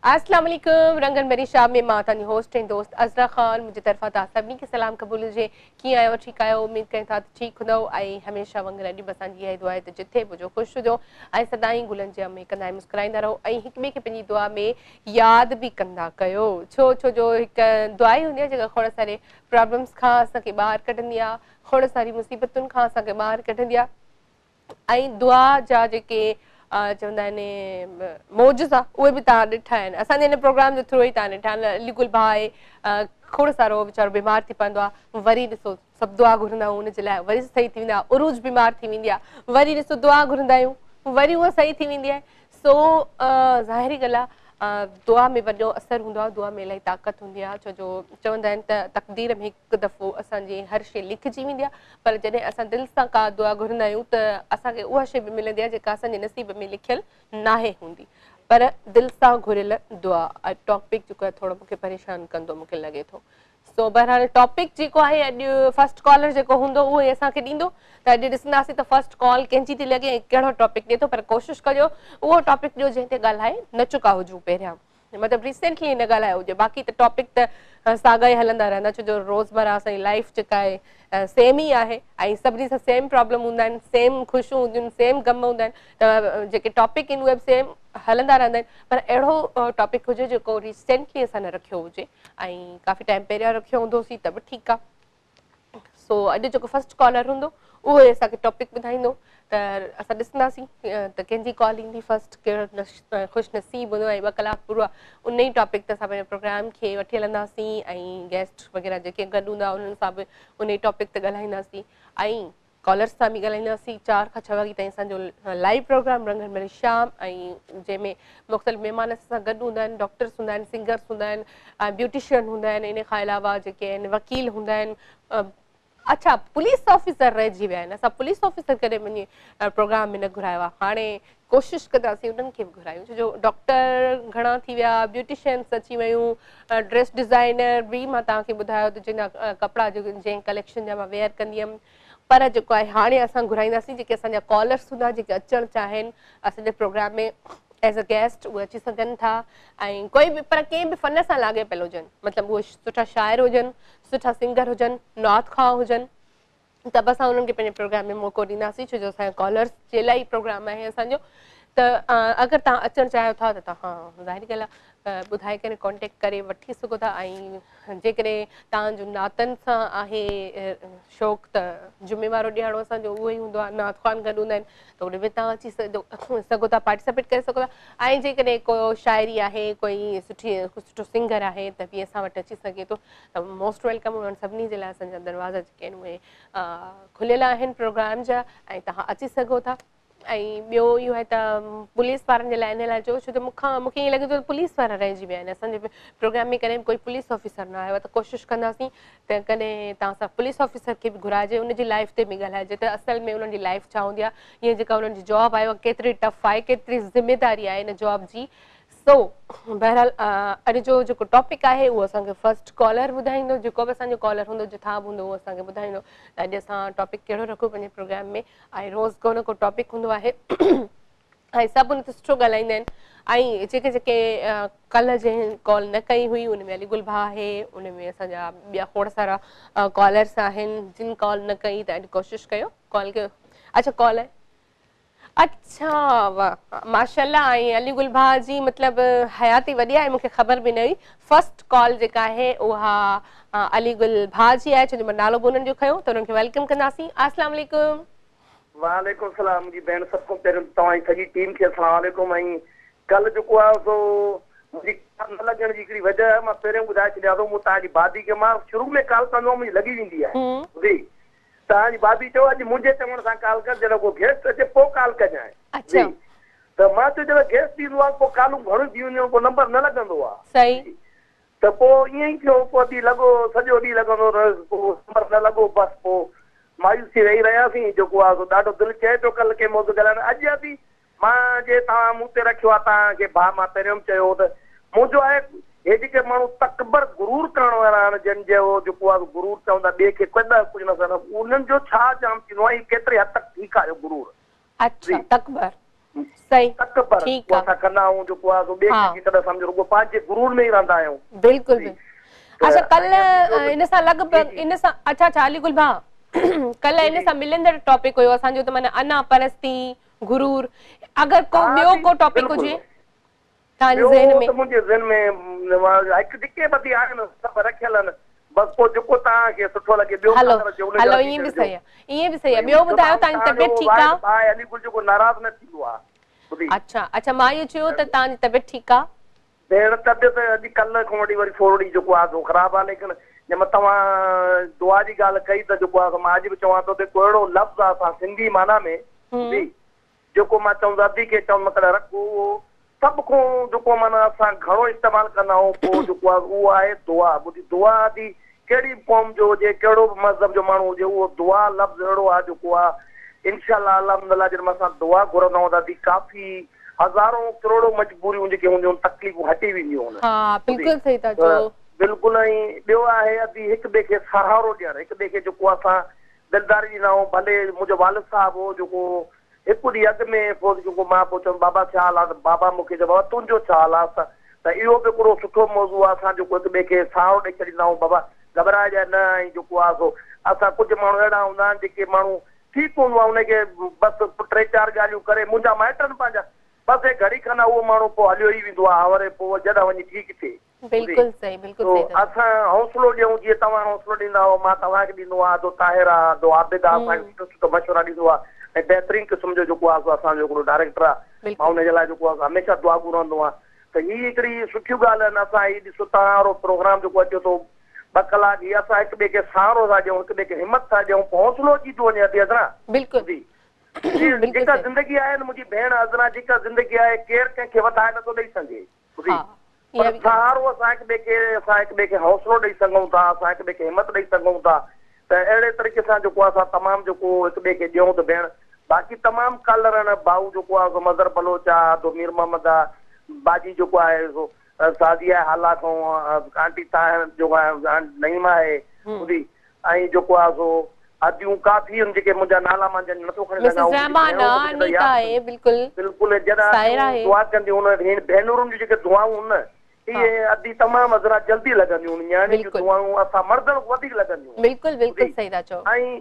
अस्सलाम वालेकुम रंगन मेरी शाम में मां तानी होस्ट एंड दोस्त अज़रा खान मुझे तरफा ता सभी के सलाम कबूल हुजे की आयो ठीक आयो उम्मीद करें था ठीक हुंदो आई हमेशा वांगुर अॼु बि असांजी इहा दुआ आहे त जिथे बुझो ख़ुशि हुजो ऐं सदाई गुलनि जे में कंदा मुस्कुराईंदा रहो ऐं हिक ॿिए खे पंहिंजी दुआ में यादि बि कंदा कयो छो जो हिकु दुआ ई हूंदी आहे जेका खोड़ सारे प्रॉब्लम्स खां असांखे ॿाहिरि कढंदी आहे खोड़ सारी मुसीबतुनि खां असांखे ॿाहिरि कढंदी आहे ऐं दुआ जा जेके चवंदा आहिनि मौजूज़ा उहे बि तव्हां ॾिठा आहिनि असांजे हिन प्रोग्राम जे थ्रू ई तव्हां ॾिठा आहिनि अलीगुल भाउ आहे खोड़ सारो वीचारो बीमार थी पवंदो आहे वरी ॾिसो सभु दुआ घुरंदा आहियूं उनजे लाइ वरी सही थी वेंदा उरूज बीमार थी वेंदी आहे वरी ॾिसो दुआ घुरंदा आहियूं वरी उहा सही थी वेंदी आहे सो ज़ाहिरी ॻाल्हि आहे दुआ में वॾो असरु हूंदो आहे दुआ में इलाही ताक़त हूंदी आहे छो जो चवंदा आहिनि त तक़दीर में हिकु दफ़ो असांजी हर शइ लिखिजी वेंदी आहे पर जॾहिं असां दिलि सां का दुआ घुरंदा आहियूं त असांखे उहा शइ बि मिलंदी आहे जेका असांजे नसीब में लिखियल नाहे हूंदी पर दिलि सां घुरियल दुआ टॉपिक जेको आहे थोरो मूंखे परेशान कंदो मूंखे लॻे थो सो बहरहाल टॉपिक जेको आहे अॼु फर्स्ट कॉलर जेको हूंदो उहो ई असांखे ॾींदो त अॼु ॾिसंदासीं त फर्स्ट कॉल कंहिंजी थी लॻे ऐं कहिड़ो टॉपिक ॾिए थो पर कोशिशि कजो उहो टॉपिक ॾियो जंहिं ते ॻाल्हाए न चुका हुजूं पहिरियां मतिलबु रिसेंटली न ॻाल्हायो हुजे बाक़ी त टॉपिक त साॻा ई हलंदा रहंदा छो जो रोज़मर्रा असांजी लाइफ जेका आहे सेम ई आहे ऐं सभिनी सां सेम प्रॉब्लम हूंदा आहिनि सेम ख़ुशियूं हूंदियूं आहिनि सेम ग़म हूंदा आहिनि त जेके टॉपिक आहिनि उहे बि सेम हलंदा रहंदा आहिनि पर अहिड़ो टॉपिक हुजे जेको रिसेंटली असां न रखियो हुजे ऐं काफ़ी टाइम पहिरियां रखियो हूंदोसीं त बि ठीकु आहे सो अॼु जेको फर्स्ट कॉलर हूंदो उहो असांखे टॉपिक ॿुधाईंदो त असां ॾिसंदासीं त कंहिंजी कॉल ईंदी फर्स्ट कहिड़ो ख़ुशि नसीबु हूंदो ऐं 2 कलाक पूरा उन ई टॉपिक ते असां पंहिंजे प्रोग्राम खे वठी हलंदासीं ऐं गेस्ट वग़ैरह जेके गॾु हूंदा उन्हनि सां बि उन ई टॉपिक ते ॻाल्हाईंदासीं ऐं कॉलर्स सां बि ॻाल्हाईंदासीं 4 खां 6 वॻे ताईं असांजो लाइव प्रोग्राम रंगन मेरी शाम ऐं जंहिंमें मुख़्तलिफ़ महिमान सां गॾु हूंदा आहिनि डॉक्टर्स हूंदा आहिनि सिंगर्स हूंदा आहिनि ब्यूटिशियन हूंदा आहिनि इन खां अलावा जेके आहिनि वकील हूंदा आहिनि अच्छा पुलिस ऑफिसर रहिजी विया आहिनि असां पुलिस ऑफिसर कॾहिं मुंहिंजे प्रोग्राम में न घुरायो आहे हाणे कोशिशि कंदासीं उन्हनि खे बि घुरायूं छो जो डॉक्टर घणा थी विया ब्यूटिशियन्स अची वियूं ड्रेस डिज़ाइनर बि मां तव्हांखे ॿुधायो त जंहिंजा कपिड़ा जंहिं कलेक्शन जा मां वेयर कंदी हुअमि पर जेको आहे हाणे असां घुराईंदासीं जेके असांजा कॉलर्स हूंदा जेके अचणु चाहिनि असांजे प्रोग्राम में एज़ अ गेस्ट उहे अची सघनि था ऐं कोई बि पर कंहिं बि फ़न सां लाॻियल हुजनि मतिलबु उहे सुठा शाइर हुजनि सुठा सिंगर हुजनि नॉर्थ खां हुजनि त बि असां उन्हनि खे पंहिंजे प्रोग्राम में मौक़ो ॾींदासीं छो जो असांजो कॉलर्स जे लाइ प्रोग्राम आहे असांजो त अगरि तव्हां अचणु चाहियो था त तव्हां ज़ाहिरी ॻाल्हि आहे ॿुधाए करे कॉन्टेक्ट करे वठी सघो था ऐं जेकॾहिं तव्हांजो नातनि सां आहे शौक़ु त जुमे वारो ॾियारो असांजो उहो ई हूंदो आहे नात ख़ान गॾु हूंदा आहिनि त उन में तव्हां अची सघो था पार्टिसिपेट करे सघो था ऐं जेकॾहिं को शाइरी आहे कोई सुठो सिंगर आहे त बि असां वटि अची सघे थो त मोस्ट वेलकम उन्हनि सभिनी जे लाइ असांजा दरवाज़ा जेके आहिनि उहे खुलियल आहिनि प्रोग्राम जा ऐं तव्हां अची सघो था ऐं ॿियो इहो आहे त पुलिस वारनि जे लाइ इन लाइ चयो छो जो मूंखे ईअं लॻे थो पुलिस वारा रहिजी विया आहिनि असांजे प्रोग्राम में कॾहिं कोई पुलिस ऑफिसर न आयो आहे त कोशिशि कंदासीं त कॾहिं तव्हां सां पुलिस ऑफिसर खे बि घुराइजे उनजी लाइफ ते बि ॻाल्हाइजे त असल में उन्हनि जी लाइफ छा हूंदी आहे ईअं जेका उन्हनि जी जॉब आहे उहा केतिरी टफ आहे केतिरी ज़िमेदारी आहे इन जॉब जी सो बहरहाल अॼु जो जेको टॉपिक आहे उहो असांखे फर्स्ट कॉलर ॿुधाईंदो जेको बि असांजो कॉलर हूंदो जिथां बि हूंदो उहो असांखे ॿुधाईंदो त अॼु असां टॉपिक कहिड़ो रखूं पंहिंजे प्रोग्राम में ऐं रोज़ को न को टॉपिक हूंदो आहे ऐं सभु उन ते सुठो ॻाल्हाईंदा आहिनि ऐं जेके कल्ह जंहिं कॉल न कई हुई उन में अलीगुल भाउ आहे उन में असांजा ॿिया खोड़ सारा कॉलर्स आहिनि जिन कॉल न कई त अॼु कोशिशि कयो कॉल कयो अच्छा कॉल आहे अच्छा वाह माशाल्लाह ऐं अलीगुल भाउ जी मतिलबु हयाती वॾी आहे मूंखे ख़बर बि न हुई फर्स्ट कॉल जेका आहे उहा अलीगुल भाउ जी आहे छो जो मां नालो बि उन्हनि जो खयो त उन्हनि खे वेलकम कंदासीं अस्सलाम वालेकुम वालेकुम सलाम मुंहिंजी भेण सभु खां पहिरियों तव्हांजी सॼी टीम खे अस्सलाम वालेकुम ऐं कल्ह जेको आहे सो मुंहिंजी न लॻण जी हिकिड़ी वजह आहे मां पहिरियों ॿुधाए छॾियां थो मूं तव्हांजी भाभी खे मां शुरू में कॉल कंदो आहियां मुंहिंजी लॻी वेंदी आहे जी तव्हांजी भाभी चयो अॼु मुंहिंजे चवण सां कॉल कर जॾहिं को गेस्ट अचे पोइ कॉल कजांइ जी त मां चयो जॾहिं गेस्ट ईंदो आहे पोइ कॉलूं घणियूं थी वेंदियूं पोइ नंबर न लॻंदो आहे सही त पोइ ईअं ई थियो पोइ ॾींहुं लॻो सॼो ॾींहुं लॻंदो रहियो पोइ नंबर न लॻो बसि पोइ मायूसी वेही रहियासीं जेको आहे ॾाढो दिलि चए थो कल्ह कंहिं मौज़ू ॻाल्हाइण अॼु बि मां जे तव्हां मूं ते रखियो आहे तव्हांखे भाउ मां पहिरियों चयो त मुंहिंजो आहे हे जेके माण्हू तकबर गुरूर करण वारा आहिनि जंहिंजो जेको आहे गुरूर चवंदा ॿिए खे कॾहिं कुझु न उन्हनि जो छा जाम थींदो आहे केतिरे हद तक ठीकु आहे गुरूर अच्छा तकबर सही तक पर ठीक है असां कंदा आहियूं जेको आहे सो ॿिए खे कॾहिं सम्झो रुगो पंहिंजे गुरूर में ई रहंदा आहियूं। बिल्कुल अच्छा कल इन सां लॻभॻि इन सां अच्छा अच्छा अलीगुल भाउ कल इन सां मिलंदड़ टॉपिक हुयो असांजो त माना अना परस्ती गुरूर अगर को ॿियो को टॉपिक हुजे तव्हांजे ज़हन में मुंहिंजे ज़हन में हिकु टिके बदी आहिनि सभु रखियल आहिनि बस पोइ जेको तव्हांखे सुठो लॻे ॿियो हलो ईअं बि सही आहे ईअं बि सही आहे ॿियो ॿुधायो तव्हांजी तबियत ठीकु आहे भाउ अलीगुल जेको नाराज़ न थींदो आहे अच्छा अच्छा मां इहो चयो त तव्हांजी तबियत ठीकु आहे भेण तबियत अॼु कल्ह खां वठी वरी थोरी जेको आहे सो ख़राबु आहे लेकिन जंहिं महिल तव्हां दुआ जी ॻाल्हि कई त जेको आहे मां अॼु बि चवां थो त अहिड़ो लफ़्ज़ आहे असां सिंधी माना में जेको मां चवां अदी खे चवंदुमि कॾहिं रखो सभ खां जेको माना असां घणो इस्तेमालु कंदा आहियूं पोइ जेको आहे उहो आहे दुआ ॿुधी दुआ जी कहिड़ी क़ौम जो हुजे कहिड़ो बि मज़हब जो माण्हू हुजे उहो दुआ लफ़्ज़ अहिड़ो आहे जेको आहे इंशाअल्लाह अल्हम्दुलिल्लाह जॾहिं असां दुआ घुरंदा आहियूं त काफ़ी हज़ारों करोड़ों मजबूरियूं जेके हूंदियूं तकलीफ़ूं हटी वेंदियूं आहिनि बिल्कुलु ऐं ॿियो आहे अदी हिक ॿिए खे सहारो ॾियणु हिक ॿिए खे जेको असां दिलदारी ॾींदा आहियूं भले मुंहिंजो वालिद साहिबु हो जेको हिकु ॾींहुं अॻु में पोइ जेको मां पोइ चयुमि बाबा छा हाल आहे बाबा मूंखे चयो बाबा तुंहिंजो छा हाल आहे त इहो बि हिकिड़ो सुठो मौज़ू आहे असां जेको हिक ॿिए खे सहारो ॾेई छॾींदा आहियूं बाबा घबराइजांइ न ऐं जेको आहे सो असां कुझु माण्हू अहिड़ा हूंदा आहिनि जेके माण्हू ठीकु हूंदो आहे हुनखे बसि टे चारि ॻाल्हियूं करे मुंहिंजा माइट आहिनि पंहिंजा बसि घड़ी खनि उहो माण्हू पोइ हलियो ई वेंदो आहे वरी पोइ जॾहिं वञी ठीकु थिए बिल्कुलु सही बिल्कुलु सही असां हौसलो ॾियूं जीअं तव्हां हौसलो ॾींदा हो मां तव्हांखे ॾींदो आहे तो ताहिर आहे तो आबिद आहे असांखे सुठो सुठो मशवरा ॾींदो आहे ऐं बहितरीन क़िस्म जो जेको आहे असांजो हिकिड़ो डायरेक्टर आहे मां हुनजे लाइ जेको आहे हमेशह दुआ घुरंदो आहे त हीअ हिकिड़ी सुठियूं ॻाल्हि आहिनि असां हीअ ॾिसो तव्हां वारो प्रोग्राम जेको अचे थो 2 कलाक हीअ असां हिक ॿिए खे सहारो था ॾियूं हिक ॿिए खे हिमत था ॾियूं हौसलो अची थो वञे अदी अदरा बिल्कुलु जेका ज़िंदगी आहे न मुंहिंजी भेण अदरा जेका ज़िंदगी आहे केरु कंहिंखे वधाए नथो ॾेई सघे सहारो असां हिक ॿिए खे हौसलो ॾेई सघूं था असां हिक ॿिए खे हिमत ॾेई सघूं था त अहिड़े तरीक़े सां जेको आहे असां तमामु जेको हिक ॿिए खे ॾियूं त भेण बाक़ी तमामु कलर आहिनि भाऊ जेको आहे सो मज़र बलोच आहे तो मीर मोहम्मद आहे बाजी जेको आहे सो सादिया हाला खां आंटी तव्हां जेको आहे नईमा आहे ॿुधी ऐं जेको आहे सो अदियूं काफ़ी आहिनि जेके मुंहिंजा नाला मां नथो खणी सघां बिल्कुलु जॾहिं दुआ कंदियूं हुन भेनरुनि जूं जेके दुआऊं आहिनि इहे अदी तमामु अज़रा जल्दी लॻंदियूं न्याणी जूं दुआऊं असां मर्दनि खां वधीक लॻंदियूं बिल्कुलु बिल्कुलु सही था चओ ऐं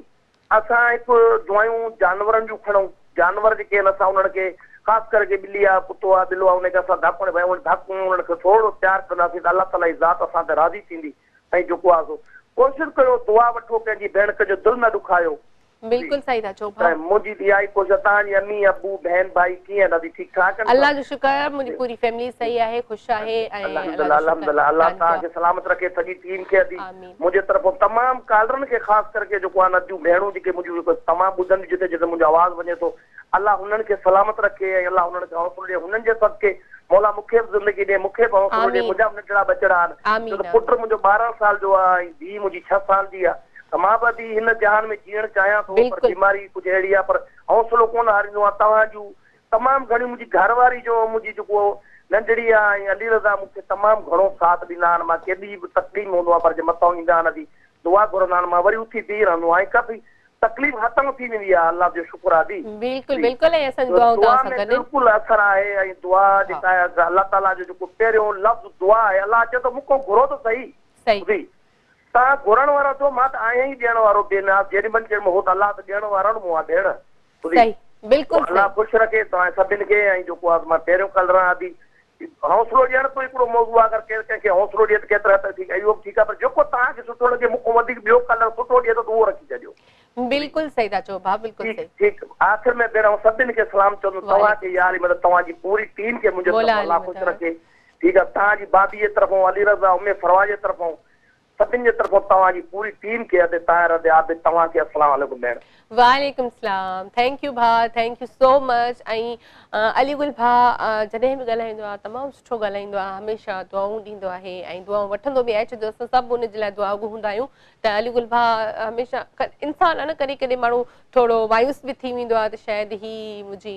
असां हिकु दुआयूं जानवरनि जूं खणूं जानवर जेके आहिनि असां उन्हनि खे ख़ासि करे ॿिली आहे कुतो आहे ॿिलो आहे उनखे असां धापण भई धाकूं उन्हनि खे थोरो प्यारु कंदासीं त अलाह ताला जी ज़ात असां ते राज़ी थींदी ऐं जेको आहे सो कोशिशि कयो दुआ वठो पंहिंजी भेण खे जो दिलि न ॾुखायो बिल्कुलु सही था चओ मुंहिंजी इहा ई कोशिशि तव्हांजी अम्मी अबू भेण भाई कीअं दादी ठीकु ठाक अल्लाह जो शुक्र मुंहिंजी पूरी फैमिली सही आहे ख़ुशि आहे अल्हम्दुलिल्लाह अल्लाह तव्हांखे सलामत रखे सॼी टीम खे अदी मुंहिंजे तरफ़ां तमामु कॉलरनि खे ख़ासि करके जेको आहे नदियूं भेणूं जेके मुंहिंजूं तमामु ॿुधनि जिते जिते मुंहिंजो आवाज़ वञे थो अल्लाह हुननि खे सलामत रखे ऐं अल्लाह हुननि खे हौसलो ॾिए हुननि जे सदके मौला मूंखे बि ज़िंदगी ॾे मूंखे बि हौसलो ॾे मुंहिंजा बि नंढड़ा बचड़ा आहिनि पुटु मुंहिंजो 12 साल जो आहे ऐं धीउ मुंहिंजी 6 साल जी आहे त मां बि हिन जहान में जीअण चाहियां थो पर बीमारी कुझु अहिड़ी आहे पर हौसलो कोन हारींदो आहे तव्हां जूं तमामु घणी मुंहिंजी घरवारी जो मुंहिंजी जेको नंढड़ी आहे ऐं अली रज़ा मूंखे तमामु घणो साथ ॾींदा आहिनि मां केॾी बि तकलीफ़ हूंदो आहे पर जे मथां ईंदा आहिनि अदी दुआ घुरंदा आहिनि मां वरी उथी बीही रहंदो आहियां काफ़ी तकलीफ़ ख़तम थी वेंदी आहे अल्लाह जो शुक्र आहे बिल्कुलु बिल्कुलु ऐं असां दुआ दुआ में बिल्कुलु असर आहे ऐं दुआ जेका आहे अल्लाह ताला जो जेको पहिरियों लफ़्ज़ दुआ आहे अल्लाह चए थो मूंखां घुरो त सही तव्हां घुरण वारा छो मां त आहियां ई ॾियण वारो बेनाज़ जेॾी महिल चयो हो त अल्लाह त ॾियण वारा न मूं आहे भेण बिल्कुलु अल्लाह ख़ुशि रखे तव्हां सभिनि खे ऐं जेको आहे मां पहिरियों कलर आदि हौसलो ॾियण तो हिकिड़ो मौज़ू आहे अगरि केरु कंहिंखे हौसलो ॾिए त केतिरा त ठीकु आहे इहो बि ठीकु आहे पर जेको तव्हांखे सुठो लॻे मूंखां वधीक ॿियो कलर सुठो ॾिए त उहो रखी छॾियो बिल्कुलु सही था चओ भाउ बिल्कुलु सही ठीकु आख़िर में पहिरियों सभिनि खे सलाम चवंदुमि तव्हांखे यार मतिलबु तव्हांजी पूरी टीम खे मुंहिंजे अल्लाह ख़ुशि रखे ठीकु आहे तव्हांजी भाभी जे तरफ़ां अली रज़ा उमे फरवा जे तरफ़ां सभिनि जे तरफ़ां तव्हांजी पूरी टीम खे अदे ताहिर आबिद तव्हांखे अस्सलाम वालेकुम भेण वालेकुम सलाम थैंक यू भाउ थैंक यू सो मच ऐं अलीगुल भाउ जॾहिं बि ॻाल्हाईंदो आहे तमामु सुठो ॻाल्हाईंदो आहे हमेशह दुआऊं ॾींदो आहे ऐं दुआऊं वठंदो बि आहे छो जो असां सभु उनजे लाइ दुआ हूंदा आहियूं त अलीगुल भाउ हमेशह इंसानु आहे न कॾहिं कॾहिं माण्हू थोरो मायूस बि थी वेंदो आहे त शायदि ही मुंहिंजी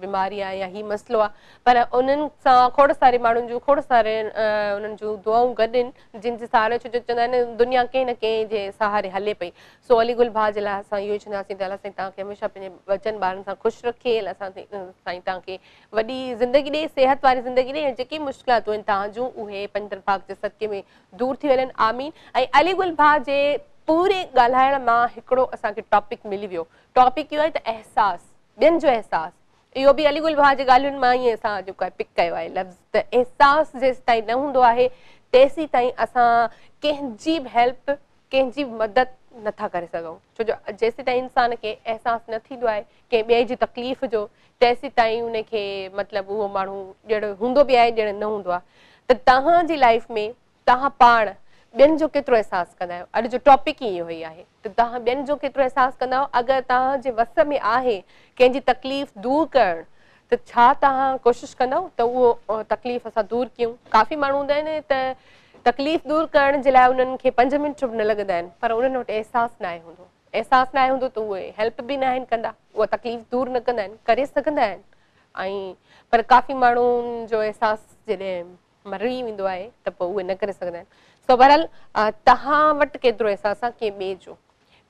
बीमारी आहे या ही मसइलो आहे पर उन्हनि सां खोड़ सारे माण्हुनि जूं खोड़ सारे उन्हनि जूं दुआऊं गॾु आहिनि जिन जे सहारे छो जो चवंदा आहिनि दुनिया कंहिं न कंहिं जे सहारे हले पई। सो अली गुल भाउ जे लाइ असां इहो चवंदासीं त अलाह साईं तव्हांखे हमेशह पंहिंजे बचनि ॿारनि सां ख़ुशि रखे, अलाह साईं तव्हांखे वॾी ज़िंदगी ॾे, सिहत वारी ज़िंदगी ॾे, ऐं जेकी मुश्किलातूं आहिनि तव्हां जूं उहे पंजतन पाक जे सदके में दूर थी वञनि, आमीन। ऐं अली गुल भाउ जे पूरे ॻाल्हाइण मां हिकिड़ो असांखे टॉपिक मिली वियो। टॉपिक इहो आहे त एहसास, ॿियनि जो एहसास। इहो बि अली गुल भाउ जे ॻाल्हियुनि मां ई असां जेको आहे पिक कयो आहे लफ़्ज़, त एहसास जेसि ताईं न हूंदो आहे तेसि ताईं असां कंहिंजी बि हेल्प, कंहिंजी बि मदद नथा करे सघूं। छो जो जेसि ताईं इंसान खे एहसास न थींदो आहे कंहिं ॿिए जी तकलीफ़ जो, तेसि ताईं उनखे मतिलबु उहो माण्हू ॼण हूंदो बि आहे ॼण न हूंदो आहे। त तव्हांजी लाइफ में तव्हां पाण ॿियनि जो केतिरो एहसास कंदा आहियो? अॼु जो टॉपिक ई इहो ई आहे त तव्हां ॿियनि जो केतिरो एहसास कंदा आहियो? अगरि तव्हांजे वस में आहे कंहिंजी तकलीफ़ दूर करणु, त छा तव्हां कोशिशि कंदव त उहो तकलीफ़ असां दूर कयूं? काफ़ी माण्हू हूंदा आहिनि त तकलीफ़ दूर करण जे लाइ उन्हनि खे 5 मिंट बि न लॻंदा आहिनि, पर उन्हनि वटि एहसास न आहे हूंदो। एहसास न आहे हूंदो त उहे हेल्प बि न आहिनि कंदा, उहा तकलीफ़ दूर न कंदा आहिनि, करे सघंदा आहिनि। ऐं पर काफ़ी माण्हुनि जो एहसास जॾहिं मरी वेंदो आहे त पोइ उहे न करे सघंदा आहिनि। सो बहरहाल तव्हां वटि केतिरो एहसास आहे कंहिं ॿिए जो?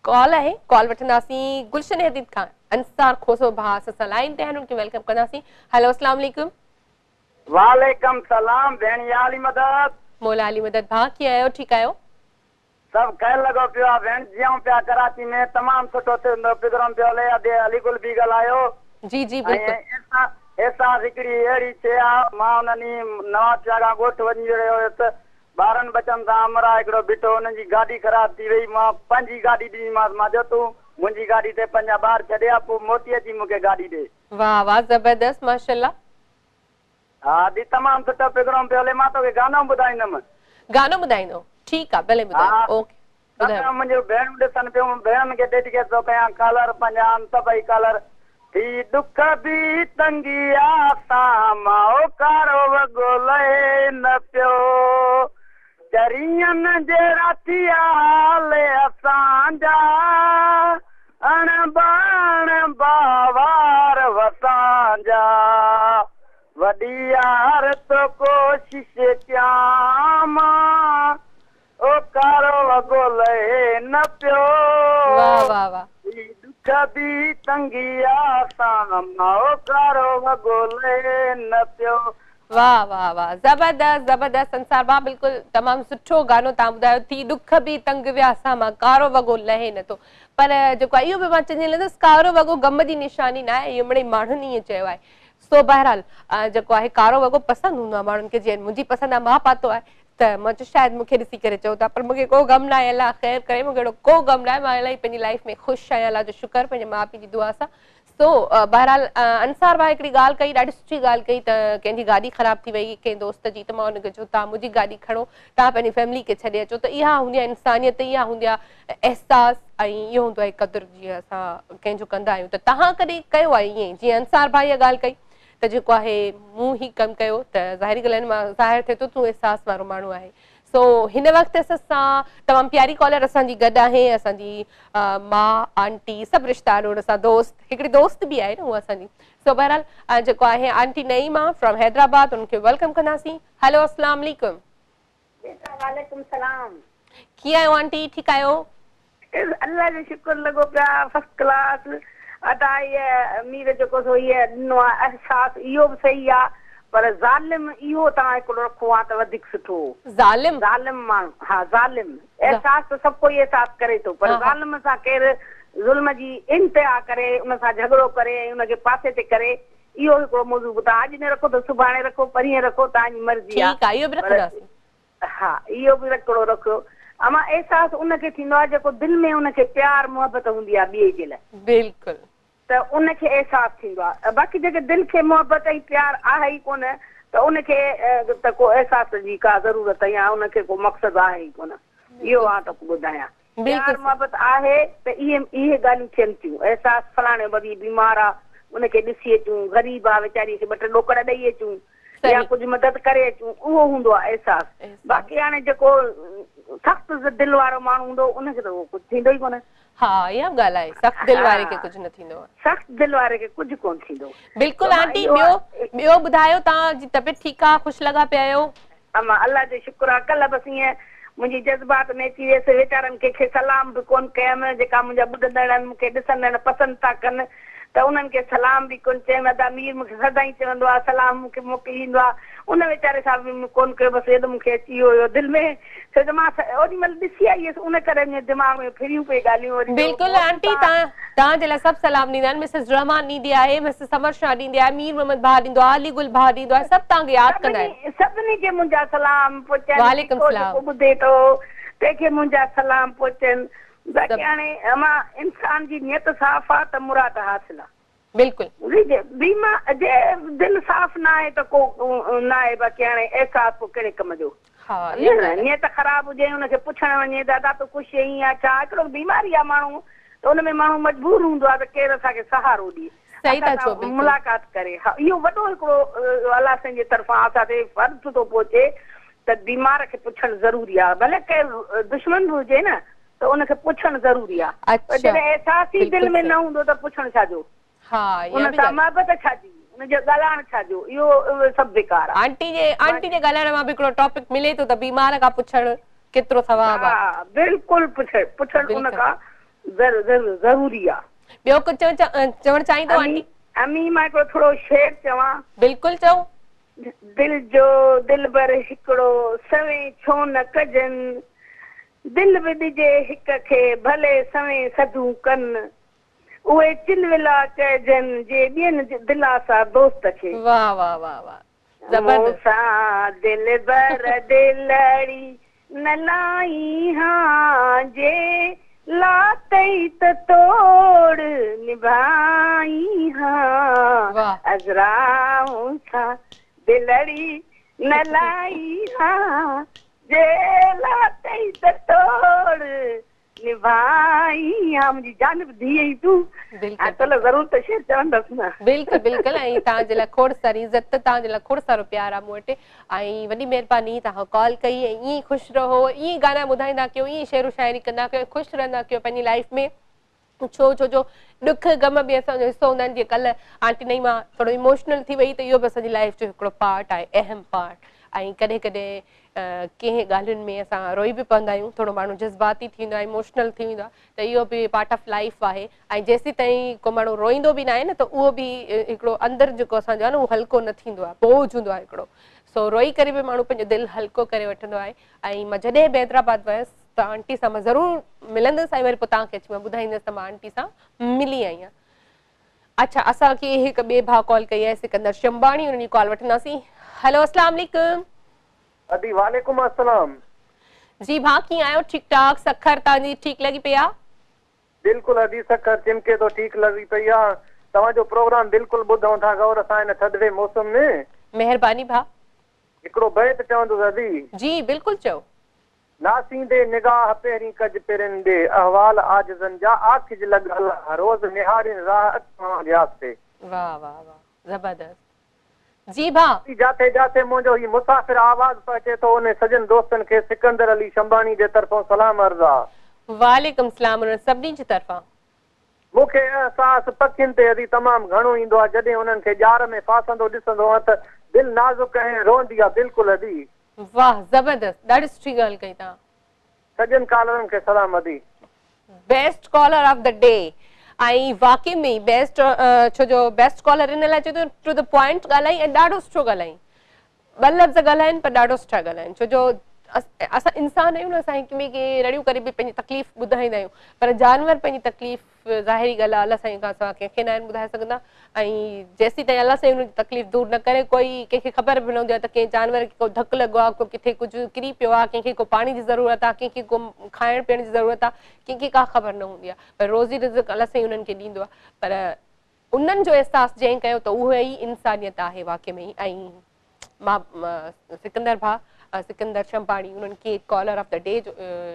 कॉल आहे, कॉल वठंदासीं गुलशन हदीद खां। अंसार खोसो भाउ असां लाइन ते आहिनि, उनखे वेलकम कंदासीं। हेलो अस्सलाम वालेकुम। वालेकुम सलाम भेण याली मदद। मौला अली मदद भाउ, कीअं आहियो? ठीकु आहियो? सब ख़ैर लॻो पियो आहे भेण, जियूं पिया कराची में, तमामु सुठो प्रोग्राम पियो हले। अॼु अलीगुल बि ॻाल्हायो। जी जी बिल्कुलु। एहसास हिकिड़ी अहिड़ी शइ आहे, मां उन्हनि नवां पिया ॻोठ वञी रहियो हुयुसि, ॿारनि बचनि सां अमरा हिकिड़ो बीठो, हुननि जी गाॾी ख़राब थी वई। मां पंहिंजी गाॾी ॾींदीमांसि, मां चयो तूं मुंहिंजी गाॾी ते पंहिंजा ॿार छॾिया, पोइ मोटी अची मूंखे गाॾी ॾे। वाह वाह, ज़बरदस्त, माशाल्लाह। हा दी, तमामु सुठो प्रोग्राम पियो हले। मां तोखे गानो ॿुधाईंदुमि। गानो ॿुधाईंदो? ठीकु आहे, भले ॿुधायो। ओके ॿुधायो। मुंहिंजो भेण ॾिसनि पियो, भेण खे डेडिकेट थो कयां, कलर पंहिंजा आहिनि सभई कलर। ही दुख बि तंगी आसां माओ कारो वॻो लहे न पियो, चरियनि जहिड़ा थी हाल असांजा, अण बाण बावार वसांजा, वॾी यार तो कोशिश कयां मां, ओ कारो वॻो लहे न पियो। वाह वाह वाह। दुख बि तंगी आसां माओ कारो वॻो लहे न पियो। वाह वाह वाह, ज़बरदस्त ज़बरदस्त अंसार भाउ, बिल्कुलु तमामु सुठो गानो तव्हां ॿुधायो। थी दुख बि तंग विया असां मां, कारो वॻो लहे नथो। पर जेको आहे इहो बि मां चवंदी हलंदसि, कारो वॻो गम जी निशानी न आहे, इहो मिड़ई माण्हुनि ईअं चयो आहे। सो बहरहाल जेको आहे कारो वॻो पसंदि हूंदो आहे माण्हुनि खे, जीअं मुंहिंजी पसंदि आहे, मां पातो आहे, त मां चयो शायदि मूंखे ॾिसी करे चओ था, पर मूंखे को गम न आहे, अलाह ख़ैर करे, मूंखे अहिड़ो को गम न आहे। मां इलाही पंहिंजी लाइफ में ख़ुशि आहियां, अलाह जो शुक्र, पंहिंजे माउ पीउ जी दुआ सां। सो बहरहाल अंसार भाई हिकिड़ी ॻाल्हि कई, ॾाढी सुठी ॻाल्हि कई, त कंहिंजी गाॾी ख़राब थी वई कंहिं दोस्त जी, त मां हुनखे चयो तव्हां मुंहिंजी गाॾी खणो, तव्हां पंहिंजी फैमिली खे छॾे अचो। त इहा हूंदी आहे इंसानियत, इहा हूंदी आहे एहसास, ऐं इहो हूंदो आहे क़दुरु, जीअं असां कंहिंजो कंदा आहियूं। त तव्हां कॾहिं कयो आहे ईअं, जीअं अंसार भाई इहा ॻाल्हि कई त जेको आहे मूं ही कमु कयो, त ज़ाहिरी ॻाल्हि आहे मां ज़ाहिर थिए थो तूं एहसास वारो माण्हू आहे। सो हिन वक़्तु सां तमामु प्यारी कॉलर असांजी गॾु आहे, असांजी माउ आंटी सभु रिश्तेदार, असां दोस्त, हिकिड़ी दोस्त बि आहे न उहा असांजी। सो बहरहाल जेको आहे आंटी नईमा फ्रॉम हैदराबाद, उनखे वेलकम कंदासीं। हेलो अस्सलाम वालेकुम। वालेकुम सलाम। कीअं आहियो आंटी? ठीकु आहियो? अल्लाह जो शुक्र लॻो पिया, फर्स्ट क्लास। अदा ये मीर जेको सो ये ॾिनो आहे एहसास, इहो बि सही आहे, पर ज़ालिम इहो तव्हां हिकिड़ो रखो आहे त वधीक सुठो। ज़ालिम? ज़ालिम माण्हू, हा ज़ालिम। एहसास त सभु कोई एहसास करे थो, पर ज़ालिम सां केरु ज़ुल्म जी इंतिहा करे, उन सां झगड़ो करे, उनखे पासे ते करे, इहो हिकिड़ो मौज़ू ॿुधायो। अॼु न रखो त सुभाणे रखो, परीहं रखो, तव्हांजी मर्ज़ी आहे। हा, इहो बि हिकिड़ो रखो। अमा एहसास उनखे थींदो आहे जेको दिलि में उनखे प्यार मोहबत हूंदी आहे ॿिए जे लाइ, बिल्कुलु, त उनखे एहसास थींदो आहे। बाक़ी जेके दिलि खे मोहबत ऐं प्यार आहे ई कोन, त उनखे त को एहसास जी का ज़रूरत या उनखे को मक़सदु आहे ई कोन। इहो आहे त ॿुधायां, प्यार मोहबत आहे त इहे ॻाल्हियूं थियनि थियूं। एहसास फलाणे वरी बीमार आहे, उनखे ॾिसी अचूं, ग़रीब आहे वीचारी खे ॿ टे ॾोकड़ ॾेई अचूं, या कुझु मदद करे अचूं, उहो हूंदो आहे एहसास। बाक़ी हाणे जेको सख़्तु दिलि वारो माण्हू हूंदो उनखे त उहो कुझु थींदो ई कोन्हे। हा, इहा ॻाल्हि आहे, सख़्तु दिलि वारे खे कुझु न थींदो आहे, सख़्तु दिलि वारे खे कुझु कोन थींदो। बिल्कुलु आंटी। ॿियो ॿुधायो, तव्हांजी तबियत ठीकु आहे? ख़ुशि लॻा पिया आहियो? अमा अल्लाह जो शुक्र आहे। कल्ह बसि ईअं मुंहिंजी जज़्बात में अची वियसि वीचारनि कंहिंखे सलाम बि कोन कयमि जेका मुंहिंजा ॿुधंदड़ आहिनि मूंखे ॾिसंदा आहिनि पसंदि था कनि त उन्हनि खे सलाम बि कोन चयमि अदा मीर मूंखे सदाईं चवंदो आहे सलाम मूंखे मोकिलींदो आहे उन वीचारे सां बि कोन कयो बसि हेॾो मूंखे अची वियो हुयो दिलि में छो जो मां ओॾी महिल ॾिसी आई हुयसि उन करे मुंहिंजे दिमाग़ में फिरियूं पई ॻाल्हियूं वरी बिल्कुलु आंटी तव्हांजे लाइ सभु सलाम ॾींदा आहिनि मिसिस रहमान ॾींदी आहे मिसिस समर शाह ॾींदी आहे मीर मोहम्मद भाउ ॾींदो आहे अली गुल भाउ ॾींदो आहे सभु तव्हांखे यादि कंदा आहिनि सभिनी खे मुंहिंजा सलाम पहुचनि वालेकुम सलाम ॿुधे थो तंहिंखे मुंहिंजा सलाम पहुचनि बाक़ी हाणे मां इंसान जी नियत साफ़ आहे त मुराद हासिल आहे बिल्कुलु बीमा जे दिलि साफ़ न आहे त को न आहे बाक़ी हाणे अहसास पोइ कहिड़े कम जो नियत ख़राब हुजे हुनखे पुछण वञे दादा तूं ख़ुशि आहीं या छा हिकिड़ो बीमारी आहे माण्हू त हुन में माण्हू मजबूर हूंदो आहे त केरु असांखे सहारो ॾिए मुलाक़ात करे हा इहो वॾो हिकिड़ो अलाह जे तरफ़ां असांखे फर्ज़ थो पहुचे त बीमार खे पुछणु ज़रूरी आहे भले केरु दुश्मन बि हुजे न त उनखे पुछणु ज़रूरी आहे जॾहिं अहसास ई दिलि में न हूंदो त पुछणु छाजो उन सां मोहबत छाजी उनजो ॻाल्हाइण छाजो इहो सभु बेकार आहे आंटी जे ॻाल्हाइण मां बि हिकिड़ो टॉपिक मिले थो त बीमार खां पुछणु केतिरो सवाबु आहे हा बिल्कुलु पुछणु उन खां ज़रूरी आहे ॿियो कुझु चवणु चाहींदो आंटी अमी मां हिकिड़ो थोरो शेर चवां बिल्कुलु चओ दिल जो दिलबर हिकिड़ो सवे छो न कजनि दिल बि ॾिजे हिक खे भले सवे सदू कनि उहे चिलविला चइजनि जे ॿियनि दिला सां दोस्त खे वाह वाह वाह वाह मूंसां दिलबर दिलड़ी न लाई हाँ जे लातई त तोड़ निभाई हाँ अज़रा मूंसां दिलड़ी न लाई हाँ जे लातई त तोड़ निभाई हाँ मुंहिंजी जान बि धीअ ई तूं चलो ज़रूर त शेर चवंदसि न बिल्कुलु बिल्कुलु ऐं तव्हांजे लाइ खोड़ सारी इज़त तव्हांजे लाइ खोड़ सारो प्यार आहे मूं वटि ऐं वॾी महिरबानी तव्हां कॉल कई ऐं ईअं ख़ुशि रहो ईअं गाना ॿुधाईंदा कयो ईअं शेरो शाइरी कंदा कयो ख़ुशि रहंदा कयो पंहिंजी लाइफ में छो जो ॾुख गम बि असांजो हिसो हूंदा आहिनि जीअं कल्ह आंटी नई मां थोरो इमोशनल थी वई त इहो बि असांजी लाइफ जो हिकिड़ो पार्ट आहे अहम पार्ट ऐं कॾहिं कॾहिं कंहिं ॻाल्हियुनि में असां रोई बि पवंदा आहियूं थोरो माण्हू जज़्बाती थींदो आहे इमोशनल थी वेंदो आहे त इहो बि पार्ट ऑफ लाइफ आहे ऐं जेसीं ताईं को माण्हू रोईंदो बि न आहे न त उहो बि हिकिड़ो अंदरि जेको असांजो आहे न उहो हल्को न थींदो आहे बोझ हूंदो आहे हिकिड़ो सो रोई करे बि माण्हू पंहिंजो दिलि हल्को करे वठंदो आहे ऐं मां जॾहिं बि हैदराबाद वियसि त आंटी सां मां ज़रूरु मिलंदसि ऐं वरी पोइ तव्हांखे अची मां ॿुधाईंदसि त मां आंटी सां मिली आई आहियां अच्छा असांखे हिकु ॿिए भाउ कॉल कई आहे सिकंदर शंबाणी उन्हनि जी कॉल वठंदासीं हेलो अस्सलाम वालेकुम अदी वालेकुम अस्सलाम जी भाउ कीअं आहियो ठीकु ठाक सखर तव्हांजी ठीकु लॻी पई आहे बिल्कुलु अदी सखर चिमके तो ठीकु लॻी पई आहे तव्हांजो प्रोग्राम बिल्कुलु ॿुधूं था गौर सां हिन थधड़े मौसम में महिरबानी भाउ हिकिड़ो बैत चवंदुसि अदी जी बिल्कुलु चओ नासींदे निगाह पहिरीं कज पेरंदे अहवाल आजज़न जा आखिज लॻल रोज़ निहारिन राह अचण रियास्ते वाह वाह वाह ज़बरदस्त जी भाउ जाते जाते मुंहिंजो ही मुसाफ़िर आवाज़ पहुचे थो उन सजन दोस्तनि खे सिकंदर अली शंबाणी जे तरफ़ां सलाम अर्ज़ आहे वालेकुम सलाम उन्हनि सभिनी जी तरफ़ां मूंखे अहसास पखियुनि ते अदी तमामु घणो ईंदो आहे जॾहिं उन्हनि खे ॼार में फासंदो ॾिसंदो आहे त दिलि नाज़ुक ऐं रोंदी आहे बिल्कुलु अदी वाह ज़बरदस्त ॾाढी सुठी ॻाल्हि कई तव्हां सजन कॉलरनि खे सलाम अदी best caller of the day ऐं वाकई में बेस्ट छो जो बेस्ट कॉलर इन लाइ चयो टू द पॉइंट ॻाल्हाई ऐं ॾाढो सुठो ॻाल्हाई ॿ लफ़्ज़ ॻाल्हाइनि पर ॾाढो सुठा ॻाल्हाइनि छो जो असां इंसान आहियूं न असां हिक ॿिए खे रड़ियूं करे बि पंहिंजी तकलीफ़ ॿुधाईंदा आहियूं पर जानवर पंहिंजी तकलीफ़ ज़ाहिरी ॻाल्हि आहे अलाह साईं खां सवाइ कंहिंखे न आहिनि ॿुधाए सघंदा ऐं जेसीं ताईं अलाह साईं हुनजी तकलीफ़ दूर न करे कोई कंहिंखे ख़बर बि न हूंदी आहे त कंहिं जानवर खे को धकु लॻो आहे को किथे कुझु किरी पियो आहे कंहिंखे को पाणी जी ज़रूरत आहे कंहिंखे को खाइण पीअण जी ज़रूरत आहे कंहिंखे का ख़बर न हूंदी आहे पर रोज़ी रिज़्क़ अलाह साईं उन्हनि खे ॾींदो आहे पर उन्हनि जो अहसासु जंहिं कयो त उहो ई इंसानियत आहे वाक़ई में ऐं मां सिकंदर भाउ सिकंदर शंबाणी उन्हनि खे कॉलर ऑफ द डे जो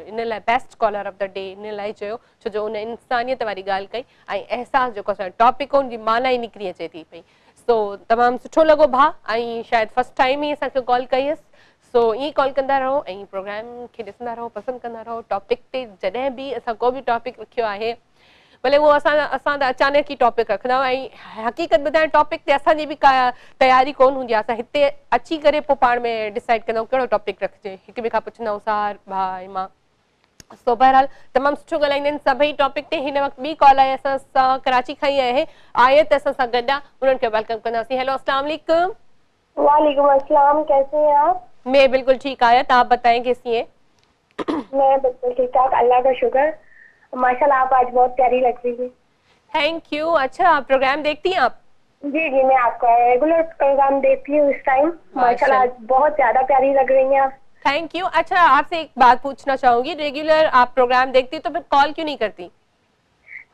इन लाइ best caller of the day इन लाइ चयो छो जो उन इंसानियत वारी ॻाल्हि कई ऐं अहसासु जेको असांजो टॉपिक हुनजी माना ई निकिरी अचे थी पई सो तमामु सुठो लॻो भाउ ऐं शायदि फस्ट टाइम ई असांखे कॉल कई हुयसि सो ईअं कॉल कंदा रहो ऐं प्रोग्राम खे ॾिसंदा रहो पसंदि कंदा रहो टॉपिक ते जॾहिं बि असां को बि टॉपिक रखियो आहे भले वो असां अचानक ही टॉपिक रखंदा ऐं हक़ीक़त ॿुधाइण टॉपिक ते असांजी बि का तयारी कोन हूंदी आहे। असां हिते अची करे पोइ पाण में डिसाइड कंदा कहिड़ो टॉपिक रखिजे, हिक ॿिए खां पुछंदा सार भाई मां। सो बहरहाल तमामु सुठो ॻाल्हाईंदा आहिनि सभई टॉपिक ते। हिन वक़्तु ॿी कॉल आहे असां सां कराची खां ई आहे, आयत असां सां गॾु आहे, उन्हनि खे वेलकम कंदासीं। हेलो अस्सलाम वालेकुम। वालेकुम अस्सलाम, कैसे हैं आप? मैं बिल्कुल ठीक आयत, आप बताएं कैसी हैं? मैं बिल्कुल ठीक ठाक, अल्लाह का शुक्र। माशाल्लाह आप आज बहुत प्यारी लग रही है। Thank U. अच्छा, प्रोग्राम देखती हैं आप? जी जी, मैं आपका रेगुलर प्रोग्राम देखती हूँ इस टाइम। माशाल्लाह आज बहुत ज्यादा प्यारी लग रही हैं आप। Thank U. अच्छा, आपसे एक बात पूछना चाहूंगी, रेगुलर आप प्रोग्राम देखती तो फिर कॉल क्यों नहीं करती?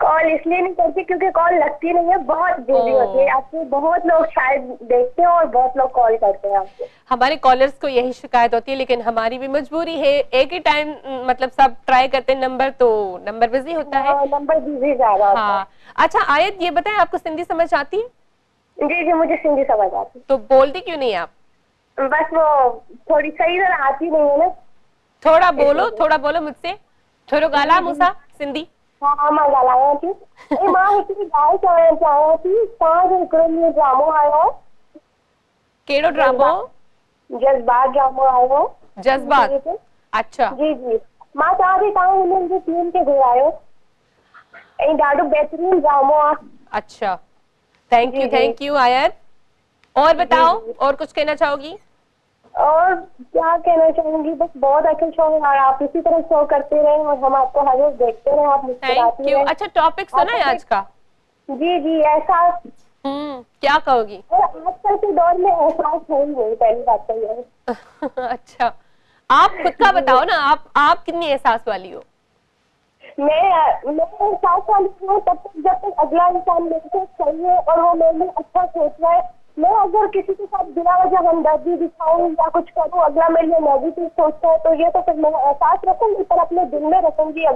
कॉल इसलिए नहीं करती क्योंकि कॉल लगती नहीं है, बहुत बिजी होती है। आपको बहुत लोग शायद देखते हैं और बहुत लोग कॉल करते हैं आपको। हमारे कॉलर्स को यही शिकायत होती है, लेकिन हमारी भी मजबूरी है। एक ही टाइम मतलब सब ट्राई करते हैं नंबर, तो नंबर बिजी होता है। नंबर बिजी ज्यादा होता है। अच्छा आयत, ये बताएं आपको सिंधी समझ आती है? जी जी, मुझे सिंधी समझ आती है। तो बोलती क्यों नहीं आप? बस वो थोड़ी सही तरह आती नहीं है ना। थोड़ा बोलो मुझसे, थोड़ो गाला मूंसा सिंधी। हाँ, मां ॻाल्हायां थी। मां हिकिड़ी ॻाल्हि चवणु चाहियां थी, तव्हांजो हिकिड़ो ॾींहुं ड्रामो आयो हो। कहिड़ो ड्रामो? जज़्बात ड्रामो आयो हो। जज़्बात? अच्छा जी जी, मां चवां थी तव्हां हुननि जी टीम खे घुरायो ऐं ॾाढो बहितरीन ड्रामो आहे। अच्छा, थैंक यू आयत। और बताओ, और कुछ कहना चाहोगी? और क्या कहना चाहूंगी, बस बहुत अच्छा शो है और आप इसी तरह शो करते रहे और हम आपको हर रोज देखते रहे, आप मुस्कुराती रहे। अच्छा, टॉपिक सुना है आज का? जी जी, एहसास। क्या कहोगी? आजकल के दौर में एहसास है ही नहीं, पहली बात तो ये है। अच्छा, आप खुद का बताओ ना, आप कितनी एहसास वाली हो? मैं एहसास वाली हूँ तब तक जब तक अगला इंसान मेरे से सही है और वो मेरे लिए अच्छा सोच रहा है। मैं अगर किसी के साथ बिना वजह हमदर्दी दिखाऊं या कुछ करूं, अगला मेरे लिए नेगेटिव सोचता है, तो ये तो फिर मैं एहसास रखूंगी पर अपने दिल में रखूंगी,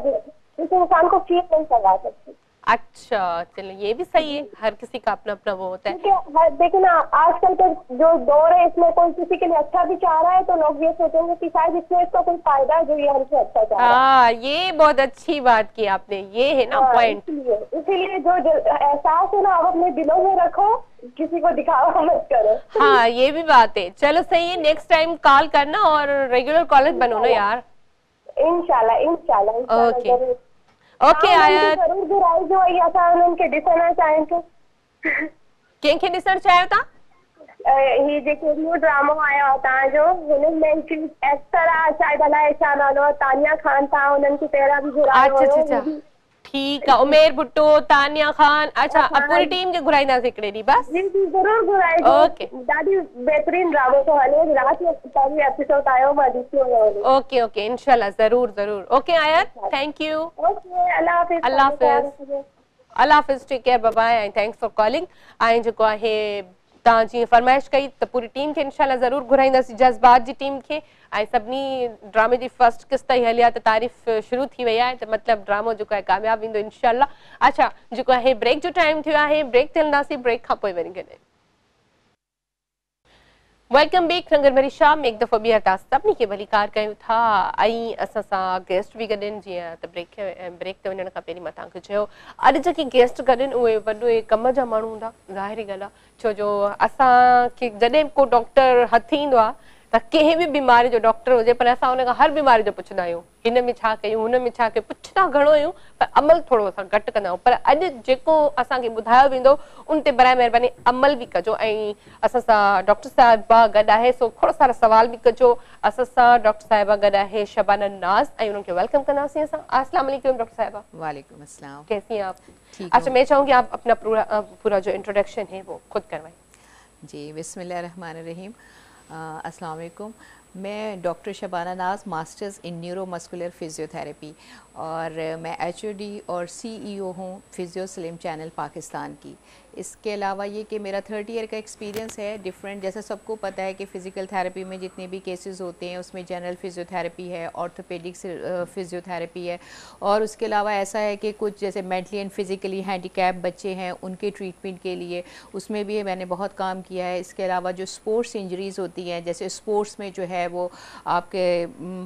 इस इंसान को फील नहीं करवा सकती। अच्छा, चलो ये भी सही है, हर किसी का अपना अपना वो होता है। देखिए ना, आजकल के जो दौर है इसमें कोई किसी के लिए अच्छा भी चाह रहा है तो लोग ये सोचेंगे कि शायद इसमें इसका कोई फायदा है जो ये हमसे अच्छा चाह रहा है। ये बहुत अच्छी बात की आपने, ये है ना पॉइंट। इसीलिए जो एहसास है ना, आप अपने दिलों में रखो, किसी को दिखावा मत करो। हाँ, ये भी बात है। चलो सही है, नेक्स्ट टाइम कॉल करना और रेगुलर कॉलर बनो ना यार। इंशाल्लाह। ओके आयत, जरूर घुराई जो आई असां उन्हनि खे ॾिसणु चाहियूं था। कंहिंखे ॾिसणु चाहियो था? ही जेको न्यू ड्रामो आयो आहे तव्हांजो, हुननि में हिकिड़ी एक्टर आहे, शायदि अलाए छा नालो आहे, तानिया खान, तव्हां हुननि खे पहिरियां बि घुरायो हुयो। ठीक है, उमेर भुट्टो, तानिया खान। अच्छा, अब पूरी टीम के घुराईंदासीं हिकिड़े ॾींहुं बस। जी जी, जरूर घुराइजो। ओके, ॾाढी बहितरीन ड्रामो तो हले, रात में पहिरीं एपिसोड आयो, मां ॾिसियो हुयो। ओके ओके, इंशाल्लाह, जरूर। ओके आयत, थैंक यू। ओके, अल्लाह हाफिज़। अल्लाह हाफिज़, take care, bye bye and thanks for calling. ऐं जेको आहे तव्हां जीअं फरमाइश कई त पूरी टीम खे इंशाल्लाह ज़रूर घुराईंदासीं, जज़्बात जी टीम खे। ऐं सभिनी ड्रामे जी फर्स्ट किस्त ई हली आहे त तारीफ़ शुरू थी वई आहे, त मतिलबु ड्रामो जेको आहे कामयाबु वेंदो इंशाल्लाह। अच्छा, जेको आहे ब्रेक जो टाइम थियो आहे, ब्रेक ते हलंदासीं, ब्रेक खां पोइ वरी गॾु। वेलकम बैक, रंगन भरी शाम में एक दफ़ो ॿीहर तव्हां सभिनी खे भली कार कयूं था। ऐं असां सां गेस्ट बि गॾु आहिनि, जीअं त ब्रेक ते वञण खां पहिरीं मां तव्हांखे चयो, अॼु जेके गेस्ट गॾु आहिनि उहे वॾे कम जा माण्हू हूंदा, ज़ाहिरी ॻाल्हि आहे। छो जो असांखे जॾहिं को डॉक्टर हथु ईंदो आहे त कंहिं बि बीमारी जो डॉक्टर हुजे, पर असां हुन खां हर बीमारी जो पुछंदा आहियूं, हिन में छा कयूं, हुन में छा कयूं, पुछंदा घणो आहियूं पर अमल थोरो असां घटि कंदा आहियूं। पर अॼु जेको असांखे ॿुधायो वेंदो उन ते बराए महिरबानी अमल बि कजो। ऐं असां सां डॉक्टर साहिबा गॾु आहे, सो खोड़ सारा सवाल बि कजो। असां सां डॉक्टर साहिबा गॾु आहे शबाना नाज़, ऐं उन्हनि खे वेलकम कंदासीं असां। अस्सलाम वालेकुम डॉक्टर साहिबा। वालेकुम अस्सलाम। कैसी हैं आप? अच्छा, मैं चाहूँगी आप अपना पूरा जो इंट्रोडक्शन है वो खुद करवाएं। जी, बिस्मिल्लाहिर्रहमानिर्रहीम। अस्सलाम वालेकुम। मैं डॉक्टर शबाना नाज, मास्टर्स इन न्यूरोमस्कुलर फिजियोथेरेपी, और मैं एचओडी और सीईओ हूँ फिजियो स्लिम चैनल पाकिस्तान की। इसके अलावा ये कि मेरा 30 ईयर का एक्सपीरियंस है डिफरेंट, जैसे सबको पता है कि फ़िज़िकल थेरेपी में जितने भी केसेस होते हैं उसमें जनरल फिजियोथेरेपी है, ऑर्थोपेडिक फिजियोथेरेपी है, और उसके अलावा ऐसा है कि कुछ जैसे मेंटली एंड फिज़िकली हैंडीकैप बच्चे हैं उनके ट्रीटमेंट के लिए उसमें भी मैंने बहुत काम किया है। इसके अलावा जो स्पोर्ट्स इंजरीज़ होती हैं, जैसे स्पोर्ट्स में जो है वो आपके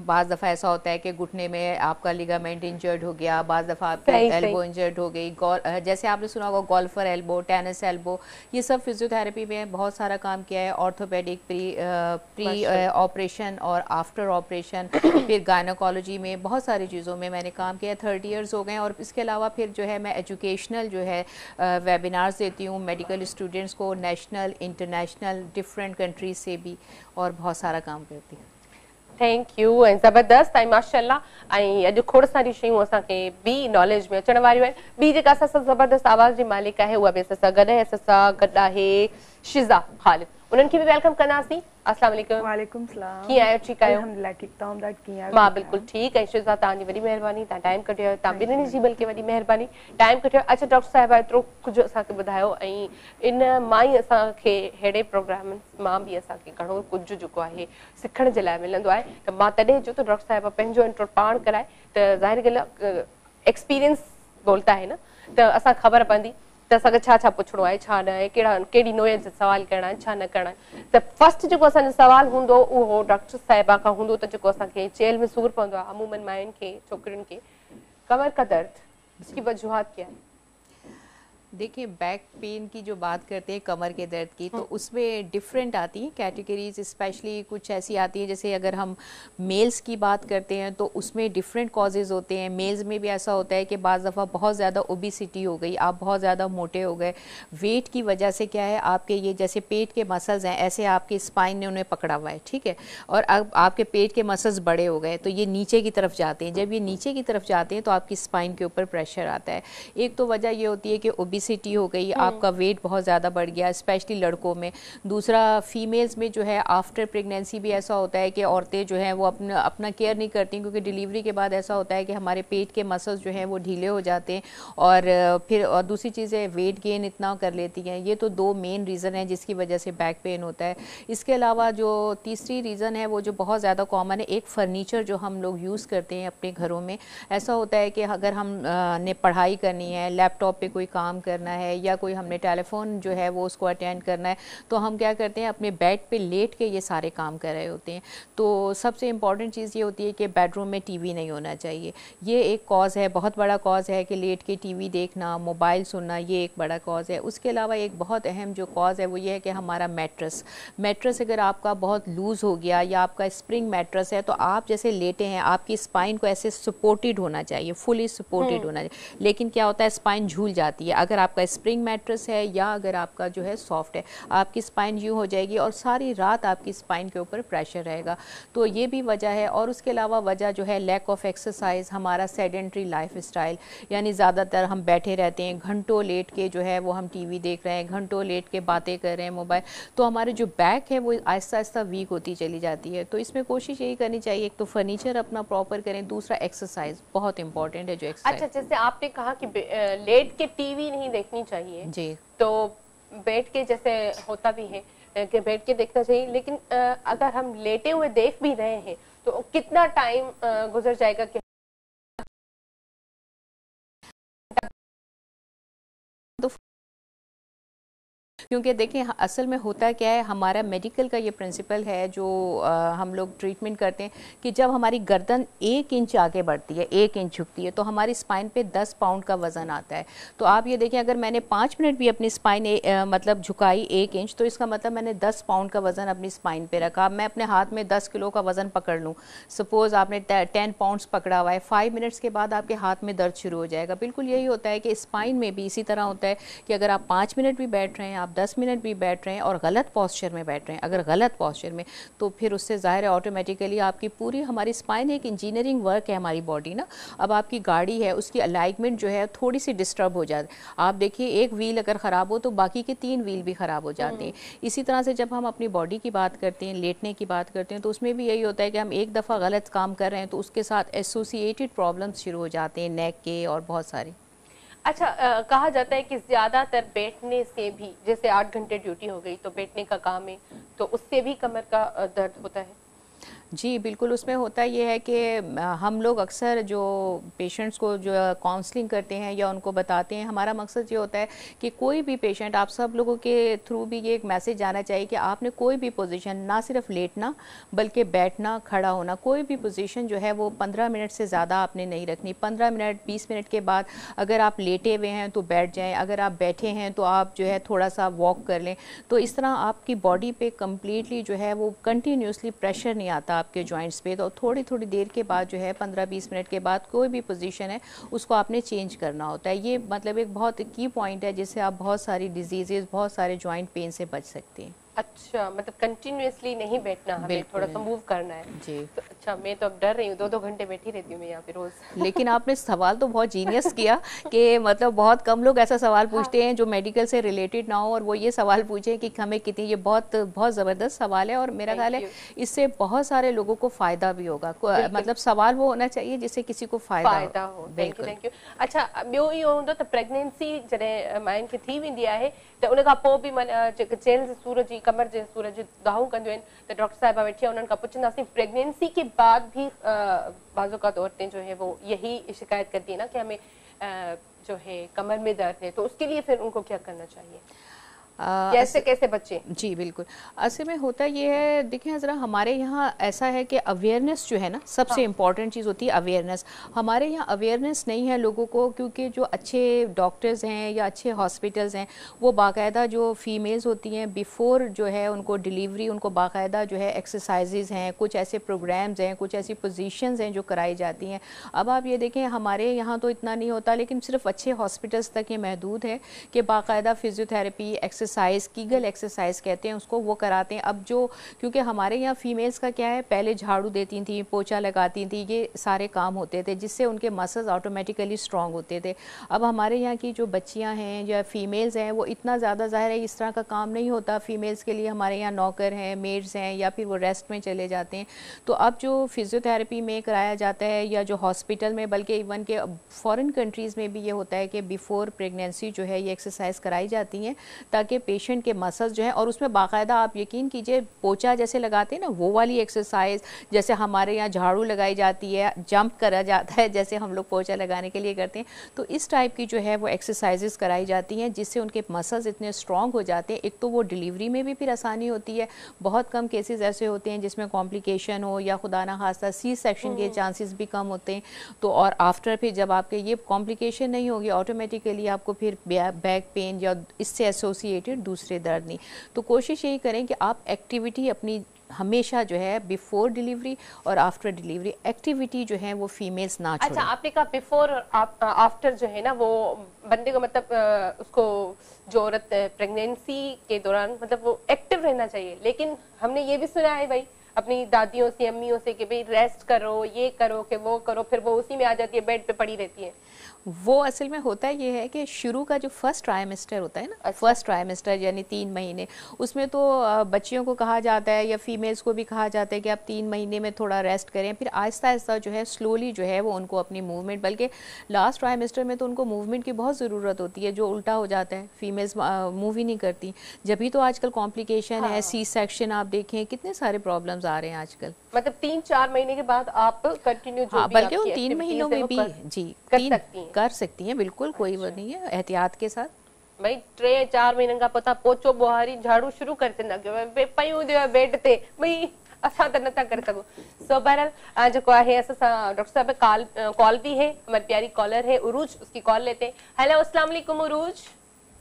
बाज़ दफ़ा ऐसा होता है कि घुटने में आपका लिगामेंट इंजर्ड हो गया, बाज़ दफ़ा आपकी एल्बो इंजर्ड हो गई, जैसे आपने सुना होगा गोल्फर एल्बो, टेनिस एल्बो, ये सब फिजियोथेरेपी में बहुत सारा काम किया है। ऑर्थोपेडिक प्री ऑपरेशन और आफ्टर ऑपरेशन, फिर गायनोकोलॉजी में बहुत सारी चीज़ों में मैंने काम किया। 30 इयर्स हो गए। और इसके अलावा फिर जो है मैं एजुकेशनल जो है वेबिनार्स देती हूँ मेडिकल स्टूडेंट्स को, नेशनल इंटरनेशनल डिफरेंट कंट्रीज से भी, और बहुत सारा काम करती हूँ। Thank U. ऐं ज़बरदस्त ऐं माशाल्लाह। ऐं अॼु खोड़ सारी शयूं असांखे बि नॉलेज में अचण वारियूं आहिनि। ॿी जेका असां सां ज़बरदस्त आवाज़ जी मालिक आहे उहा बि असां सां गॾु आहे। असां सां गॾु आहे शिज़ा ख़ालिद। उन्हनि खे बि वेलकम कंदासीं। अस्सलाम वालेकुम। वालेकुम सलाम। कीअं आहियो? ठीकु आहियो? अल्हम्दुलिल्लाह ठीक। तव्हां ॿुधायो कीअं आहियो? मां बिल्कुलु ठीकु। ऐं शिज़ा तव्हांजी वॾी महिरबानी, तव्हां टाइम कढियो आहियो। तव्हां ॿिन्हिनि जी बल्कि वॾी महिरबानी, टाइम कढियो। अच्छा डॉक्टर साहिबा, एतिरो कुझु असांखे ॿुधायो ऐं इन मां ई असांखे अहिड़े प्रोग्राम मां बि असांखे घणो कुझु जेको आहे सिखण जे लाइ मिलंदो आहे। त मां तॾहिं जो त डॉक्टर साहिबा पंहिंजो इंट्रो पाण कराए त ज़ाहिर ॻाल्हि आहे एक्सपीरियंस बोलता है न, त असां ख़बर पवंदी त असांखे छा छा पुछणो आहे, छा न आहे, कहिड़ी नोयत सवाल करणा आहिनि, छा न करणा आहिनि। त फर्स्ट जेको असांजो सवाल हूंदो उहो डॉक्टर साहिबा खां हूंदो त जेको असांखे चेल में सूर पवंदो आहे अमूमन मायुनि खे, छोकिरियुनि खे, कमर का दर्द, इसकी वजूहात क्या है? देखिए, बैक पेन की जो बात करते हैं, कमर के दर्द की, तो उसमें डिफरेंट आती हैं कैटेगरीज। स्पेशली कुछ ऐसी आती हैं, जैसे अगर हम मेल्स की बात करते हैं तो उसमें डिफरेंट कॉजेज़ होते हैं। मेल्स में भी ऐसा होता है कि बाज़ दफ़ा बहुत ज़्यादा ओबिसिटी हो गई, आप बहुत ज़्यादा मोटे हो गए, वेट की वजह से क्या है, आपके ये जैसे पेट के मसल्स हैं, ऐसे आपके स्पाइन ने उन्हें पकड़ा हुआ है, ठीक है, और अब आपके पेट के मसल्स बड़े हो गए तो ये नीचे की तरफ जाते हैं। जब ये नीचे की तरफ जाते हैं तो आपकी स्पाइन के ऊपर प्रेशर आता है। एक तो वजह ये होती है कि ओबिसिटी हो गई, आपका वेट बहुत ज़्यादा बढ़ गया, स्पेशली लड़कों में। दूसरा, फीमेल्स में जो है आफ्टर प्रेगनेंसी भी ऐसा होता है कि औरतें जो हैं वो अपना केयर नहीं करती, क्योंकि डिलीवरी के बाद ऐसा होता है कि हमारे पेट के मसल्स जो हैं वो ढीले हो जाते हैं, और फिर और दूसरी चीज़ है वेट गेन इतना कर लेती हैं। ये तो दो मेन रीज़न है जिसकी वजह से बैक पेन होता है। इसके अलावा जो तीसरी रीज़न है वो जो बहुत ज़्यादा कॉमन है, एक फ़र्नीचर जो हम लोग यूज़ करते हैं अपने घरों में। ऐसा होता है कि अगर हम ने पढ़ाई करनी है, लैपटॉप पे कोई काम करना है, या कोई हमने टेलीफोन जो है वो उसको अटेंड करना है, तो हम क्या करते हैं, अपने बेड पे लेट के ये सारे काम कर रहे होते हैं। तो सबसे इम्पॉर्टेंट चीज़ ये होती है कि बेडरूम में टीवी नहीं होना चाहिए। ये एक कॉज़ है, बहुत बड़ा कॉज़ है कि लेट के टीवी देखना, मोबाइल सुनना, ये एक बड़ा कॉज़ है। उसके अलावा एक बहुत अहम जो कॉज़ है वो ये है कि हमारा मैट्रेस अगर आपका बहुत लूज़ हो गया, या आपका स्प्रिंग मैट्रेस है, तो आप जैसे लेटे हैं, आपकी स्पाइन को ऐसे सपोर्टेड होना चाहिए, फुली सपोर्टेड होना चाहिए। लेकिन क्या होता है, स्पाइन झूल जाती है। अगर आपका स्प्रिंग मैट्रेस है या अगर आपका जो है सॉफ्ट है, आपकी स्पाइन यूँ हो जाएगी और सारी रात आपकी स्पाइन के ऊपर प्रेशर रहेगा। तो ये भी वजह है। और उसके अलावा वजह जो है लैक ऑफ एक्सरसाइज, हमारा सेडेंट्री लाइफ स्टाइल, यानी ज़्यादातर हम बैठे रहते हैं, घंटों लेट के जो है वो हम टीवी देख रहे हैं, घंटों लेट के बातें कर रहे हैं मोबाइल, तो हमारे जो बैक है वो आहिस्ता आहिस्ता वीक होती चली जाती है। तो इसमें कोशिश यही करनी चाहिए, एक तो फर्नीचर अपना प्रॉपर करें, दूसरा एक्सरसाइज बहुत इंपॉर्टेंट है जो एक्सरसाइज। अच्छा, जैसे आपने कहा कि लेट के टीवी नहीं देखनी चाहिए जी, तो बैठ के जैसे होता भी है कि बैठ के देखना चाहिए, लेकिन अगर हम लेटे हुए देख भी रहे हैं तो कितना टाइम गुजर जाएगा कि तो क्योंकि देखिए असल में होता क्या है, हमारा मेडिकल का ये प्रिंसिपल है जो हम लोग ट्रीटमेंट करते हैं कि जब हमारी गर्दन 1 इंच आगे बढ़ती है, 1 इंच झुकती है, तो हमारी स्पाइन पे 10 पाउंड का वज़न आता है। तो आप ये देखें, अगर मैंने 5 मिनट भी अपनी स्पाइन मतलब झुकाई 1 इंच, तो इसका मतलब मैंने 10 पाउंड का वज़न अपनी स्पाइन पे रखा। मैं अपने हाथ में 10 किलो का वज़न पकड़ लूँ, सपोज़ आपने 10 पाउंड्स पकड़ा हुआ है, 5 मिनट्स के बाद आपके हाथ में दर्द शुरू हो जाएगा। बिल्कुल यही होता है कि स्पाइन में भी इसी तरह होता है कि अगर आप 5 मिनट भी बैठ रहे हैं, आप 10 मिनट भी बैठ रहे हैं और गलत पोस्चर में बैठ रहे हैं, अगर गलत पोस्चर में, तो फिर उससे ज़ाहिर है ऑटोमेटिकली आपकी पूरी, हमारी स्पाइन एक इंजीनियरिंग वर्क है हमारी बॉडी ना। अब आपकी गाड़ी है, उसकी अलाइनमेंट जो है थोड़ी सी डिस्टर्ब हो जाती है। आप देखिए, एक व्हील अगर ख़राब हो तो बाकी के 3 व्हील भी ख़राब हो जाते हैं। इसी तरह से जब हम अपनी बॉडी की बात करते हैं, लेटने की बात करते हैं, तो उसमें भी यही होता है कि हम एक दफ़ा गलत काम कर रहे हैं तो उसके साथ एसोसिएटेड प्रॉब्लम्स शुरू हो जाते हैं, नेक के और बहुत सारे। अच्छा, कहा जाता है कि ज़्यादातर बैठने से भी, जैसे 8 घंटे ड्यूटी हो गई तो बैठने का काम है, तो उससे भी कमर का दर्द होता है। जी बिल्कुल, उसमें होता ये है कि हम लोग अक्सर जो पेशेंट्स को जो काउंसलिंग करते हैं या उनको बताते हैं, हमारा मकसद ये होता है कि कोई भी पेशेंट, आप सब लोगों के थ्रू भी ये एक मैसेज जाना चाहिए कि आपने कोई भी पोजीशन, ना सिर्फ लेटना बल्कि बैठना, खड़ा होना, कोई भी पोजीशन जो है वो 15 मिनट से ज़्यादा आपने नहीं रखनी। 15 मिनट 20 मिनट के बाद अगर आप लेटे हुए हैं तो बैठ जाएँ, अगर आप बैठे हैं तो आप जो है थोड़ा सा वॉक कर लें। तो इस तरह आपकी बॉडी पे कम्प्लीटली जो है वो कंटिन्यूसली प्रेशर नहीं आता आपके जॉइंट्स पे। तो थोड़ी थोड़ी देर के बाद जो है 15-20 मिनट के बाद कोई भी पोजीशन है उसको आपने चेंज करना होता है। ये मतलब एक बहुत की पॉइंट है जिससे आप बहुत सारी डिजीजेज, बहुत सारे जॉइंट पेन से बच सकते हैं। अच्छा, मतलब कंटिन्यूअसली नहीं बैठना, हमें थोड़ा सा मूव करना है जी। तो अच्छा, मैं तो अब डर रही हूँ, 2-2 घंटे बैठी रहती हूँ मैं यहाँ पे रोज। लेकिन आपने सवाल तो बहुत जीनियस किया कि मतलब बहुत कम लोग ऐसा सवाल पूछते हैं जो मेडिकल से रिलेटेड ना हो, और वो ये सवाल पूछे कि हमें कितनी, ये बहुत बहुत ज़बरदस्त सवाल है और मेरा ख्याल है इससे बहुत सारे लोगों को फ़ायदा भी होगा। मतलब सवाल वो होना चाहिए जिससे किसी को फ़ायदा हो। Thank U. अच्छा, ॿियो इहो हूंदो त प्रेगनेंसी जॾहिं मायुनि खे थी वेंदी आहे त उन खां पोइ बि जेके चेल्ह जे सूर जी, कमर जे सूर जी दवाऊं कंदियूं आहिनि, त डॉक्टर साहिबा वेठी आहे, उन्हनि खां पुछंदासीं प्रेगनेंसी के बाद भी बाज़ औक़ात औरतें जो है वो यही शिकायत करती है ना कि हमें जो है कमर में दर्द है, तो उसके लिए फिर उनको क्या करना चाहिए, कैसे बच्चे? जी बिल्कुल, असल में होता ये है, देखिए ज़रा हमारे यहाँ ऐसा है कि अवेयरनेस जो है ना सबसे इम्पॉर्टेंट चीज़ होती है अवेयरनेस। हमारे यहाँ अवेयरनेस नहीं है लोगों को, क्योंकि जो अच्छे डॉक्टर्स हैं या अच्छे हॉस्पिटल्स हैं वो बाकायदा जो फीमेल्स होती हैं बिफ़ोर जो है उनको डिलीवरी, उनको बाकायदा जो है एक्सरसाइजेज़ हैं, कुछ ऐसे प्रोग्राम्स हैं, कुछ ऐसी पोजीशंस हैं जो कराई जाती हैं। अब आप ये देखें हमारे यहाँ तो इतना नहीं होता, लेकिन सिर्फ अच्छे हॉस्पिटल्स तक ये महदूद है कि बाकायदा फिजियोथेरेपी, एक्सरसाइज, कीगल एक्सरसाइज कहते हैं उसको, वो कराते हैं। अब जो, क्योंकि हमारे यहाँ फीमेल्स का क्या है, पहले झाड़ू देती थी, पोछा लगाती थी, ये सारे काम होते थे जिससे उनके मसल्स ऑटोमेटिकली स्ट्रॉन्ग होते थे। अब हमारे यहाँ की जो बच्चियाँ हैं या फीमेल्स हैं वो इतना ज़्यादा, ज़ाहिर है इस तरह का काम नहीं होता फीमेल्स के लिए। हमारे यहाँ नौकर हैं, मेड्स हैं, या फिर वो रेस्ट में चले जाते हैं। तो अब जो फिजियोथेरेपी में कराया जाता है या जो हॉस्पिटल में, बल्कि इवन के फॉरेन कंट्रीज़ में भी ये होता है कि बिफ़ोर प्रेगनेंसी जो है ये एक्सरसाइज कराई जाती हैं ताकि पेशेंट के मसल्स जो है, और उसमें बाकायदा आप यकीन कीजिए पोछा जैसे लगाते हैं ना वो वाली एक्सरसाइज, जैसे हमारे यहाँ झाड़ू लगाई जाती है, जंप करा जाता है जैसे हम लोग पोछा लगाने के लिए करते हैं, तो इस टाइप की जो है वो एक्सरसाइजेस कराई जाती हैं जिससे उनके मसल्स इतने स्ट्रॉन्ग हो जाते हैं। एक तो वो डिलीवरी में भी फिर आसानी होती है, बहुत कम केसेस ऐसे होते हैं जिसमें कॉम्प्लिकेशन हो या खुदा ना खास्ता सी सेक्शन के चांसेस भी कम होते हैं। तो और आफ्टर फिर जब आपके ये कॉम्प्लिकेशन नहीं होगी, ऑटोमेटिकली आपको फिर बैक पेन या इससे एसोसिएटेड दूसरे दर्द नहीं। तो कोशिश यही करें कि आप एक्टिविटी अपनी हमेशा जो है बिफोर डिलीवरी और आफ्टर डिलीवरी एक्टिविटी जो है वो फीमेल्स ना छोड़ें। अच्छा, आपने कहा बिफोर और आफ्टर जो है ना वो बंदे को मतलब उसको जो औरत प्रेगनेंसी के दौरान मतलब वो एक्टिव रहना चाहिए, लेकिन हमने ये भी सुना है भाई अपनी दादियों से, अम्मियों से कि भाई रेस्ट करो, ये करो कि वो करो, फिर वो उसी में आ जाती है, बेड पे पड़ी रहती है। वो असल में होता ये है कि शुरू का जो फर्स्ट ट्राइमेस्टर होता है ना, फर्स्ट ट्राइमेस्टर यानी 3 महीने, उसमें तो बच्चियों को कहा जाता है या फीमेल्स को भी कहा जाता है कि आप 3 महीने में थोड़ा रेस्ट करें, फिर आहिस्ता आहिस्ता जो है स्लोली जो है वो उनको अपनी मूवमेंट, बल्कि लास्ट ट्राइमेस्टर में तो उनको मूवमेंट की बहुत ज़रूरत होती है, जो उल्टा हो जाता है, फीमेल्स मूव ही नहीं करती। जब भी तो आजकल कॉम्प्लिकेशन है, सी सेक्शन आप देखें कितने सारे प्रॉब्लम्स आ रहे हैं आजकल। मतलब 3-4 महीने के बाद आप कंटिन्यू जो भी बल्कि उन 3 महीनों में भी जी कर सकती हैं बिल्कुल, कोई वो नहीं है, एहतियात के साथ। भाई 3-4 महीननि खां पोइ पोचो बुहारी झाड़ू शुरू करे सघंदा कयो पयूं बेड ते भई असां त नथा करे सघूं। सो बहरहाल जेको आहे असां सां डॉक्टर साहब कॉल भी है, हमारी प्यारी कॉलर है उरूज, उसकी कॉल लेते हैं। हेलो, अस्सलाम वालेकुम उरूज।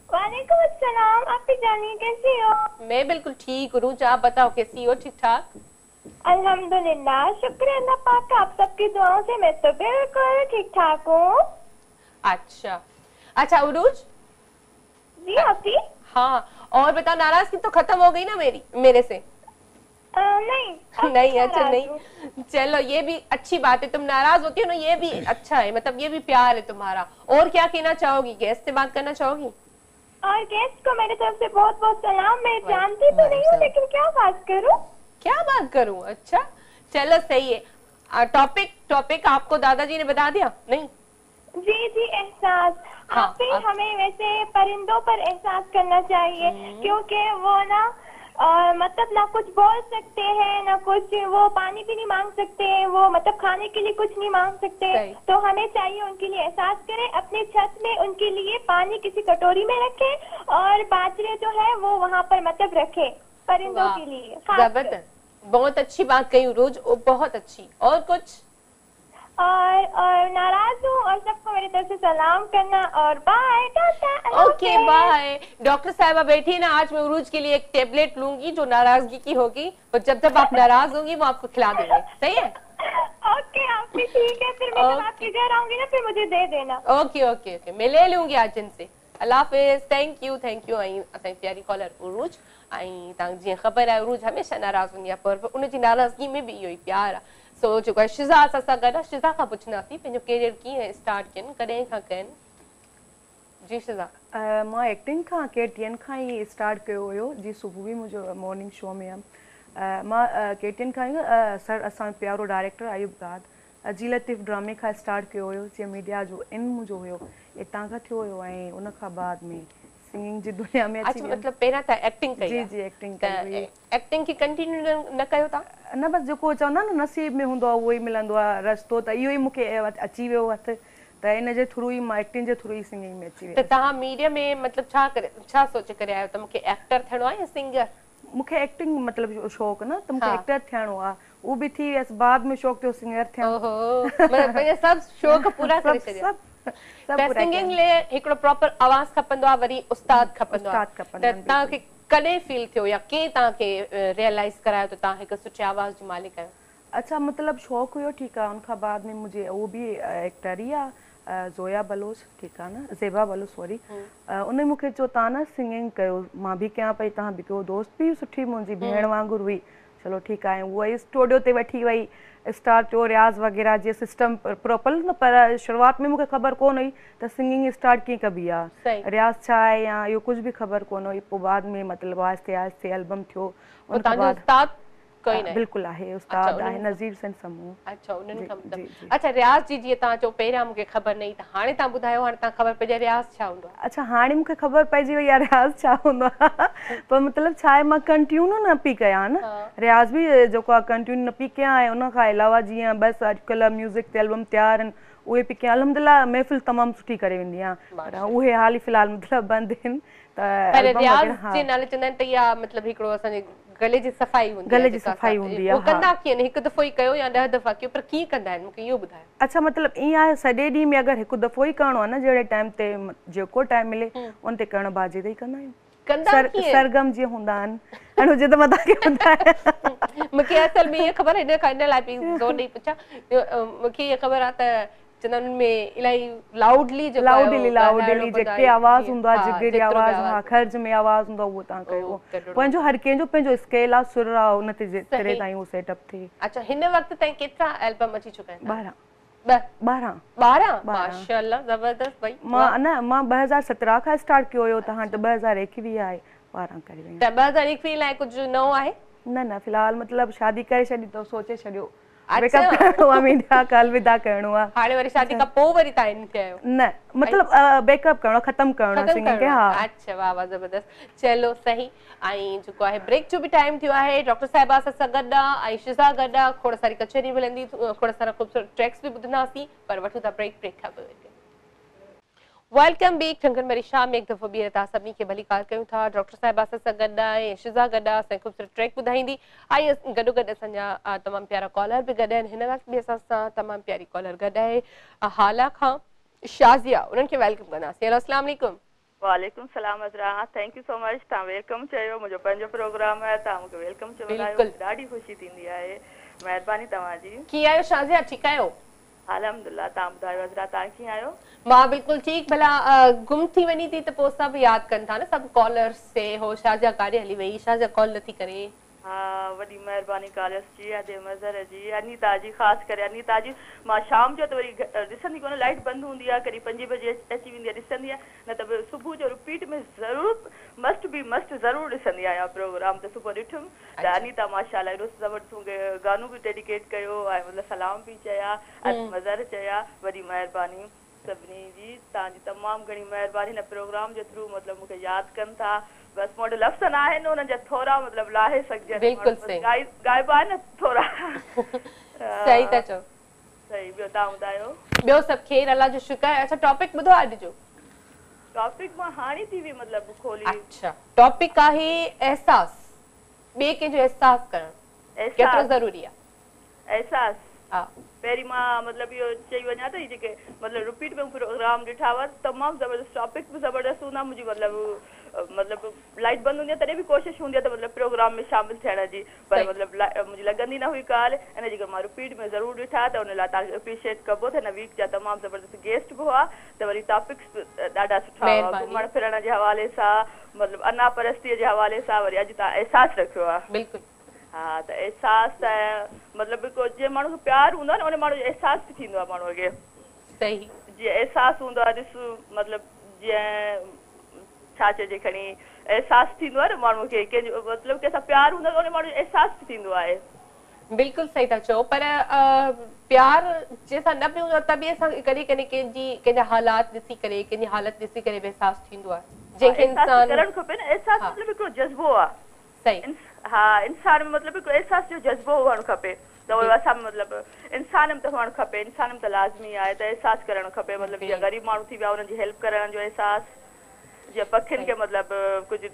वालेकुम अस्सलाम, आप जानिए कैसी हो? मैं बिल्कुल ठीक। उरूज आप बताओ कैसी हो? ठीक ठाक अल्हम्दुलिल्लाह, शुक्र है अल्लाह पाक का, आप सबकी दुआओं से मैं तो बिल्कुल ठीक ठाक हूँ। अच्छा उरूज जी आपकी? हाँ, और बताओ नाराजगी तो खत्म हो गई ना मेरे से? नहीं अच्छा नहीं, चलो ये भी अच्छी बात है, तुम नाराज होती हो ना, ये भी अच्छा है, मतलब ये भी प्यार है तुम्हारा। और क्या कहना चाहोगी, गेस्ट से बात करना चाहोगी? और गेस्ट को मेरी तरफ से बहुत बहुत सलाम। मैं जानती तो नहीं हूँ लेकिन क्या बात करूँ? अच्छा चलो सही है। टॉपिक आपको दादाजी ने बता दिया? नहीं जी एहसास। आप भी हमें वैसे परिंदों पर एहसास करना चाहिए, क्योंकि वो ना और मतलब ना कुछ बोल सकते हैं ना कुछ, वो पानी भी नहीं मांग सकते हैं, वो मतलब खाने के लिए कुछ नहीं मांग सकते। तो हमें चाहिए उनके लिए एहसास करें, अपने छत में उनके लिए पानी किसी कटोरी में रखें और बाजरे जो है वो वहाँ पर मतलब रखें परिंदों के लिए। जबरदस्त, बहुत अच्छी बात कही उरूज, बहुत अच्छी। और कुछ? और नाराज हूँ और सबको मेरी तरफ से सलाम करना और bye tata. Okay bye. Doctor साहिबा बैठी ना, आज मैं उरूज के लिए एक टेबलेट लूंगी जो नाराजगी की होगी, और जब जब आप नाराज होंगी वो आपको खिला देंगे, सही है? ओके आप भी ठीक है, फिर मैं जब आपके घर आऊंगी ना फिर मुझे दे देना। ओके ओके ओके, मैं ले लूंगी आज इनसे। अल्लाह हाफिज, थैंक यू थैंक यू। ऐं असांजी प्यारी कॉलर उरूज, ऐं तव्हां जीअं ख़बर आहे उरूज हमेशह नाराज़ हूंदी आहे, पर उनजी नाराज़गी में बि इहो ई प्यार आहे। सो जेको आहे शिज़ा असां सां गॾु आहे, शिज़ा खां पुछंदासीं पंहिंजो कैरियर कीअं स्टार्ट कयनि, कॾहिं खां कयनि? जी शिज़ा। मां एक्टिंग खां KTN खां ई स्टार्ट कयो हुयो, जी सुबुह बि मुंहिंजो मॉर्निंग शो में हुयमि। मां KTN खां ई सर असांजो प्यारो डायरेक्टर आयुब दाद अजी लतीफ़ ड्रामे खां स्टार्ट कयो हुयो, जीअं मीडिया जो इन मुंहिंजो हुयो हितां खां थियो हुयो, ऐं उन खां बाद में सिंगिंग जी दुनिया में अची अच्छा, मतलब पहिरियां त एक्टिंग कई? जी जी एक्टिंग कई। एक्टिंग खे कंटिन्यू न कयो तव्हां? न बस जेको चवंदा न नसीब में हूंदो आहे उहो ई मिलंदो आहे रस्तो, त इहो ई मूंखे अची वियो हथु, त इन जे थ्रू ई मां एक्टिंग जे थ्रू ई सिंगिंग में अची वियो। त तव्हां मीडिया में मतलब छा सोचे करे आयो त मूंखे एक्टर थियणो आहे या सिंगर? मूंखे एक्टिंग मतलब शौक़ु न, त मूंखे एक्टर थियणो आहे, उहो बि थी वियसि, बाद में शौक़ु थियो सिंगर थियणु। ओहो, मतलब पंहिंजा सभु शौक़ पूरा करे छॾिया। सिंगिंग लाइ हिकिड़ो प्रॉपर आवाज़ खपंदो आहे, वरी उस्ताद खपंदो आहे। त तव्हांखे कॾहिं फील थियो या कंहिं तव्हांखे रियलाइज़ करायो त तव्हां हिकु सुठे आवाज़ जो मालिक आहियो? अच्छा, मतलब शौक़ु हुयो, ठीकु आहे। उनखां बाद में मुंहिंजे उहो बि एक्टर ई आहे ज़ोया बलोच, ठीकु आहे न, ज़ेबा बलोच सॉरी, उन मूंखे चयो तव्हां न सिंगिंग कयो, मां बि कयां पई, तव्हां बि कयो। दोस्त बि सुठी मुंहिंजी भेण वांगुरु हुई, चलो ठीकु आहे। उहा स्टूडियो ते वठी वई, स्टार्ट कयो रियाज़ वग़ैरह जीअं सिस्टम प्रॉपर न, पर शुरूआत में मूंखे ख़बर कोन हुई त सिंगिंग स्टार्ट कीअं कबी आहे, रियाज़ छा आहे या इहो कुझु बि ख़बर कोन हुई। पोइ बाद में मतिलबु आहिस्ते आहिस्ते एल्बम थियो। बिल्कुलु आहे, उस्ताद आहे नज़ीर सेन समूह। अच्छा, उन्हनि खां मतलब। अच्छा, रियाज़ जी जीअं तव्हां चओ पहिरियां मूंखे ख़बर न हुई, त हाणे तव्हां ॿुधायो, हाणे तव्हां ख़बर पइजे रियाज़ छा हूंदो आहे? अच्छा, हाणे मूंखे ख़बर पइजी वई आहे रियाज़ छा हूंदो आहे, पर मतिलबु छा आहे, मां कंटिन्यू न पई कयां न, रियाज़ बि जेको आहे कंटिन्यू न पई कयां, ऐं उन खां अलावा जीअं बसि अॼुकल्ह म्यूज़िक ते एल्बम तयारु आहिनि उहे पई कयां। अल्हम्दुलिल्लाह महफ़िल तमामु सुठी करे वेंदी आहियां, पर उहे हाल फ़िलहाल मतिलबु बंदि आहिनि। रियाज़ जे नाले चवंदा आहिनि त इहा मतिलबु हिकिड़ो असांजे गले जी सफ़ाई हूंदी आहे, गले जी सफ़ाई हूंदी आहे। कंदा कीअं, हिकु दफ़ो ई कयो या 10 दफ़ा कयो, पर कीअं कंदा आहिनि मूंखे इहो ॿुधायो। अच्छा, मतिलबु ईअं आहे, सॼे ॾींहं में अगरि हिकु दफ़ो ई करिणो आहे न, जहिड़े टाइम ते जेको टाइम मिले उन ते करणु बाजे ते ई कंदा आहियूं। सरगम जीअं हूंदा आहिनि, हाणे हुजे त मां तव्हांखे ॿुधायां। मूंखे असल में इहा ख़बर आहे, इन लाइ पई ज़ोर ॾेई पुछां, मूंखे इहा ख़बर आहे त चवंदा में इलाही लाउडली जेके आवाज़ हूंदो आहे, जिगरी आवाज़, हा, खर्ज में आवाज़ हूंदो आहे, उहो तव्हां कयो। पंहिंजो हर कंहिंजो पंहिंजो स्केल आहे, सुर आहे, उन ते जेतिरे ताईं उहो सेटअप थिए। अच्छा, हिन वक़्त ताईं केतिरा एल्बम अची चुका आहिनि? 12 माशाअल्लाह, ज़बरदस्त भई। मां 2017 खां स्टार्ट कयो हुयो, त हाणे त 2021 आहे, 12 करे वई। त 2021 लाइ कुझु नओं आहे? न फ़िलहाल मतिलबु शादी करे छॾी त सोचे छॾियो बेकअप करणो आहे, मीडिया का अलविदा करणो आहे। हाणे वरी शादी खां पोइ वरी तव्हां इन थे आयो? न, मतिलबु बेकअप करणो, ख़तम करणो सिंगिंग खे। हा, अच्छा, वाह वाह, ज़बरदस्त। चलो सही। ऐं जेको आहे ब्रेक जो बि टाइम थियो आहे, डॉक्टर साहिबा सां गॾु आहे ऐं शिज़ा गॾु आहे, खोड़ सारी कचहरी मिलंदी, खोड़ सारा ख़ूबसूरत ट्रैक्स बि ॿुधंदासीं, पर वठूं था ब्रेक खां पोइ। Welcome back. ठंगन भरी शाम में एक दफ़ो ॿीहर तव्हां सभिनी खे भली कार कयूं था। डॉक्टर साहिबा सां गॾु आहे, शिज़ा गॾु आहे, असांखे ख़ूबसूरत ट्रैक ॿुधाईंदी। ऐं गॾोगॾु असांजा तमामु प्यारा कॉलर बि गॾु आहिनि। हिन वक़्त बि असां सां तमामु प्यारी कॉलर गॾु आहे, हाला खां शाज़िया, उन्हनि खे वेलकम कंदासीं। हेलो, अस्सलाम वालेकुम। वालेकुम सलाम Azra, thank you so much, तव्हां वेलकम चयो, मुंहिंजो पंहिंजो प्रोग्राम आहे, तव्हां मूंखे वेलकम चयो, ॾाढी ख़ुशी थींदी आहे, महिरबानी तव्हांजी। कीअं आहियो शाज़िया, ठीकु आहियो? अल्हम्दुलिल्लाह, तव्हां ॿुधायो अज़रा, तव्हां कीअं आहियो? मां बिल्कुलु ठीकु। भला गुम थी वञी थी त पोइ सभु यादि कनि था न, सभु कॉलर्स से हो शाज़िया काॾे हली वई, शाज़िया कॉल नथी करे। हाँ, वॾी महिरबानी कॉलर्स जी, अॼु मज़र जी, अनीता जी, ख़ासि करे अनीता जी। मां शाम जो त वरी ॾिसंदी कोन, लाइट बंदि हूंदी आहे, कॾहिं 5 बजे अची वेंदी आहे, ॾिसंदी आहे, न त सुबुह जो रिपीट में ज़रूरु मस्ट ज़रूरु ॾिसंदी आहियां प्रोग्राम। त सुबुह ॾिठुमि त अनीता माशाल्लाह एॾो ज़बरदस्त गानो बि डेडिकेट कयो ऐं मतिलबु सलाम बि चया, अॼु मज़र चया, वॾी महिरबानी। सभिनी जी तव्हांजी तमामु घणी महिरबानी हिन प्रोग्राम जे थ्रू मतिलबु मूंखे यादि कनि था बसि मूं वटि लफ़्ज़ न आहिनि उन्हनि जा थोरा मतिलबु लाहे सघिजनि बिल्कुलु सही ॻाइबा आहिनि न थोरा सही था चओ सही ॿियो तव्हां ॿुधायो ॿियो सभु ख़ैर अल्लाह जो शुक्र आहे अच्छा टॉपिक ॿुधो अॼु जो टॉपिक मां हाणे थी हुई मतिलबु खोली अच्छा टॉपिक आहे एहसास ॿिए कंहिंजो एहसास करणु केतिरो ज़रूरी आहे एहसास हा पहिरीं मां मतिलबु इहो चई वञा त जेके मतिलबु रिपीट में प्रोग्राम ॾिठा हुआ तमामु ज़बरदस्त टॉपिक बि ज़बरदस्त हूंदा मुंहिंजी मतिलबु लाइट बंदि हूंदी आहे तॾहिं बि कोशिशि हूंदी आहे त मतिलबु प्रोग्राम में शामिलु थियण जी पर मतिलबु मुंहिंजी लॻंदी न हुई ॻाल्हि इन जे करे मां रिपीट में ज़रूरु ॾिठा त उन लाइ तव्हांखे अप्रिशिएट कबो त हिन वीक जा तमामु ज़बरदस्त गेस्ट बि हुआ त वरी टॉपिक्स बि ॾाढा सुठा हुआ घुमण फिरण जे हवाले सां मतिलबु अना परस्तीअ जे हवाले सां वरी अॼु तव्हां अहसासु रखियो आहे बिल्कुलु हा त अहसास त मतिलबु हिकु जीअं माण्हू खे प्यारु हूंदो आहे न उन माण्हू जो अहसासु बि थींदो आहे माण्हूअ खे सही जीअं अहसासु हूंदो आहे ॾिस मतिलबु जीअं छा चइजे खणी अहसासु थींदो आहे न माण्हूअ खे कंहिंजो मतिलबु कंहिंसां प्यारु हूंदो आहे उन माण्हू जो अहसासु बि थींदो आहे बिल्कुलु सही था चओ पर प्यार जंहिंसां न बि हूंदो आहे त बि असां कॾहिं कॾहिं कंहिंजा हालात ॾिसी करे कंहिंजी हालत ॾिसी करे बि अहसासु थींदो आहे जंहिंखे इंसान करणु खपे न अहसासु मतिलबु हिकिड़ो जज़्बो आहे सही हा इंसान में मतिलबु हिकिड़ो अहसास जो जज़्बो हुअणु खपे त उहो असां मतिलबु इंसान में त हुअणु खपे इंसान में त लाज़मी आहे त अहसासु करणु खपे मतिलबु जीअं ग़रीब माण्हू थी विया उन्हनि जी हेल्प करण जो अहसासु जीअं पखियुनि खे मतिलबु कुझु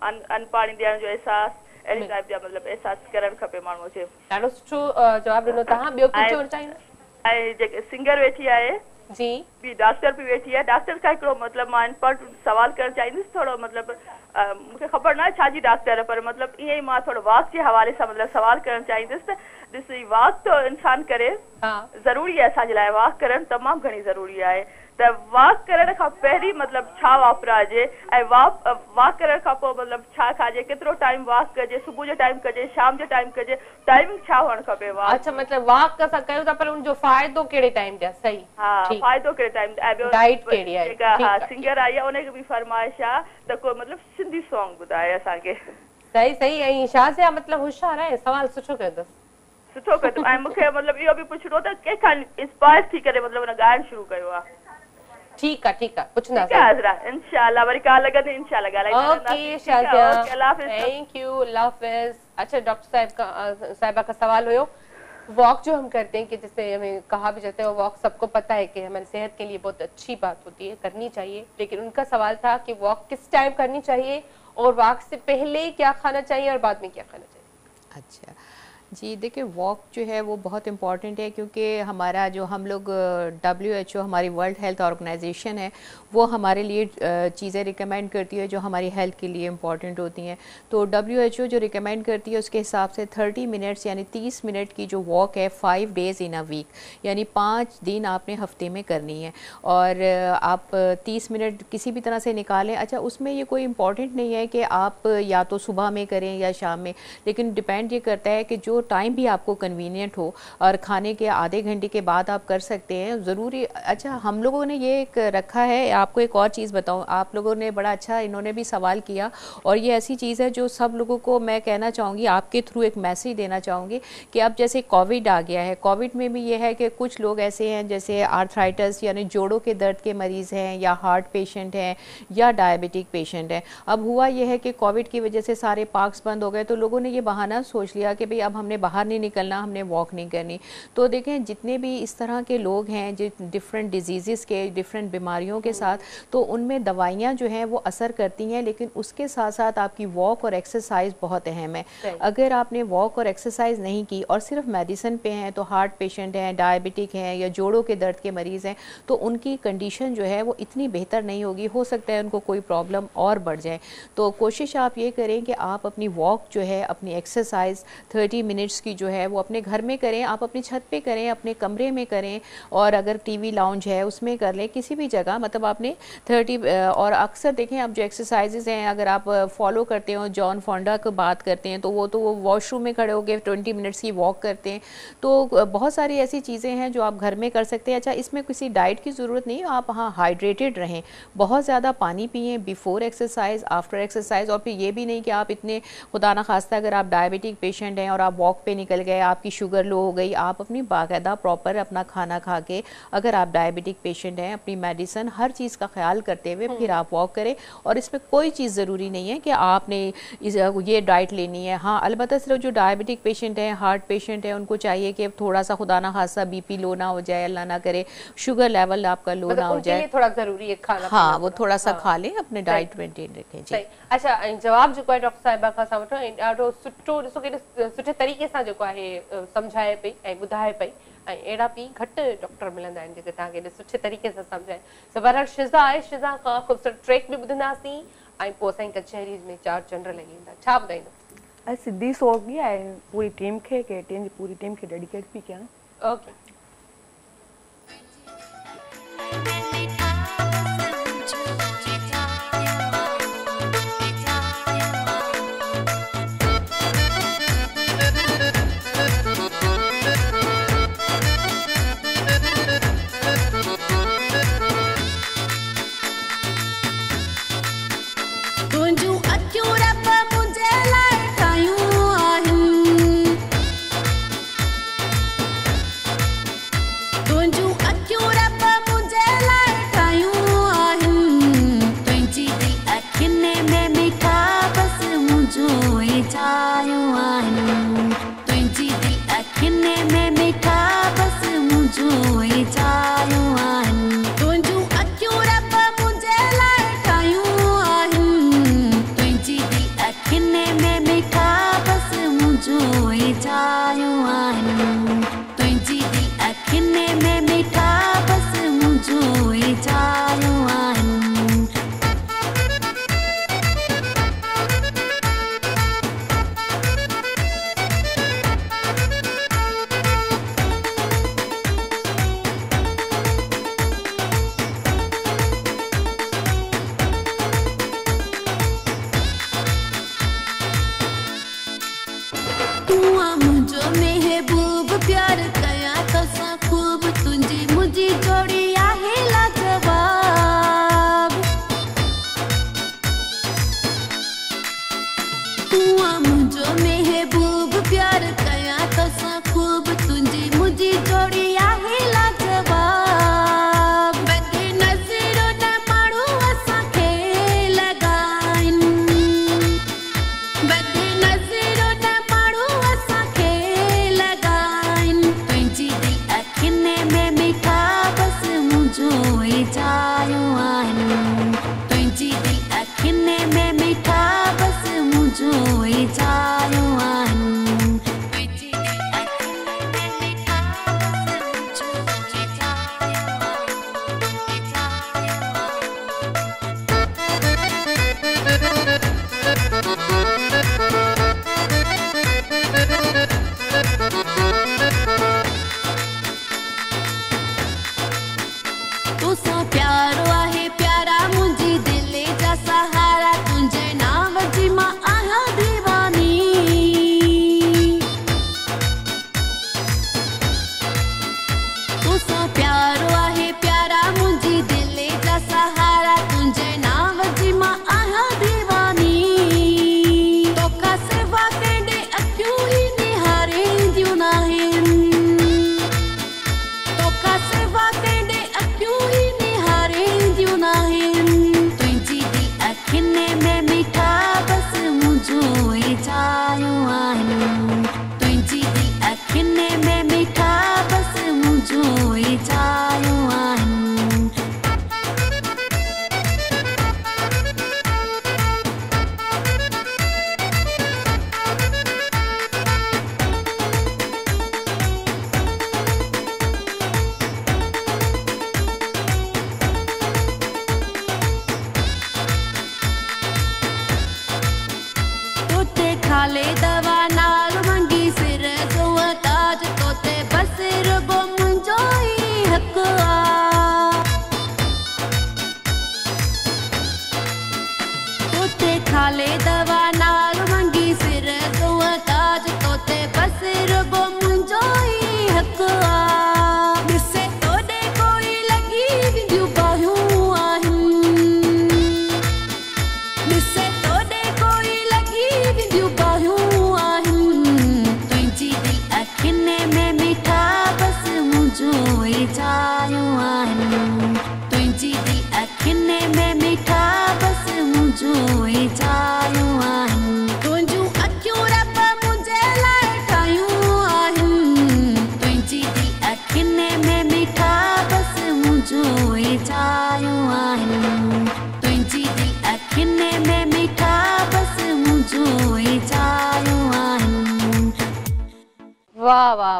अन्न पाणी ॾियण जो अहसासु अहिड़ी टाइप जा मतिलबु अहसासु करणु खपे माण्हूअ खे ॾाढो सुठो जवाबु ॾिनो तव्हां ॿियो कुझु चवणु चाहींदा ऐं जेके सिंगर वेठी आहे जी बि डॉक्टर बि वेठी आहे डॉक्टर खां हिकिड़ो मतिलबु मां इम्पोर्टेंट सवाल करणु चाहींदुसि थोरो मतिलबु मूंखे ख़बर न आहे छा जी डॉक्टर पर मतिलबु ईअं ई मां थोरो वॉक जे हवाले सां मतिलबु सवाल करणु चाहींदुसि त ॾिस वॉक तो इंसान करे ज़रूरी आहे असांजे लाइ वॉक करणु तमामु घणी ज़रूरी आहे त वॉक करण खां पहिरीं मतिलबु छा वापराइजे ऐं वॉक करण खां पोइ मतिलबु छा खाइजे केतिरो टाइम वॉक कजे सुबुह जो टाइम कजे शाम जो टाइम कजे टाइमिंग छा हुअणु खपे अच्छा मतिलबु वॉक असां कयूं था पर उनजो फ़ाइदो कहिड़े टाइम ते सही हा फ़ाइदो कहिड़े टाइम ते ऐं ॿियो डाइट कहिड़ी आहे जेका हा सिंगर आई आहे उनखे बि फरमाइश आहे त कोई मतिलबु सिंधी सॉन्ग ॿुधाए असांखे सही सही ऐं शाज़िया मतिलबु होशियारु आहे सवाल सुठो कयो अथसि सुठो कयो ऐं मूंखे मतिलबु इहो बि पुछिणो त कंहिंखां इंस्पायर थी करे मतिलबु हुन ॻाइणु शुरू कयो आहे ठीक है पुछंदासीं इंशाल्लाह वरी का लगंदे इंशाल्लाह ॻाल्हाईंदासीं ओके शाज़िया थैंक यू अल्लाह हाफ़िज़ अच्छा डॉक्टर साहिबा का सवाल हुयो वॉक जो हम करते हैं कि जैसे हमें कहा भी जाता है वॉक सबको पता है कि हमारी सेहत के लिए बहुत अच्छी बात होती है करनी चाहिए लेकिन उनका सवाल था कि वॉक किस टाइम करनी चाहिए और वॉक से पहले क्या खाना चाहिए और बाद में क्या खाना चाहिए अच्छा जी देखिए वॉक जो है वो बहुत इम्पॉर्टेंट है क्योंकि हमारा जो हम लोग WHO हमारी वर्ल्ड हेल्थ ऑर्गेनाइजेशन है वो हमारे लिए चीज़ें रिकमेंड करती है जो हमारी हेल्थ के लिए इम्पॉर्टेंट होती हैं तो WHO जो रिकमेंड करती है उसके हिसाब से 30 मिनट्स यानी 30 मिनट की जो वॉक है 5 डेज़ इन अ वीक यानी 5 दिन आपने हफ्ते में करनी है और आप 30 मिनट किसी भी तरह से निकालें अच्छा उसमें ये कोई इम्पॉर्टेंट नहीं है कि आप या तो सुबह में करें या शाम में लेकिन डिपेंड ये करता है कि जो टाइम भी आपको कन्वीनियंट हो और खाने के आधे घंटे के बाद आप कर सकते हैं ज़रूरी अच्छा हम लोगों ने ये एक रखा है आपको एक और चीज़ बताऊं आप लोगों ने बड़ा अच्छा इन्होंने भी सवाल किया और ये ऐसी चीज़ है जो सब लोगों को मैं कहना चाहूँगी आपके थ्रू एक मैसेज देना चाहूँगी कि अब जैसे कोविड आ गया है कोविड में भी ये है कि कुछ लोग ऐसे हैं जैसे आर्थराइटिस यानी जोड़ों के दर्द के मरीज़ हैं या हार्ट पेशेंट हैं या डायबिटिक पेशेंट हैं अब हुआ ये है कि कोविड की वजह से सारे पार्क्स बंद हो गए तो लोगों ने ये बहाना सोच लिया कि भाई अब हमने बाहर नहीं निकलना हमने वॉक नहीं करनी तो देखें जितने भी इस तरह के लोग हैं जो डिफरेंट डिजीज़ के डिफरेंट बीमारियों के साथ तो उनमें दवाइयाँ जो हैं वो असर करती हैं लेकिन उसके साथ साथ आपकी वॉक और एक्सरसाइज बहुत अहम है अगर आपने वॉक और एक्सरसाइज नहीं की और सिर्फ मेडिसिन पे हैं तो हार्ट पेशेंट हैं डायबिटिक हैं या जोड़ों के दर्द के मरीज़ हैं तो उनकी कंडीशन जो है वो इतनी बेहतर नहीं होगी हो सकता है उनको कोई प्रॉब्लम और बढ़ जाए तो कोशिश आप ये करें कि आप अपनी वॉक जो है अपनी एक्सरसाइज 30 मिनट्स की जो है वो अपने घर में करें आप अपनी छत पे करें अपने कमरे में करें और अगर टीवी लाउंज है उसमें कर लें किसी भी जगह मतलब आपने 30 और अक्सर देखें आप जो एक्सरसाइजेज हैं अगर आप फॉलो करते हो जॉन फोंडा की बात करते हैं तो वो वॉशरूम में खड़े होकर 20 मिनट्स की वॉक करते हैं तो बहुत सारी ऐसी चीज़ें हैं जो आप घर में कर सकते हैं अच्छा इसमें किसी डाइट की ज़रूरत नहीं आप हाँ हाइड्रेटेड रहें बहुत ज़्यादा पानी पिए बिफोर एक्सरसाइज आफ्टर एक्सरसाइज और फिर ये भी नहीं कि आप इतने खुदा ना खास्ता अगर आप डायबिटिक पेशेंट हैं और आप वॉक पे निकल गए, आपकी शुगर लो हो गई, आप अपनी बाकायदा प्रॉपर अपना खाना खा के, अगर आप डायबिटिक पेशेंट हैं, अपनी मेडिसिन हर चीज़ का ख्याल करते हुए फिर आप वॉक करें। और इसमें कोई चीज़ ज़रूरी नहीं है कि आपने ये डाइट लेनी है। हाँ, अलबत्ता सिर्फ जो डायबिटिक पेशेंट हैं, हार्ट पेशेंट हैं, उनको चाहिए कि थोड़ा सा खुदा ना खासा बीपी लो ना हो जाए, अल्लाह ना करे शुगर लेवल आपका लो ना हो जाए, थोड़ा जरूरी है खाना। हाँ, वो थोड़ा सा खा लें, अपने डाइट मेंटेन रखें जी। अच्छा, जवाब जो है डॉक्टर साहिबा खां सां वठो, ॾाढो सुठो ॾिसो केॾे सुठे तरीक़े सां जेको आहे सम्झाए पई ऐं ॿुधाए पई, ऐं अहिड़ा बि घटि डॉक्टर मिलंदा आहिनि जेके तव्हांखे एॾे सुठे तरीक़े सां सम्झाइनि। सो बहरहाल शिज़ा आहे, शिज़ा खां ख़ूबसूरत ट्रैक बि ॿुधंदासीं ऐं पोइ असांजी कचहरी में 4 चंड लॻी वेंदा। छा ॿुधाईंदो? सिधी सोच आहे पूरी टीम खे, KTN जी पूरी टीम खे डेडिकेट बि कयां। ओके।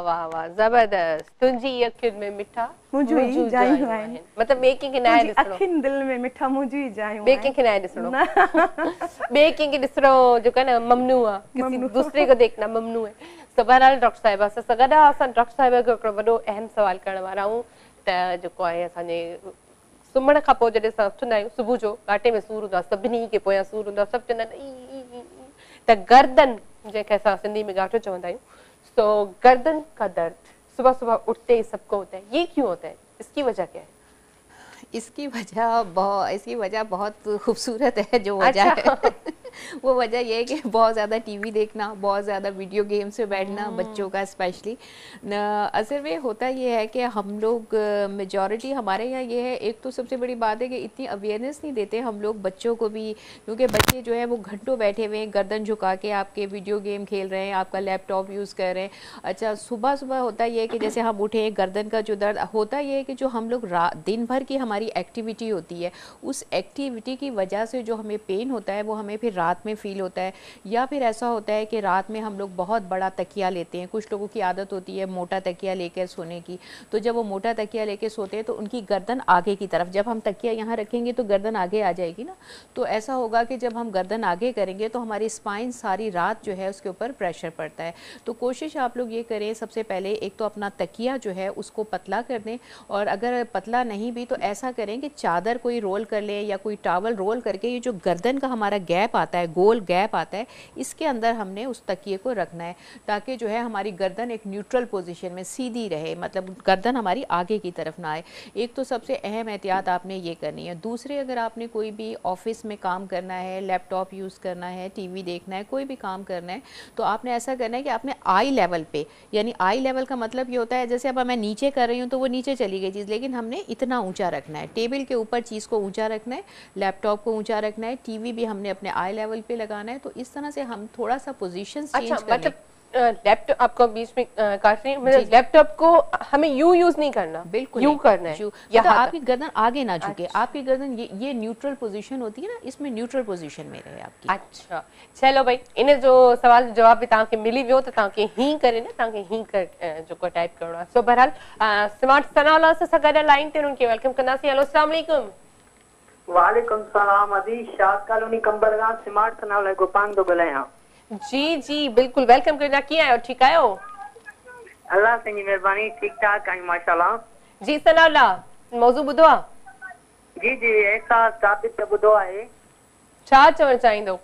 वाह वाह ज़बरदस्त। तुंहिंजी अखियुनि में मिठा मुंहिंजूं ई जायूं आहिनि। मतलब ॿिए कंहिंखे न आहे मुंहिंजी ॾिसणो, अखियुनि दिलि में मिठा मुंहिंजूं ई जायूं ॿिए आहिनि। कंहिंखे न आहे ॾिसणो, ॿिए कंहिंखे ॾिसणो जो है ना ममनू आहे, किसी दूसरे को देखना ममनू है। तो बहरहाल डॉक्टर साहिबा सां गॾु असां डॉक्टर साहिबा खे हिकिड़ो वॾो अहम सवाल करण वारा आहियूं त जेको आहे असांजे सुम्हण खां पोइ जॾहिं असां उथंदा आहियूं सुबुह जो घाटे में सूर हूंदो आहे, सभिनी खे पोयां सूर हूंदो आहे, सभु चवंदा आहिनि त गर्दन जंहिंखे असां सिंधी में गांठो चवंदा आहियूं, तो गर्दन का दर्द सुबह सुबह उठते ही सबको होता है, ये क्यों होता है, इसकी वजह क्या है? इसकी वजह बहुत खूबसूरत है। जो वजह है वो वजह ये है कि बहुत ज़्यादा टीवी देखना, बहुत ज़्यादा वीडियो गेम्स पे बैठना, बच्चों का स्पेशली। असल में होता ये है कि हम लोग मेजॉरिटी हमारे यहाँ ये है, एक तो सबसे बड़ी बात है कि इतनी अवेयरनेस नहीं देते हम लोग बच्चों को भी, क्योंकि बच्चे जो है वो घंटों बैठे हुए हैं गर्दन झुका के आपके वीडियो गेम खेल रहे हैं, आपका लैपटॉप यूज़ कर रहे हैं। अच्छा सुबह सुबह होता ये है कि जैसे हम उठे गर्दन का जो दर्द होता ये है कि जो हम लोग दिन भर की हमारी एक्टिविटी होती है, उस एक्टिविटी की वजह से जो हमें पेन होता है वो हमें फिर रात में फील होता है। या फिर ऐसा होता है कि रात में हम लोग बहुत बड़ा तकिया लेते हैं, कुछ लोगों की आदत होती है मोटा तकिया लेकर सोने की, तो जब वो मोटा तकिया लेकर सोते हैं तो उनकी गर्दन आगे की तरफ, जब हम तकिया यहाँ रखेंगे तो गर्दन आगे आ जाएगी ना, तो ऐसा होगा कि जब हम गर्दन आगे करेंगे तो हमारी स्पाइन सारी रात जो है उसके ऊपर प्रेशर पड़ता है। तो कोशिश आप लोग ये करें, सबसे पहले एक तो अपना तकिया जो है उसको पतला कर दें, और अगर पतला नहीं भी तो ऐसा करें कि चादर कोई रोल कर लें या कोई टॉवल रोल करके ये जो गर्दन का हमारा गैप आता है, गोल गैप आता है, इसके अंदर हमने उस तकिए को रखना है ताकि जो है हमारी गर्दन एक न्यूट्रल पोजीशन में सीधी रहे, मतलब गर्दन हमारी आगे की तरफ ना आए। एक तो सबसे अहम एहतियात आपने ये करनी है। दूसरे, अगर आपने कोई भी ऑफिस में काम करना है, लैपटॉप यूज़ करना है, टीवी देखना है, कोई भी काम करना है, तो आपने ऐसा करना है कि आपने आई लेवल पे, यानी आई लेवल का मतलब ये होता है जैसे अब मैं नीचे कर रही हूँ तो वो नीचे चली गई चीज़, लेकिन हमने इतना ऊंचा रखना है, टेबल के ऊपर चीज़ को ऊंचा रखना है, लैपटॉप को ऊंचा रखना है, टीवी भी हमने अपने आई लेवल पे लगाना है। तो इस तरह से हम थोड़ा सा पोजीशन चेंज कर लें। लैपटॉप आपको बीच में काट रही हूं, मतलब लैपटॉप को हमें यूं यूज नहीं करना, बिल्कुल यूं करना है, या तो आपकी गर्दन आगे ना झुके, आपकी गर्दन ये न्यूट्रल पोजीशन होती है ना, इसमें न्यूट्रल पोजीशन में रहे आपकी। अच्छा चलो भाई, इन्हें जो सवाल जवाब भी तव्हांखे मिली वियो त तव्हांखे ही करे न, तव्हांखे ही कर जो टाइप करणो आहे। सो बहरहाल स्मार्ट सनाउल्लाह सां गॾु लाइन ते उनखे वेलकम कंदासीं। हेलो अस्सलाम वालेकुम। वालेकुम सलाम अदी, शाद कॉलोनी कंबरगांव स्मार्ट सनाउल्लाह गोपान तो ॻाल्हायां। जी जी बिल्कुल वेलकम करना। कीअं आहियो, ठीकु आहियो? अल्लाह जी मेहरबानी, ठीक ठाक आहियूं माशाल्लाह। जी सनाउल्लाह मौज़ू ॿुधो आहे? जी जी एहसास साबित त ॿुधो आहे। छा चवणु चाहींदो?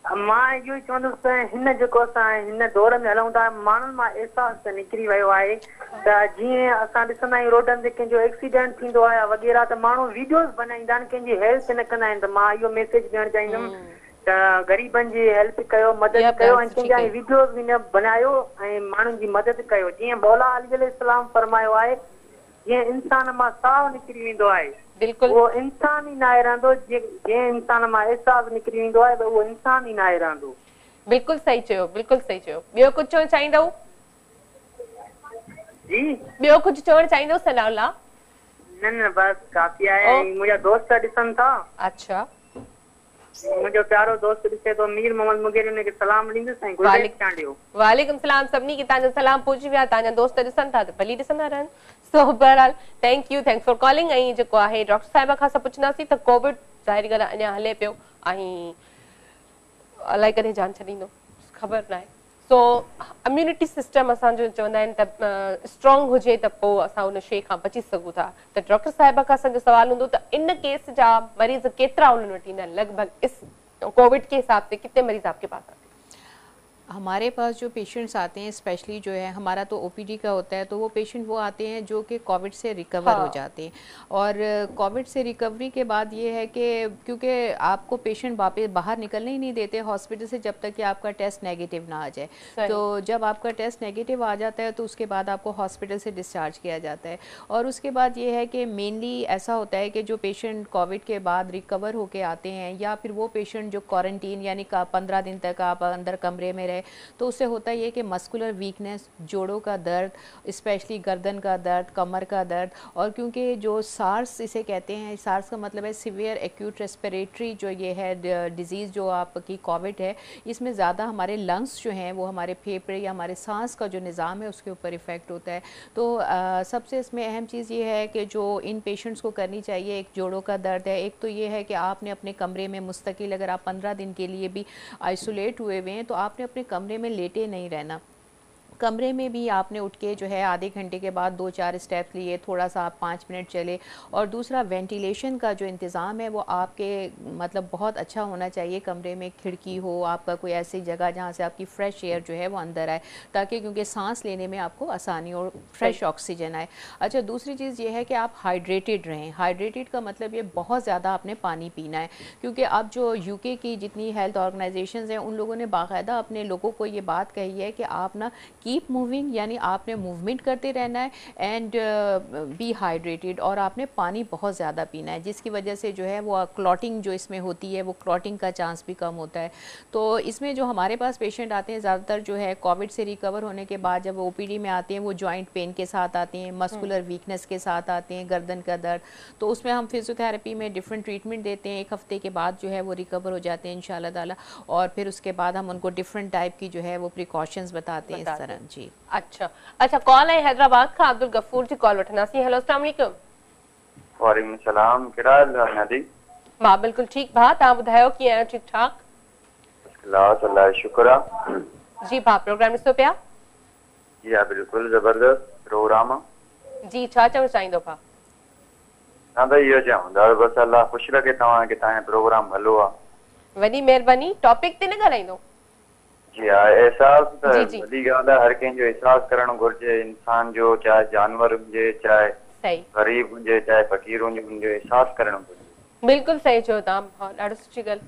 मां इहो ई चवंदुसि हिन जेको असां हिन दौर में हलूं था, माण्हुनि मां एहसास त निकिरी वियो आहे त जीअं असां ॾिसंदा आहियूं रोडनि ते कंहिंजो एक्सीडेंट थींदो आहे वग़ैरह त माण्हू वीडियोस बनाईंदा आहिनि, कंहिंजी हेल्प न कंदा आहिनि। त मां इहो मैसेज ॾियणु चाहींदुमि त ग़रीबनि जी हेल्प कयो, मदद कयो, ऐं कंहिंजा वीडियोस बि न बनायो ऐं माण्हुनि जी मदद कयो। जीअं मौला अली अलैहिस्सलाम फरमायो आहे, जीअं इंसान मां साहु निकिरी वेंदो आहे उहो इंसान ई न आहे रहंदो, जंहिं इंसान मां एहसास निकिरी वेंदो आहे त उहो इंसान ई न आहे रहंदो। बिल्कुलु सही चयो, बिल्कुलु सही चयो। ॿियो कुझु चवणु चाहींदव? जी ॿियो कुझु चवणु चाहींदव सनाउल्लाह? न न बस काफ़ी आहे। मुंहिंजा दोस्त ॾिसनि था। अच्छा, मुंहिंजो प्यारो दोस्त ॾिसे थो मीर मोहम्मद मुगेर, उनखे सलाम ॾींदुसि ऐं गुज़ारिश कयां। वालेकुम सलाम। सभिनी खे तव्हांजो सलाम पहुची विया। तव्हांजा दोस्त ॾिसनि था त भली ॾिसंदा रहनि। सो बहरहाल thank you, thanks for calling. ऐं जेको आहे डॉक्टर साहिबा खां असां पुछंदासीं त कोविड ज़ाहिर ॻाल्हि आहे अञा हले पियो ऐं अलाए कॾहिं जान छॾींदो, ख़बर न आहे। सो इम्यूनिटी सिस्टम असांजो चवंदा आहिनि त स्ट्रॉन्ग हुजे त पोइ असां उन शइ खां बची सघूं था। त डॉक्टर साहिबा खां असांजो सवाल हूंदो त इन केस जा मरीज़ केतिरा उन्हनि वटि ईंदा आहिनि लगभग इस कोविड के हिसाब से? कितने मरीज आपके पास आते हैं? हमारे पास जो पेशेंट्स आते हैं स्पेशली जो है हमारा तो ओपीडी का होता है, तो वो पेशेंट वो आते हैं जो कि कोविड से रिकवर हो जाते हैं। और कोविड से रिकवरी के बाद ये है कि क्योंकि आपको पेशेंट वापस बाहर निकलने ही नहीं देते हॉस्पिटल से जब तक कि आपका टेस्ट नेगेटिव ना आ जाए। तो जब आपका टेस्ट नेगेटिव आ जाता है तो उसके बाद आपको हॉस्पिटल से डिस्चार्ज किया जाता है। और उसके बाद ये है कि मेनली ऐसा होता है कि जो पेशेंट कोविड के बाद रिकवर होके आते हैं या फिर वो पेशेंट जो क्वारंटीन यानी 15 दिन तक आप अंदर कमरे में रहे है तो उससे होता ये कि मस्कुलर वीकनेस, जोड़ों का दर्द, स्पेशली गर्दन का दर्द, कमर का दर्द, और क्योंकि जो सार्स इसे कहते हैं, सार्स का मतलब है सीवियर एक्यूट रेस्पिरेटरी जो ये है डिजीज़ जो आपकी कोविड है, इसमें ज़्यादा हमारे लंग्स जो हैं वो हमारे फेफड़े या हमारे सांस का जो निज़ाम है उसके ऊपर इफ़ेक्ट होता है। तो सबसे इसमें अहम चीज़ ये है कि जो इन पेशेंट्स को करनी चाहिए, एक जोड़ों का दर्द है, एक तो ये है कि आपने अपने कमरे में मुस्तकिल, अगर आप 15 दिन के लिए भी आइसोलेट हुए हुए हैं तो आपने अपने कमरे में लेटे नहीं रहना। कमरे में भी आपने उठ के जो है आधे घंटे के बाद 2-4 स्टेप्स लिए, थोड़ा सा आप 5 मिनट चले। और दूसरा वेंटिलेशन का जो इंतज़ाम है वो आपके मतलब बहुत अच्छा होना चाहिए। कमरे में खिड़की हो, आपका कोई ऐसी जगह जहाँ से आपकी फ़्रेश एयर जो है वो अंदर आए, ताकि क्योंकि सांस लेने में आपको आसानी और फ्रेश ऑक्सीजन आए। अच्छा, दूसरी चीज़ ये है कि आप हाइड्रेटेड रहें। हाइड्रेटेड का मतलब ये बहुत ज़्यादा आपने पानी पीना है, क्योंकि अब जो यूके की जितनी हेल्थ ऑर्गेनाइजेशंस हैं उन लोगों ने बाकायदा अपने लोगों को ये बात कही है कि आप ना कीप मूविंग, यानी आपने मूवमेंट करते रहना है एंड बी हाइड्रेटेड, और आपने पानी बहुत ज़्यादा पीना है, जिसकी वजह से जो है वो क्लॉटिंग जो इसमें होती है वो क्लॉटिंग का चांस भी कम होता है। तो इसमें जो हमारे पास पेशेंट आते हैं ज़्यादातर जो है कोविड से रिकवर होने के बाद जब ओपीडी में आते हैं वो जॉइंट पेन के साथ आते हैं, मस्कुलर वीकनेस के साथ आते हैं, गर्दन का दर्द। तो उसमें हम फिजियोथेरेपी में डिफरेंट ट्रीटमेंट देते हैं। 1 हफ्ते के बाद जो है वो रिकवर हो जाते हैं इंशाल्लाह ताला, और फिर उसके बाद हम उनको डिफरेंट टाइप की जो है वो प्रिकॉशंस बताते हैं इस तरह। जी अच्छा, कॉल है हैदराबाद का अब्दुल गफूर जी, कॉल वठंदासीं। हेलो, अस्सलाम वालेकुम। वालेकुम सलाम, कहिड़ा हाल आहे नादी? मां बिल्कुल ठीक भा, तव्हां ॿुधायो कीअं आहियो? ठीक ठाक? अल्लाह शुक्र आहे। जी भा, प्रोग्राम ॾिसो पिया? जी हा, बिल्कुलु ज़बरदस्त प्रोग्राम आहे। जी, छा चवणु चाहींदो भा? हा त इहो चवंदा बसि अल्लाह ख़ुशि रखे तव्हांखे, तव्हांजो प्रोग्राम हलो आहे। वॾी महिरबानी। टॉपिक ते न ॻाल्हाईंदो? जी हा, एहसास त वॾी ॻाल्हि आहे, हर कंहिंजो एहसास करणु घुरिजे, इंसान जो, चाहे जानवर हुजे, चाहे ग़रीब हुजे, चाहे फ़क़ीर हुजे, हुनजो एहसास करणु घुरिजे। बिल्कुलु सही चयो तव्हां, ॾाढो सुठी ॻाल्हि।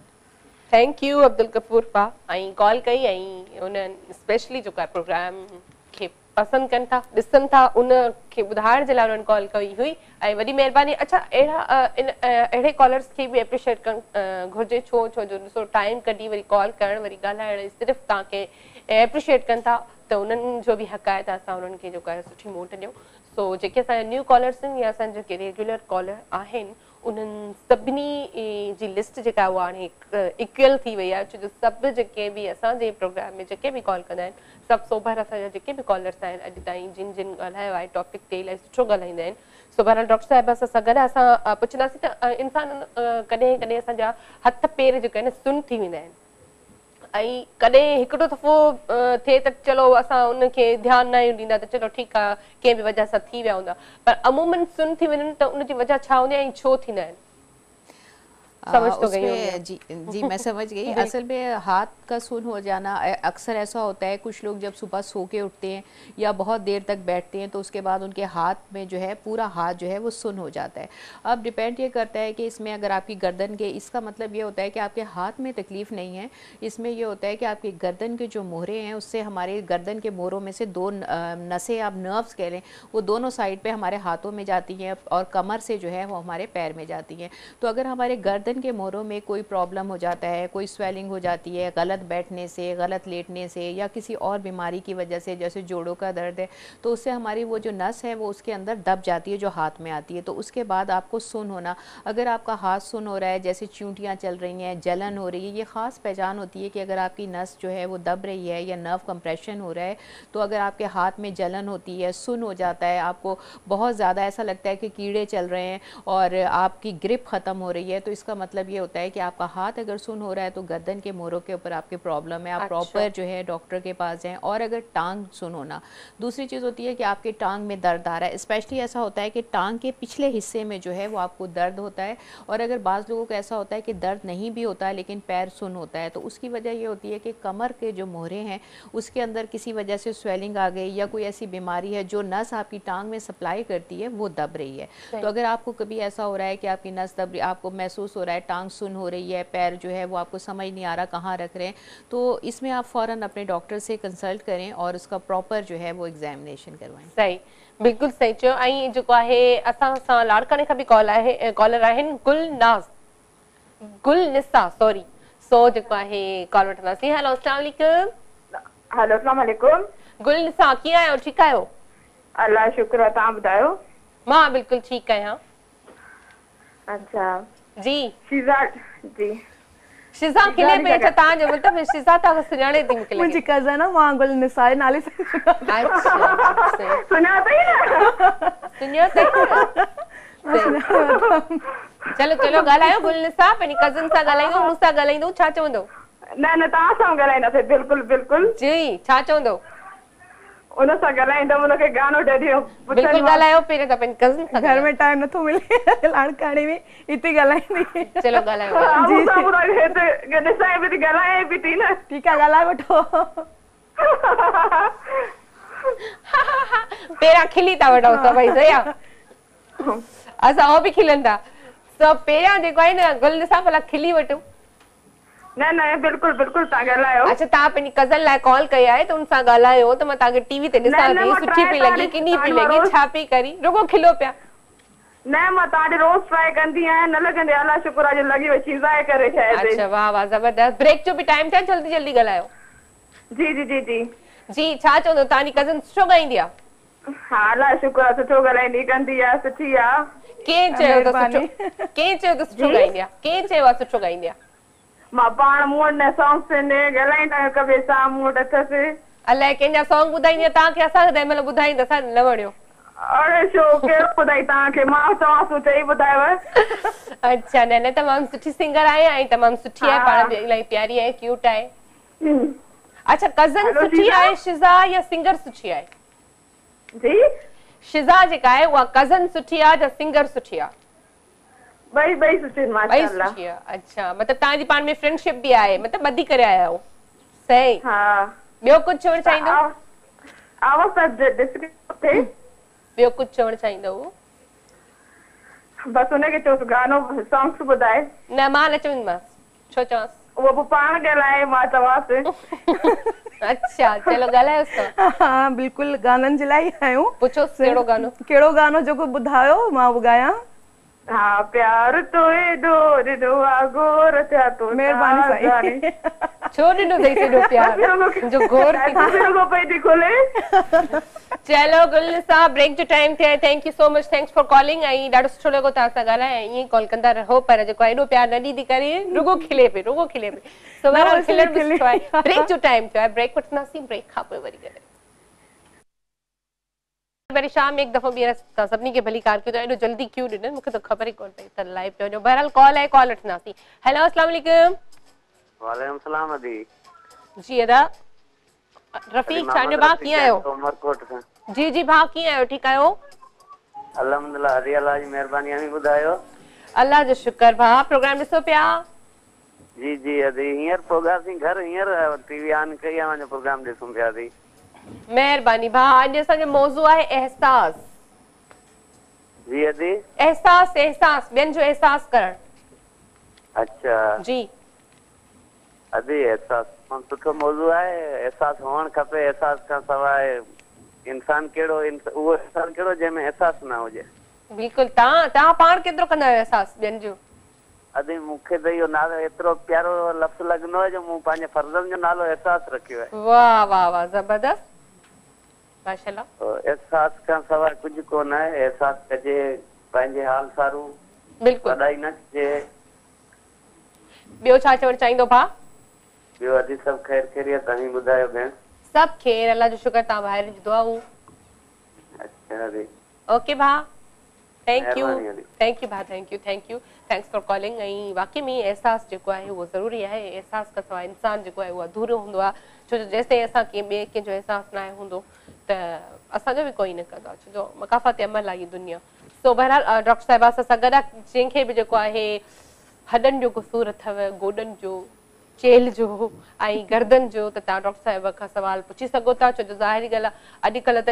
थैंक यू अब्दुल गफूर भा, ऐं कॉल कई, ऐं उन्हनि स्पेशली जेको आहे प्रोग्राम खे पसंदि कनि था, ॾिसनि था, उनखे ॿुधाइण जे लाइ उन्हनि कॉल कई हुई, ऐं वॾी महिरबानी। अच्छा, अहिड़े कॉलर्स खे बि एप्रिशिएट करणु घुरिजे, छो जो ॾिसो टाइम कढी वरी कॉल करणु, वरी ॻाल्हाइण, सिर्फ़ु तव्हांखे एप्रिशिएट कनि था, त उन्हनि जो बि हक़ आहे त असां उन्हनि खे जेको आहे सुठी मोट ॾियूं। सो जेके असांजा न्यू कॉलर्स आहिनि या असांजा जेके रेगुलर कॉलर आहिनि, उन्हनि सभिनी जी लिस्ट जेका आहे उहा हाणे इक्वल थी वई आहे, छो जो सभु जेके बि असांजे प्रोग्राम में जेके बि कॉल कंदा आहिनि, सभु सोभर असांजा जेके बि कॉलर्स आहिनि अॼु ताईं जिन ॻाल्हायो आहे टॉपिक ते, इलाही सुठो ॻाल्हाईंदा आहिनि। सो बहरहाल डॉक्टर साहिब सां गॾु असां पुछंदासीं त इंसान कॾहिं कॾहिं असांजा हथ पेर जेके आहिनि सुन थी वेंदा आहिनि, ऐं कॾहिं हिकिड़ो दफ़ो थिए त चलो असां उनखे ध्यानु न ॾींदा त चलो ठीकु आहे, कंहिं बि वजह सां थी विया हूंदा, पर अमूमन सुन थी वञनि त उनजी वजह छा हूंदी आहे ऐं छो थींदा आहिनि? जी मैं समझ गई। असल में हाथ का सुन हो जाना अक्सर ऐसा होता है, कुछ लोग जब सुबह सो के उठते हैं या बहुत देर तक बैठते हैं तो उसके बाद उनके हाथ में जो है पूरा हाथ जो है वो सुन हो जाता है। अब डिपेंड ये करता है कि इसमें अगर आपकी गर्दन के, इसका मतलब ये होता है कि आपके हाथ में तकलीफ़ नहीं है, इसमें ये होता है कि आपकी गर्दन के जो मोहरे हैं उससे हमारे गर्दन के मोहरों में से 2 नसें, आप नर्व्स कह लें, वो दोनों साइड पे हमारे हाथों में जाती हैं और कमर से जो है वो हमारे पैर में जाती हैं। तो अगर हमारे गर्दन के मोहरों में कोई प्रॉब्लम हो जाता है, कोई स्वेलिंग हो जाती है गलत बैठने से, गलत लेटने से, या किसी और बीमारी की वजह से, जैसे जोड़ों का दर्द है, तो उससे हमारी वो जो नस है वो उसके अंदर दब जाती है जो हाथ में आती है। तो उसके बाद आपको सुन होना, अगर आपका हाथ सुन हो रहा है, जैसे चींटियाँ चल रही हैं, जलन हो रही है, ये ख़ास पहचान होती है कि अगर आपकी नस जो है वो दब रही है या नर्व कंप्रेशन हो रहा है, तो अगर आपके हाथ में जलन होती है, सुन हो जाता है, आपको बहुत ज़्यादा ऐसा लगता है कि कीड़े चल रहे हैं और आपकी ग्रिप ख़त्म हो रही है, तो इसका मतलब ये होता है कि आपका हाथ अगर सुन हो रहा है तो गर्दन के मोहरों के ऊपर आपके प्रॉब्लम है, आप प्रॉपर जो है डॉक्टर के पास जाएं। और अगर टांग सुन होना, दूसरी चीज़ होती है कि आपके टांग में दर्द आ रहा है, स्पेशली ऐसा होता है कि टांग के पिछले हिस्से में जो है वो आपको दर्द होता है, और अगर बाज़ लोगों को ऐसा होता है कि दर्द नहीं भी होता है लेकिन पैर सुन होता है, तो उसकी वजह ये होती है कि कमर के जो मोहरे हैं उसके अंदर किसी वजह से स्वेलिंग आ गई या कोई ऐसी बीमारी है जो नस आपकी टांग में सप्लाई करती है वो दब रही है। तो अगर आपको कभी ऐसा हो रहा है कि आपकी नस दब रही, आपको महसूस हो रहा है टांग सुन हो रही है, पैर जो है वो आपको समझ नहीं आ रहा कहाँ रख रहे हैं, तो इसमें आप फ़ौरन अपने डॉक्टर से कंसल्ट करें और उसका प्रॉपर जो है वो एग्जामिनेशन करवाएं। सही, बिल्कुल सही चयो। ऐं जेको आहे असां सां लाड़काने खां बि कॉलर आहिनि गुलनिसा, सॉरी, सो जेको आहे कॉल वठंदासीं। हेलो, अस्सलाम वालेकुम। हेलो अस्सलाम वालेकुम। गुलनिसा कीअं आहियो? ठीकु आहियो? अल्लाह शुक्र आहे, तव्हां ॿुधायो? मां बिल्कुलु ठीकु आहियां। अच्छा जी शीज़ा जी शिज़ा खिले पे अच्छा तव्हांजो मतिलबु शिज़ा तव्हां सुञाणे थी मूंखे मुंहिंजी कज़न आहे, मां गुलनिसा जे नाले सां सुञाणो अथई न? चलो चलो ॻाल्हायो गुलनिसा, पंहिंजी कज़न सां ॻाल्हाईंदो, मूंसां ॻाल्हाईंदो, छा चवंदो? न न तव्हां सां ॻाल्हाईंदासीं, बिल्कुलु बिल्कुलु। जी छा चवंदो? उन सां ॻाल्हाईंदो, उनखे गानो ॾियो। बिल्कुलु ॻाल्हायो, पहिरियों त पंहिंजी कज़न सां। घर में टाइम नथो मिले लाड़काणी में, हिते ॻाल्हाईंदी। चलो ॻाल्हायो। ॾिसां बि थी, ॻाल्हाए बि थी न। ठीकु आहे, ॻाल्हाए वठो। पहिरियां खिली था वठो सभई, सही आहे? असां उहो बि खिलनि था सभु। पहिरियां जेको आहे न गुलनिसा भला खिली वठो। न न बिल्कुलु बिल्कुलु तव्हां ॻाल्हायो। अच्छा तव्हां पंहिंजी कज़न लाइ कॉल कई आहे त उन सां ॻाल्हायो त मां तव्हांखे टीवी ते ॾिसां थी, सुठी पई लॻी किनी पई लॻी, छा पई करी, रुगो खिलो पिया? न मां तव्हांजी रोज़ ट्राई कंदी आहियां, न लॻंदी, अल्लाह शुक्र आहे जो लॻी वई शीज़ा करे शायदि। अच्छा वाह वाह ज़बरदस्त। ब्रेक जो बि टाइम थिया, जल्दी जल्दी ॻाल्हायो। जी जी जी जी जी छा चवंदो? तव्हांजी कज़न सुठो ॻाईंदी आहे? हा अल्लाह शुक्र आहे, सुठो ॻाल्हाईंदी, कंदी आहे, सुठी आहे। कंहिं चयो त सुठो? कंहिं चयो त सुठो ॻाईंदी आहे? कंहिं चयो आहे सुठो ॻाईंदी आहे? मां पाण मूं वटि न सॉन्ग्स आहिनि, ॻाल्हाईंदा आहियूं कबे सां, मूं वटि अथसि। अलाए कंहिंजा सॉन्ग ॿुधाईंदी आहे तव्हांखे, असांखे तंहिं महिल ॿुधाईंदा, असां न वणियो। अरे छो केरु ॿुधाई तव्हांखे? मां चवां थो चई ॿुधायव। अच्छा न न तमामु सुठी सिंगर आहे ऐं तमामु सुठी आहे, पाण बि इलाही प्यारी आहे, क्यूट आहे। अच्छा कज़न सुठी आहे शिज़ा या सिंगर सुठी आहे? जी शिज़ा जेका आहे उहा कज़न सुठी आहे या सिंगर सुठी आहे? ॿई सुठी माशाअल्लाह। सुठी आहे। अच्छा मतिलबु तव्हांजी पाण में फ्रेंडशिप बि आहे, मतिलबु ॿधी करे आया आहियो, सही? हा। ॿियो कुझु चवणु चाहींदो? ॿियो कुझु चवणु चाहींदो? बसि हुनखे चओसि गानो सॉन्ग्स ॿुधाए। न मां न चवंदीमांसि, छो चवांसि? उहो बि पाण ॻाल्हाए, मां चवांसि। अच्छा चलो ॻाल्हायोसि त। हा बिल्कुलु, गाननि जे लाइ आहियूं। पुछोसि कहिड़ो गानो? कहिड़ो गानो जेको ॿुधायो मां ॻायां। हाँ प्यार तो डोर दुआ गोर थिया तो मेहरबानी साईं। छो ॾिनो अथई सॼो प्यार जो गोर थी खोले। चलो गुलनिसा ब्रेक जो टाइम थियो आहे, thank you so much, thanks for calling. ऐं ॾाढो सुठो लॻो तव्हां सां ॻाल्हाए, ऐं ईअं कॉल कंदा रहो, पर जेको एॾो प्यार न ॾींदी करे, रुगो खिले पे, रुगो खिले पे। सो बहरहाल खिलण बि सुठो आहे। ब्रेक जो टाइम थियो आहे, ब्रेक वठंदासीं, ब्रेक खां पोइ वरी ॻाल्हाए। वरी शाम एक दफ़ो ॿीहर सभिनी खे भली कार कयो, एॾो जल्दी क्यों ॾिननि, मूंखे त ख़बर ई कोन पई, त लाइव पियो वञो। बहरहाल कॉल आहे, कॉल वठंदासीं। हेलो अस्सलाम वालेकुम। वालेकुम सलाम अदी। जी अदा रफ़ीक छाजो भाउ कीअं आहियो? उमरकोट खां। जी जी भाउ कीअं आहियो? ठीकु आहियो? अल्हम्दुलिल्लाह, हरी अल्लाह जी महिरबानी आहे। ॿुधायो? अल्लाह जो शुक्र। भाउ प्रोग्राम ॾिसो पिया? जी जी अदी हींअर पहुंतासीं घर, हींअर टीवी ऑन कई आहे, मुंहिंजो प्रोग्राम ॾिसूं पिया अदी। मेहरबानी भाउ। अॼु असांजो मौज़ू आहे एहसास। जी अदी। एहसास, एहसास, ॿियनि जो एहसास करणु। अच्छा जी अदी एहसास सुठो मौज़ू आहे। एहसास हुअणु खपे। एहसास खां सवाइ इंसान कहिड़ो, उहो इंसान कहिड़ो जंहिंमें एहसास न हुजे। बिल्कुलु। तव्हां पाण केतिरो कंदा आहियो एहसास ॿियनि जो? अदी मूंखे त इहो नालो एतिरो प्यारो लफ़्ज़ लॻंदो आहे जो मूं पंहिंजे फर्ज़नि जो नालो एहसास रखियो आहे। वाह वाह वाह ज़बरदस्त माशाअल्लाह। एहसास खां सवाइ कुझु कोन आहे। एहसास कजे पंहिंजे हाल सारूं, बिल्कुलु वॾाई न कजे। ॿियो छा चवणु चाहींदो भाउ? ॿियो अदी सभु ख़ैर ख़ैरियत, तव्हां ॿुधायो भेण? सभु ख़ैर, अल्लाह जो शुक्र। तव्हां ॿाहिरि जी दुआऊं। अच्छा अदी ओके भाउ, थैंक यू भाउ, thank you, thanks for calling. ऐं वाकई में एहसास जेको आहे उहो ज़रूरी आहे। एहसास खां सवाइ इंसान जेको आहे उहो अधूरो हूंदो आहे, छो जो जेसिताईं असां कंहिं ॿिए कंहिंजो एहसास न आहे हूंदो त असांजो बि कोई न कंदो आहे, छो जो मकाफ़ात अमल आहे इहा दुनिया। सो बहरहाल डॉक्टर साहिबा सां गॾु जंहिंखे बि जेको आहे हॾनि जो कुसूर अथव, गोॾनि जो, चेल जो ऐं गर्दन जो, त तव्हां डॉक्टर साहिब खां सवाल पुछी सघो था, छो जो ज़ाहिरी ॻाल्हि आहे अॼुकल्ह त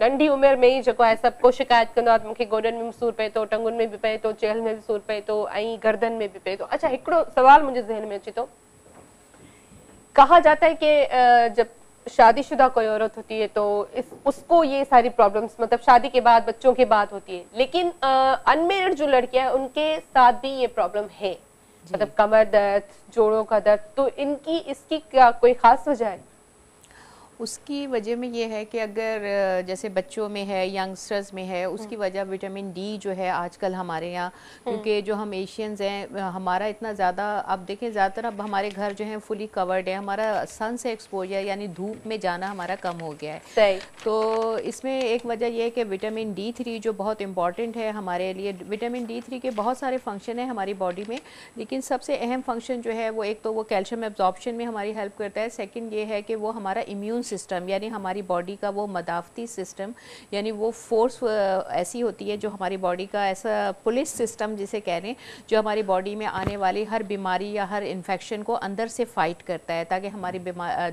नंढी उमिरि में ई जेको आहे सभु को शिकायत कंदो आहे त मूंखे गोॾनि में बि सूरु पए थो, टंगुनि में बि पए थो, चेल में बि सूरु पए थो ऐं गर्दन में भी पए तो। अच्छा हिकिड़ो सवाल मुझे जहन में अचे तो, कहा जाता है कि जब शादीशुदा कोई औरत होती है तो उसको ये सारी प्रॉब्लम्स मतलब शादी के बाद बच्चों के बाद होती है, लेकिन अनमेरिड जो लड़कियां हैं उनके साथ भी ये प्रॉब्लम है, मतलब कमर दर्द, जोड़ों का दर्द, तो इसकी क्या कोई खास वजह है? उसकी वजह में ये है कि अगर जैसे बच्चों में है, यंगस्टर्स में है, उसकी वजह विटामिन डी जो है आजकल हमारे यहाँ, क्योंकि जो हम एशियंस हैं हमारा इतना ज़्यादा, अब देखें ज़्यादातर अब हमारे घर जो हैं फुली कवर्ड है, हमारा सन से एक्सपोजर यानी धूप में जाना हमारा कम हो गया है। सही। तो इसमें एक वजह यह है कि विटामिन D3 जो बहुत इंपॉर्टेंट है हमारे लिए, विटामिन D3 के बहुत सारे फंक्शन हैं हमारी बॉडी में, लेकिन सबसे अहम फंक्शन जो है वो एक तो वो कैल्शियम एब्जॉर्प्शन में हमारी हेल्प करता है, सेकंड ये है कि वो हमारा इम्यून सिस्टम यानी हमारी बॉडी का वो मदाफती सिस्टम यानी वो फोर्स ऐसी होती है जो हमारी बॉडी का ऐसा पुलिस सिस्टम जिसे कह रहे हैं, जो हमारी बॉडी में आने वाली हर बीमारी या हर इन्फेक्शन को अंदर से फाइट करता है ताकि हमारी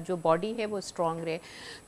जो बॉडी है वो स्ट्रॉन्ग रहे।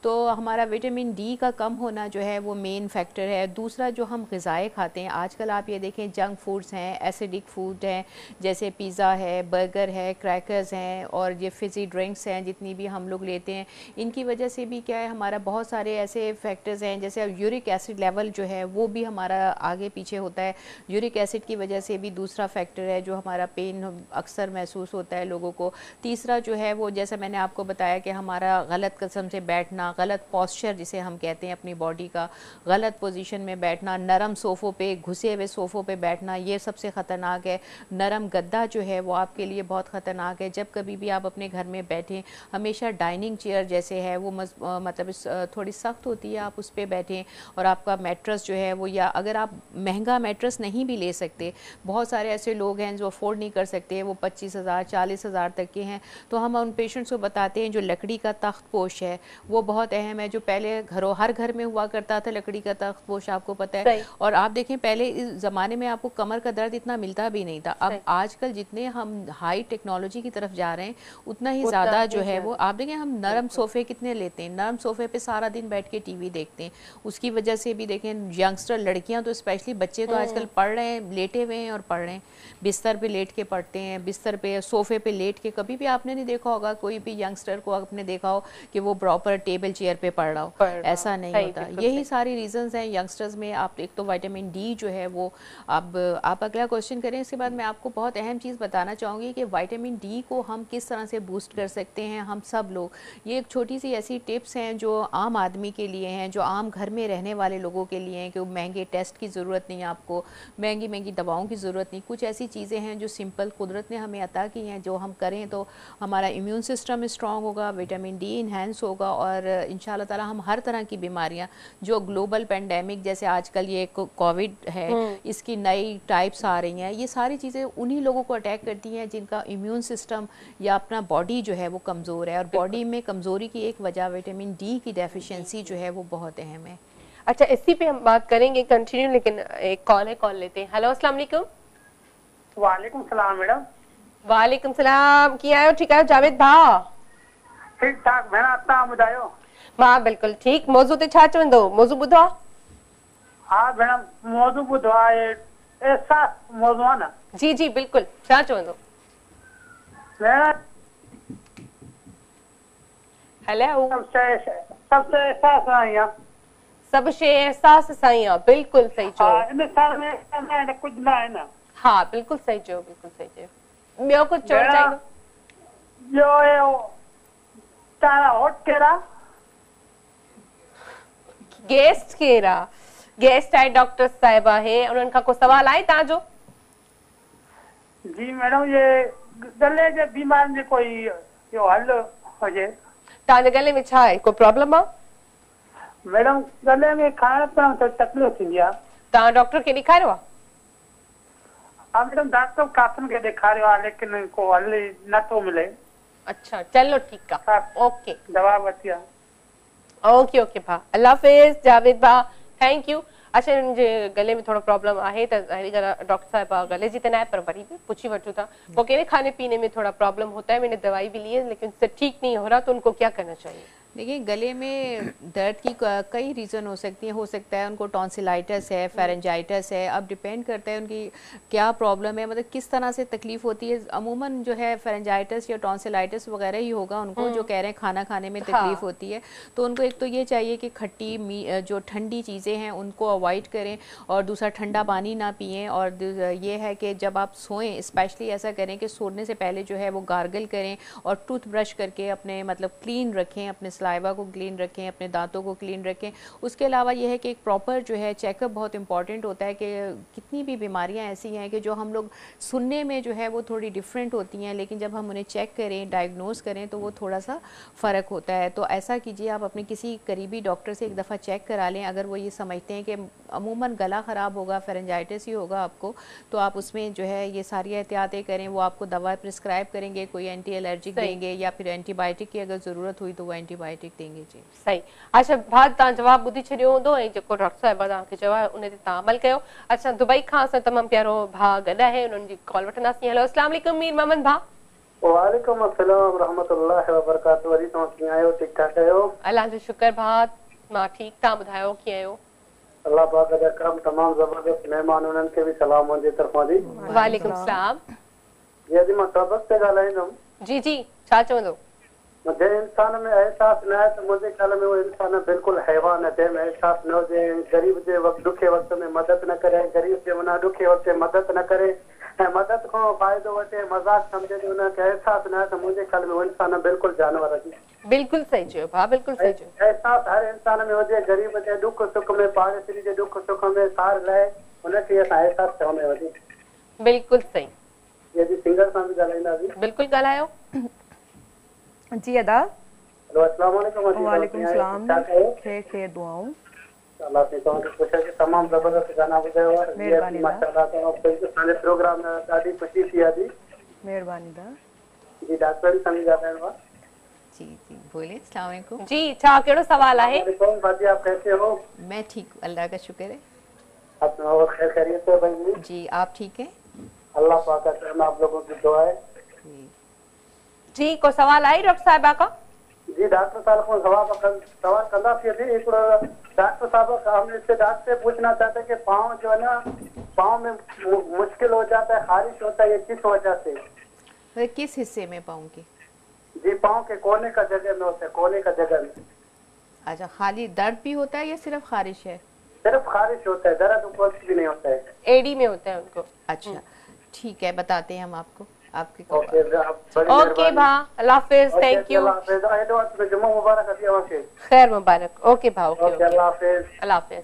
तो हमारा विटामिन डी का कम होना जो है वो मेन फैक्टर है। दूसरा जो हम ग़िज़ाएँ खाते हैं आजकल, आप ये देखें जंक फूड्स हैं, एसिडिक फूड हैं, जैसे पिज़्ज़ा है, बर्गर है, क्रैकर्स हैं और ये फिज़ी ड्रिंक्स हैं जितनी भी हम लोग लेते हैं, इनकी वजह से भी क्या है हमारा बहुत सारे ऐसे फैक्टर्स हैं, जैसे यूरिक एसिड लेवल जो है वो भी हमारा आगे पीछे होता है। यूरिक एसिड की वजह से भी दूसरा फैक्टर है जो हमारा पेन अक्सर महसूस होता है लोगों को। तीसरा जो है वो जैसा मैंने आपको बताया कि हमारा गलत किस्म से बैठना, गलत पॉस्चर जिसे हम कहते हैं अपनी बॉडी का, गलत पोजीशन में बैठना, नरम सोफ़ों पे, घुसे हुए सोफ़ों पे बैठना, ये सबसे ख़तरनाक है। नरम गद्दा जो है वो आपके लिए बहुत ख़तरनाक है। जब कभी भी आप अपने घर में बैठें हमेशा डाइनिंग चेयर जैसे है वो मतलब थोड़ी सख्त होती है, आप उस पर बैठें और आपका मैट्रेस जो है वो, या अगर आप महंगा मैट्रेस नहीं भी ले सकते, बहुत सारे ऐसे लोग हैं जो अफोर्ड नहीं कर सकते, वो 25,000 40,000 तक के हैं, तो हम उन पेशेंट्स को बताते हैं जो लकड़ी का तख्त पोश है वो बहुत अहम है, जो पहले हर घर में हुआ करता था लकड़ी का तख्त पोश, आपको पता है। और आप देखें पहले इस ज़माने में आपको कमर का दर्द इतना मिलता भी नहीं था। अब आजकल जितने हम हाई टेक्नोलॉजी की तरफ जा रहे हैं उतना ही ज़्यादा जो है वो, आप देखें हम नरम सोफ़े कितने लेते हैं, नरम सोफ़े पे सारा दिन बैठ के टीवी देखते हैं, उसकी वजह से भी देखें यंगस्टर लड़कियां तो स्पेशली, बच्चे तो आजकल पढ़ रहे हैं, लेटे हुए हैं और पढ़ रहे हैं, बिस्तर पे लेट के पढ़ते हैं, बिस्तर पे सोफ़े पे लेट के। कभी भी आपने नहीं देखा होगा कोई भी यंगस्टर को आपने देखा हो कि वो प्रॉपर टेबल चेयर पे पढ़ रहा हो, ऐसा नहीं होता। यही सारी रीजंस हैं यंगस्टर्स में। आप एक तो विटामिन डी जो है वो, अब आप अगला क्वेश्चन करें इसके बाद मैं आपको बहुत अहम चीज़ बताना चाहूँगी कि विटामिन डी को हम किस तरह से बूस्ट कर सकते हैं हम सब लोग। ये एक छोटी सी ऐसी टिप्स हैं जो आम आदमी के लिए हैं, जो आम घर में रहने वाले लोगों के लिए हैं, कि महंगे टेस्ट की ज़रूरत नहीं, आपको महंगी महंगी दवाओं की ज़रूरत नहीं। कुछ ऐसी चीज़ें हैं जो सिंपल कुदरत ने हमें अता की हैं, जो हम करें तो हमारा इम्यून सिस्टम स्ट्रॉन्ग होगा, विटामिन डी इन्हेंस होगा और इंशाल्लाह ताला हम हर तरह की बीमारियां, जो ग्लोबल पेंडेमिक जैसे आजकल ये कोविड है, इसकी नई टाइप्स आ रही हैं, ये सारी चीज़ें उन्हीं लोगों को अटैक करती हैं जिनका इम्यून सिस्टम या अपना बॉडी जो है वो कमज़ोर है। और बॉडी में कमज़ोरी की एक वजह विटामिन डी की डेफिशिएंसी जो है वो बहुत अहम है। अच्छा, इसी पे हम बात करेंगे कंटिन्यू, लेकिन एक कॉल लेते हैं। हेलो, अस्सलाम वालेकुम। वालेकुम सलाम मैडम। वालेकुम सलाम, की आयो? ठीक है जावेद भा? ठीक ठाक भेण, तव्हां ॿुधायो? मां बिल्कुल ठीक। मौजू ते छा चवंदो? मौजू ॿुधो? हा भेण, मौजू ॿुधो आहे, ऐसा मौजू आहे न? जी जी बिल्कुल, छा चवंदो? भेण हेलो, सबसे एहसास आई आहे, सब शे एहसास सां ई आहे, बिल्कुल सही चयो। इन साल में कुछ ना है ना? हाँ बिल्कुल सही चयो, बिल्कुल सही चयो। ॿियो कुछ चवण चाहींदो? ॿियो है तारा होट केरा? गेस्ट केरा? गेस्ट आहे डॉक्टर साहिबा है, उन्हनि खां को सवाल आहे तव्हांजो? जी मैडम, ये गले जे बीमारी जो कोई यो हल हुजे? तव्हांजे गले में छा आहे, कोई प्रॉब्लम आहे? मैडम गले में खाइण पीअण में तकलीफ़ थींदी आहे। तव्हां डॉक्टर खे ॾेखारियो आहे? हाँ मैडम, डॉक्टर काफ़ी के ॾेखारियो आहे लेकिन को हल नथो मिले। अच्छा चलो ठीक है, ओके, दवा वरिती आहे। ओके ओके भा, अल्लाह हाफिज़ जावेद भा, थैंक यू। अच्छा, मुझे गले में थोड़ा प्रॉब्लम आहे त डॉक्टर साहब गले जी तो ना है, पर वरी भी पूछी वठूं था। वो कह रहे खाने पीने में थोड़ा प्रॉब्लम होता है, मैंने दवाई भी ली है लेकिन उससे ठीक नहीं हो रहा, तो उनको क्या करना चाहिए? देखिए, गले में दर्द की कई रीज़न हो सकती है। हो सकता है उनको टॉन्सिलाइटिस है, फेरेंजाइटिस है, अब डिपेंड करता है उनकी क्या प्रॉब्लम है, मतलब किस तरह से तकलीफ होती है। अमूमन जो है फेरेंजाइटिस या टॉन्सिलाइटिस वगैरह ही होगा उनको, जो कह रहे हैं खाना खाने में तकलीफ होती है। तो उनको एक तो ये चाहिए कि खट्टी जो ठंडी चीज़ें हैं उनको अवॉइड करें, और दूसरा ठंडा पानी ना पिएँ। और ये है कि जब आप सोएं स्पेशली ऐसा करें कि सोने से पहले जो है वो गार्गल करें और टूथ ब्रश करके अपने मतलब क्लीन रखें अपने सलाइवा को क्लीन रखें, अपने दांतों को क्लीन रखें। उसके अलावा ये है कि एक प्रॉपर जो है चेकअप बहुत इंपॉर्टेंट होता है कि कितनी भी बीमारियाँ ऐसी हैं कि जो हम लोग सुनने में जो है वो थोड़ी डिफरेंट होती हैं, लेकिन जब हम उन्हें चेक करें, डायग्नोज करें तो वो थोड़ा सा फ़र्क होता है। तो ऐसा कीजिए, आप अपने किसी करीबी डॉक्टर से एक दफ़ा चेक करा लें। अगर वो ये समझते हैं कि अमूमन गला ख़राब होगा, फेरेंजाइटिस ही होगा आपको, तो आप उसमें जो है ये सारी एहतियातें करें। वो आपको दवा प्रिस्क्राइब करेंगे, कोई एंटी एलर्जिक देंगे या फिर एंटीबायोटिक की अगर ज़रूरत हुई तो वो एंटीबायोटिक देंगे। जी सही। अच्छा भात तव्हां जवाब ॿुधी छॾियो हूंदो ऐं जेको डॉक्टर साहिबा तव्हांखे चयो उन ते तव्हां अमल कयो। अच्छा दुबई खां असां तमामु प्यारो भाउ गॾु आहे, उन्हनि जी कॉल वठंदासीं। हेलो अस्सलाम वालेकुम मीर मोहम्मद भाउ। वालेकुम अस्सलाम रहमतुल्लाहि व बरकातहू। वरी तव्हां कीअं आहियो? ठीक ठाक आहियो? अल्लाह जो शुक्र भाउ, मां ठीक। तव्हां ॿुधायो कीअं आहियो? अल्लाह पाक जा करम तमाम जबरदस्त महिमान, उन्हनि खे भी सलाम मुंहिंजे तरफ़ां जी। वालेकुम सलाम। जी अॼु मां सबक ते ॻाल्हाईंदुमि। जी जी छा चवंदो? मुझे इंसान में एहसास न है तो मुझे ख्याल में वो इंसान बिल्कुल हैवान है। जंहिंमें एहसास न हुजे, गरीब जे वक़्तु ॾुखे वक़्त में मदद न करे, गरीब जे माना ॾुखे वक़्त में मदद न करे ऐं मदद खां फ़ाइदो वठे, मज़ाक सम्झे, तो उनखे एहसास न है तो मुझे ख्याल में वो इंसान बिल्कुल जानवर है। बिल्कुल सही चयो भाउ, बिल्कुल सही चयो। एहसास हर इंसान में हुजे, गरीब जे दुख सुख में, पाड़ेसरी जे दुख सुख में सार लाए, उनखे असां एहसास चवंदा आहियूं। बिल्कुल सही। ये जी सिंगर सां भी ॻाल्हाईंदासीं। बिल्कुल ॻाल्हायो। जी अदा। हेलो अस्सलाम वालेकुम। वालेकुम सलाम। खैर दुआऊं। अल्लाह से तव्हांखे ख़ुशि आहे। तमामु ज़बरदस्त गाना ॿुधायो आहे। महिरबानी माशाअल्लाह, तव्हां प्रोग्राम में ॾाढी ख़ुशी थी आहे। जी महिरबानी दा। जी डॉक्टर सां भी ॻाल्हाइणो आहे। जी जी बोलिए। अस्सलाम वालेकुम। जी छा कहिड़ो सवाल आहे? बाजी आप कैसे हो? मैं ठीक, अल्लाह का शुक्र है। आप और खैर खैरियत से भाई? जी आप ठीक हैं? अल्लाह पाक का करम, आप लोगों की दुआ है। जी को सवाल आई डॉक्टर साहिबा का? जी डॉक्टर साहब को सवाल करना चाहिए। एक डॉक्टर साहब हम इससे डॉक्टर से पूछना चाहते हैं कि पाँव जो है ना, पाँव में मुश्किल हो जाता है, खारिश होता है, ये किस वजह से? किस हिस्से में पाँव के? जी पाँव के कोने का जगह में होता है, कोने का जगह में। अच्छा, खाली दर्द भी होता है या सिर्फ खारिश है? सिर्फ खारिश होता है, दर्द कुछ भी नहीं होता है। एडी में होता है उनको। अच्छा ठीक है, बताते हैं हम आपको। आपके ओके भा, अल्लाह हाफिज, थैंक यू। खैर मुबारक। ओके भा, ओके अल्लाह हाफिज।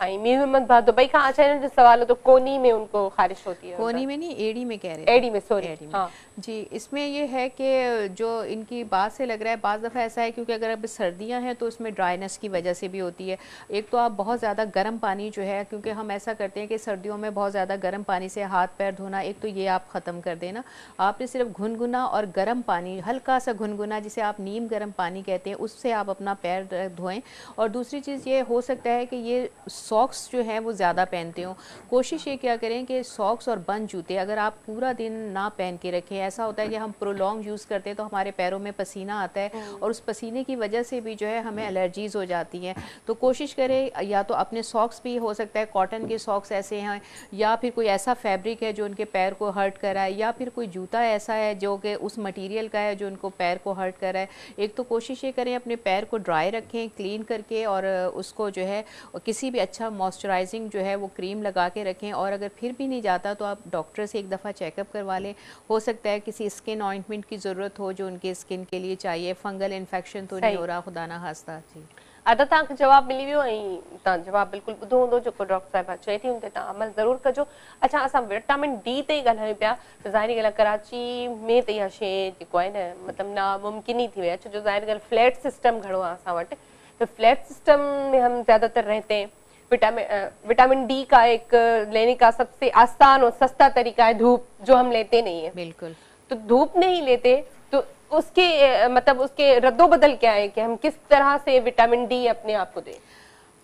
आई मीर मोहम्मद भा दुबई का अच्छा है जो सवाल हो तो कोनी में उनको खारिश होती है। कोनी में नहीं, एडी में कह रहे हैं। एडी में, सॉरी। एडी में। हाँ। जी इसमें ये है कि जो इनकी बात से लग रहा है बाज़ दफ़ा ऐसा है क्योंकि अगर अब सर्दियां हैं तो उसमें ड्राइनेस की वजह से भी होती है। एक तो आप बहुत ज़्यादा गर्म पानी जो है, क्योंकि हम ऐसा करते हैं कि सर्दियों में बहुत ज़्यादा गर्म पानी से हाथ पैर धोना, एक तो ये आप ख़त्म कर देना। आपने सिर्फ गुनगुना और गर्म पानी, हल्का सा गुनगुना जिसे आप नीम गर्म पानी कहते हैं, उससे आप अपना पैर धोएं। और दूसरी चीज़ ये हो सकता है कि ये सॉक्स जो हैं वो ज़्यादा पहनते हो। कोशिश ये क्या करें कि सॉक्स और बंद जूते अगर आप पूरा दिन ना पहन के रखें। ऐसा होता है कि हम प्रोलॉन्ग यूज़ करते हैं तो हमारे पैरों में पसीना आता है और उस पसीने की वजह से भी जो है हमें एलर्जीज़ हो जाती हैं। तो कोशिश करें या तो अपने सॉक्स भी हो सकता है कॉटन के सॉक्स ऐसे हैं, या फिर कोई ऐसा फैब्रिक है जो उनके पैर को हर्ट कर रहा है, या फिर कोई जूता ऐसा है जो कि उस मटीरियल का है जो उनको पैर को हर्ट कर रहा है। एक तो कोशिश ये करें अपने पैर को ड्राई रखें क्लीन करके, और उसको जो है किसी भी अच्छा मॉइस्चराइजिंग जो है वो क्रीम लगा के रखें। और अगर फिर भी नहीं जाता तो आप डॉक्टर से एक दफ़ा चेकअप करवा लें। हो सकता है किसी स्किन ऑइंटमेंट की ज़रूरत हो जो उनके स्किन के लिए चाहिए। फंगल इन्फेक्शन तो नहीं हो रहा, खुदा ना खास्ता। जी अदा तव्हांखे जवाब मिली वियो ऐं तव्हां जवाब बिल्कुल ॿुधो हूंदो जेको डॉक्टर साहिबा चए थी, उन ते तव्हां अमल ज़रूरु कजो। अच्छा असां विटामिन डी ते ई ॻाल्हायूं पिया, त ज़ाहिरी ॻाल्हि आहे कराची में त इहा शइ जेको आहे न मतिलबु नामुमकिन ई थी वई आहे, छो जो ज़ाहिरी ॻाल्हि फ्लैट सिस्टम घणो आहे असां वटि। तो फ्लैट सिस्टम में हम ज़्यादातर रहते हैं। विटामिन डी का एक लेने का सबसे आसान और सस्ता तरीका है धूप, जो हम लेते नहीं है। बिल्कुल। तो धूप नहीं लेते तो उसके मतलब उसके रद्दोबदल क्या है कि हम किस तरह से विटामिन डी अपने आप को दें?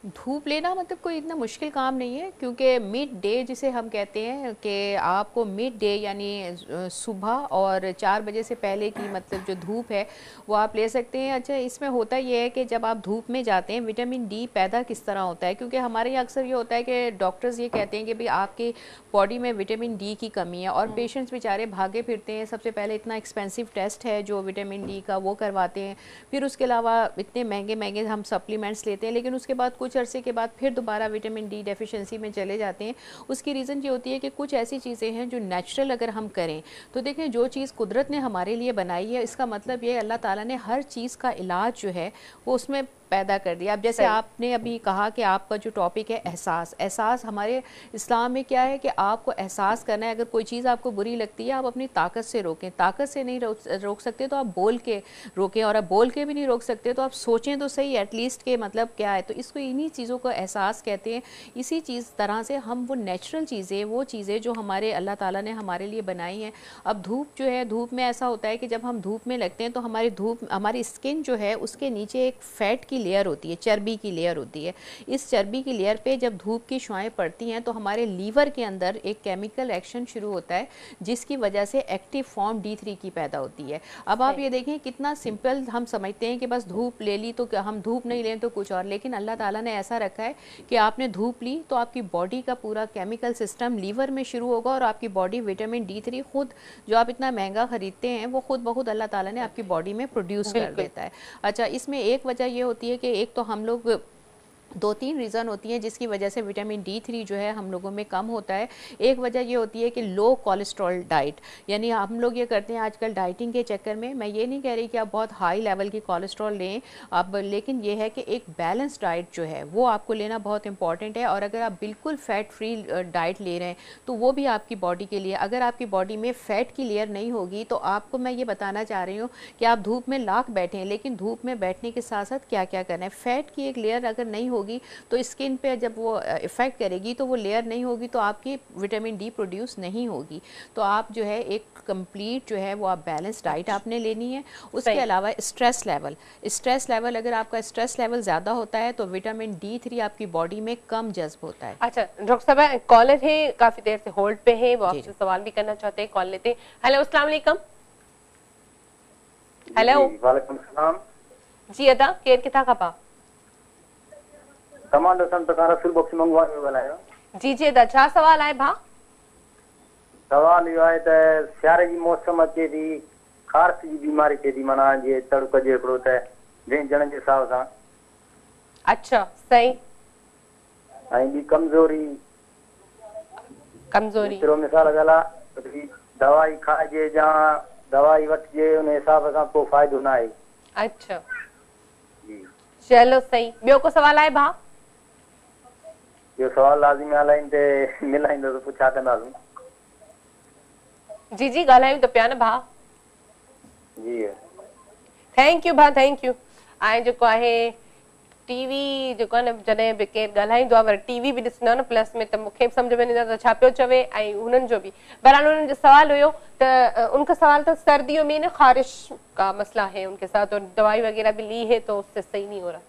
धूप लेना मतलब कोई इतना मुश्किल काम नहीं है, क्योंकि मिड डे जिसे हम कहते हैं कि आपको मिड डे यानी सुबह और 4 बजे से पहले की मतलब जो धूप है वो आप ले सकते हैं। अच्छा इसमें होता ये है कि जब आप धूप में जाते हैं विटामिन डी पैदा किस तरह होता है, क्योंकि हमारे यहाँ अक्सर ये होता है कि डॉक्टर्स ये कहते हैं कि भाई आपकी बॉडी में विटामिन डी की कमी है, और पेशेंट्स बेचारे भागे फिरते हैं। सबसे पहले इतना एक्सपेंसिव टेस्ट है जो विटामिन डी का वो करवाते हैं, फिर उसके अलावा इतने महंगे महंगे हम सप्लीमेंट्स लेते हैं, लेकिन उसके बाद कुछ कुछ अरसे के बाद फिर दोबारा विटामिन डी डेफिशिएंसी में चले जाते हैं। उसकी रीज़न ये होती है कि कुछ ऐसी चीज़ें हैं जो नेचुरल अगर हम करें तो देखें, जो चीज़ कुदरत ने हमारे लिए बनाई है, इसका मतलब ये अल्लाह ताला ने हर चीज़ का इलाज जो है वो उसमें पैदा कर दिया। अब जैसे आपने अभी कहा कि आपका जो टॉपिक है एहसास, एहसास हमारे इस्लाम में क्या है कि आपको एहसास करना है। अगर कोई चीज़ आपको बुरी लगती है, आप अपनी ताकत से रोकें। ताकत से नहीं रोक सकते तो आप बोल के रोकें, और आप बोल के भी नहीं रोक सकते तो आप सोचें तो सही एटलीस्ट के मतलब क्या है। तो इसको इन्हीं चीज़ों को एहसास कहते हैं। इसी चीज़ तरह से हम वो नेचुरल चीज़ें, वो चीज़ें जो हमारे अल्लाह ताला ने हमारे लिए बनाई हैं। अब धूप जो है, धूप में ऐसा होता है कि जब हम धूप में लगते हैं तो हमारी स्किन जो है उसके नीचे एक फैट की लेयर होती है, चर्बी की लेयर होती है। इस चर्बी की लेयर पे जब धूप की शुआएं पड़ती हैं तो हमारे लीवर के अंदर एक केमिकल एक्शन शुरू होता है जिसकी वजह से एक्टिव फॉर्म D3 की पैदा होती है। अब आप ये देखें कितना सिंपल, हम समझते हैं कि बस धूप ले ली तो हम धूप नहीं लें तो कुछ और, लेकिन अल्लाह ताला ने ऐसा रखा है कि आपने धूप ली तो आपकी बॉडी का पूरा केमिकल सिस्टम लीवर में शुरू होगा और आपकी बॉडी विटामिन D3 खुद, जो आप इतना महंगा खरीदते हैं, वो खुद ब खुद अल्लाह ताला ने आपकी बॉडी में प्रोड्यूस कर देता है। अच्छा, इसमें एक वजह ये होती है कि एक तो हम लोग 2-3 रीज़न होती हैं जिसकी वजह से विटामिन D3 जो है हम लोगों में कम होता है। एक वजह ये होती है कि लो कोलेस्ट्रॉल डाइट, यानी हम लोग ये करते हैं आजकल डाइटिंग के चक्कर में। मैं ये नहीं कह रही कि आप बहुत हाई लेवल की कोलेस्ट्रॉल लें आप, लेकिन ये है कि एक बैलेंस डाइट जो है वो आपको लेना बहुत इंपॉर्टेंट है। और अगर आप बिल्कुल फ़ैट फ्री डाइट ले रहे हैं तो वो भी आपकी बॉडी के लिए, अगर आपकी बॉडी में फ़ैट की लेयर नहीं होगी तो आपको मैं ये बताना चाह रही हूँ कि आप धूप में लाख बैठें, लेकिन धूप में बैठने के साथ साथ क्या क्या करना है। फ़ैट की एक लेयर अगर नहीं होगी तो स्किन पे जब वो इफेक्ट करेगी तो वो लेयर नहीं होगी तो आपकी विटामिन डी प्रोड्यूस नहीं होगी। तो आप जो है एक कंप्लीट जो है वो आप बैलेंस डाइट आपने लेनी है। उसके अलावा स्ट्रेस लेवल, अगर आपका स्ट्रेस लेवल ज़्यादा होता है तो विटामिन D3 आपकी बॉडी में कम जज्ब होता है। अच्छा डॉक्टर साहब, कॉलर है काफ़ी देर से होल्ड पे है, वो आपसे सवाल भी करना चाहते हैं, कॉल लेते हैं। हेलो, अस्सलाम वालेकुम। हेलो, वालेकुम सलाम जी। अदा केर किथा खपा तमाम सन प्रकार फुल बॉक्स मंगवा में बनायो। जी जी अदा, छा सवाल आहे भा? सवाल यो आहे त सियारे जी मौसम अचे थी, खारस जी बीमारी थिए थी, माना जे तड़को जेकड़ो त जंहिं ॼण जे हिसाब सां। अच्छा, सही। ऐं ॿी कमज़ोरी एतिरो मिसाल ॻाल्हि आहे, दवाई खाइजे या दवाई वठिजे, उन हिसाब सां को फ़ाइदो न आहे। अच्छा जी, चलो सही। ॿियो को सवाल आहे भा? इहो सवाल लाज़िमी हलाइनि ते मिलाईंदो त पुछा कंदासीं। जी जी, ॻाल्हायूं त पिया न भा। जी थैंक यू भा, थैंक यू। ऐं जेको आहे टीवी जेको आहे न, जॾहिं बि केरु ॻाल्हाईंदो आहे वरी टीवी बि ॾिसंदो आहे न प्लस में, त मूंखे सम्झ में न ईंदो त छा पियो चवे, ऐं हुननि जो बि। बहरहाल उन्हनि जो सवाल हुयो त उनका सवाल था सर्दियों में ना खारिश का मसला है उनके साथ, और दवाई वगैरह भी ली है तो उससे सही नहीं हो रहा।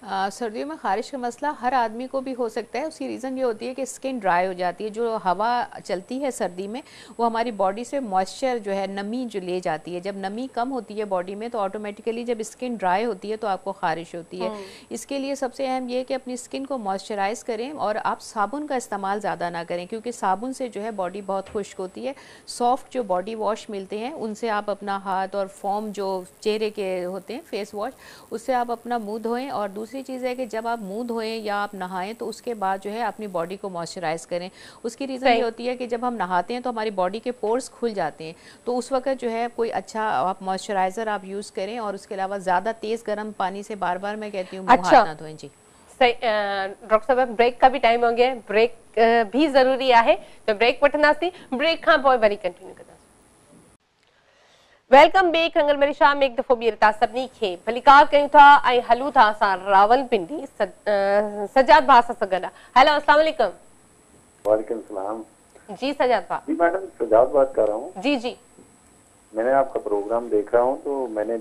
सर्दियों में खारिश का मसला हर आदमी को भी हो सकता है। उसकी रीज़न ये होती है कि स्किन ड्राई हो जाती है। जो हवा चलती है सर्दी में वो हमारी बॉडी से मॉइस्चर जो है, नमी जो ले जाती है। जब नमी कम होती है बॉडी में तो ऑटोमेटिकली जब स्किन ड्राई होती है तो आपको खारिश होती है। इसके लिए सबसे अहम ये है कि अपनी स्किन को मॉइस्चराइज करें और आप साबुन का इस्तेमाल ज़्यादा ना करें, क्योंकि साबुन से जो है बॉडी बहुत खुश्क होती है। सॉफ्ट जो बॉडी वॉश मिलते हैं उनसे आप अपना हाथ, और फोम जो चेहरे के होते हैं फेस वॉश, उससे आप अपना मुँह धोएं। और दूसरी चीज़ है कि जब आप मुंह धोएं या आप नहाएं तो उसके बाद जो है अपनी बॉडी को मॉइस्चराइज करें। उसकी रीज़न ये होती है कि जब हम नहाते हैं तो हमारी बॉडी के पोर्स खुल जाते हैं, तो उस वक्त जो है कोई अच्छा आप मॉइस्चराइज़र आप यूज़ करें। और उसके अलावा ज़्यादा तेज़ गर्म पानी से बार बार मैं कहती हूँ मुँह हाथ ना धोएं। जी सही। डॉक्टर साहब, ब्रेक का भी टाइम हो गया, ब्रेक भी ज़रूरी है, तो ब्रेक वठंदासीं, ब्रेक खां पोइ वरी कंटिन्यू कंदासीं। Welcome back. रंगल मेरी शाम में एक दफ़ो ॿीहर तव्हां सभिनी खे भलीकार कयूं था ऐं हलूं था असां रावलपिंडी सजाद भाउ सां गॾु। हेलो, अस्सलाम वालेकुम। वालेकुम सलाम। जी सजाद भाउ। जी मैडम, सजाद बात कर रहा हूँ। जी जी, मैंने आपका प्रोग्राम देख रहा हूँ तो मैंने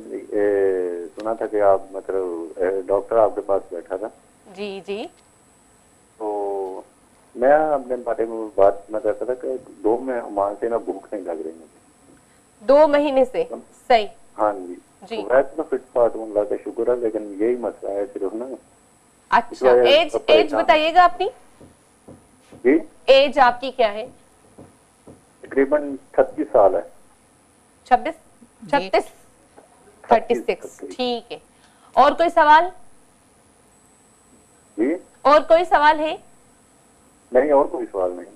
सुना था कि आप मतलब डॉक्टर आपके पास बैठा था। जी जी। तो मैं अपने बारे में बात मैं कहता था कि 2 माह से ना भूख नहीं लग रही मुझे। 2 महीने से? सही। हाँ जी जी। तो वैसे तो फिट फाट हूँ, अल्लाह का शुक्र है, लेकिन यही मसला है सिर्फ ना। अच्छा, एज बताइएगा अपनी। जी, एज आपकी क्या है? तकरीबन 36 साल है। 36 36 ठीक है। और कोई सवाल? जी और कोई सवाल है? नहीं, और कोई सवाल नहीं।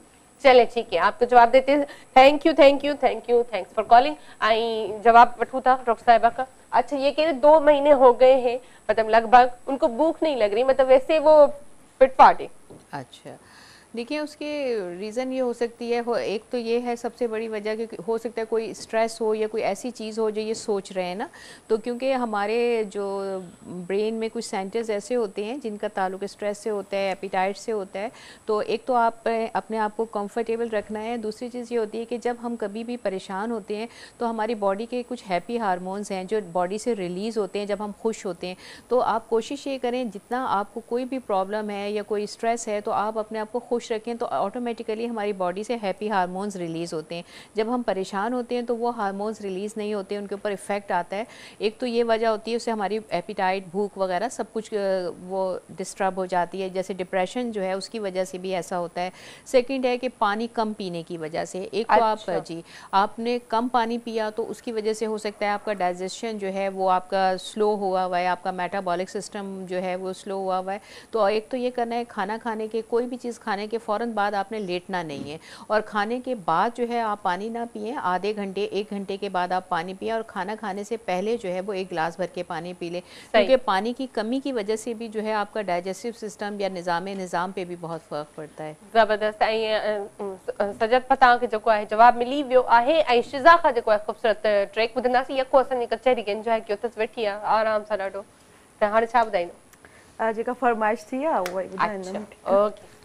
चले ठीक है, आपको जवाब देते हैं। Thank you thank you thank you, thanks for calling. आई जवाब वठू था डॉक्टर साहिबा का। अच्छा, ये कह रहे 2 महीने हो गए हैं, मतलब लगभग उनको भूख नहीं लग रही, मतलब वैसे वो फिटफाट है। अच्छा, देखिए उसके रीज़न ये हो सकती है, एक तो ये है सबसे बड़ी वजह कि हो सकता है कोई स्ट्रेस हो या कोई ऐसी चीज़ हो जो ये सोच रहे हैं ना, तो क्योंकि हमारे जो ब्रेन में कुछ सेंटर्स ऐसे होते हैं जिनका ताल्लुक स्ट्रेस से होता है, एपिटाइट से होता है। तो एक तो आप अपने आप को कंफर्टेबल रखना है। दूसरी चीज़ ये होती है कि जब हम कभी भी परेशान होते हैं तो हमारी बॉडी के कुछ हैप्पी हार्मोन्स हैं जो बॉडी से रिलीज़ होते हैं जब हम खुश होते हैं। तो आप कोशिश ये करें, जितना आपको कोई भी प्रॉब्लम है या कोई स्ट्रेस है तो आप अपने आप को खुश रखें, तो ऑटोमेटिकली हमारी बॉडी से हैप्पी हार्मोन्स रिलीज़ होते हैं। जब हम परेशान होते हैं तो वो हार्मोन्स रिलीज़ नहीं होते, उनके ऊपर इफ़ेक्ट आता है। एक तो ये वजह होती है, उससे हमारी एपिटाइट, भूख वगैरह सब कुछ वो डिस्टर्ब हो जाती है। जैसे डिप्रेशन जो है उसकी वजह से भी ऐसा होता है। सेकंड है कि पानी कम पीने की वजह से। एक तो अच्छा। आप जी आपने कम पानी पिया तो उसकी वजह से हो सकता है आपका डाइजेशन जो है वो आपका स्लो हुआ हुआ है, आपका मेटाबॉलिक सिस्टम जो है वो स्लो हुआ हुआ है। तो एक तो ये करना है, खाना खाने के, कोई भी चीज़ खाने के फ़ौरन बाद आपने लेटना नहीं है, और खाने के बाद जो है आप पानी ना पिएं। आधे घंटे 1 घंटे के बाद आप पानी पिएं, और खाना खाने से पहले जो है वो 1 गिलास भर के पानी पी लें, क्योंकि पानी की कमी की वजह से भी जो है आपका डाइजेस्टिव सिस्टम या निज़ाम पे भी बहुत फ़र्क पड़ता है। ज़बरदस्त। सजद पता के जो है जवाब मिली वियो आहे। ऐं शिज़ा खां जेको आहे ख़ूबसूरत ट्रैक ॿुधंदासीं। यको असांजी कचहरी के एंजॉय कयो अथसि, वेठी आहे आराम सां ॾाढो। त हाणे छा ॿुधाईंदो? जेका फरमाइश थी आहे उहा ई ॿुधाईंदमि। ओके।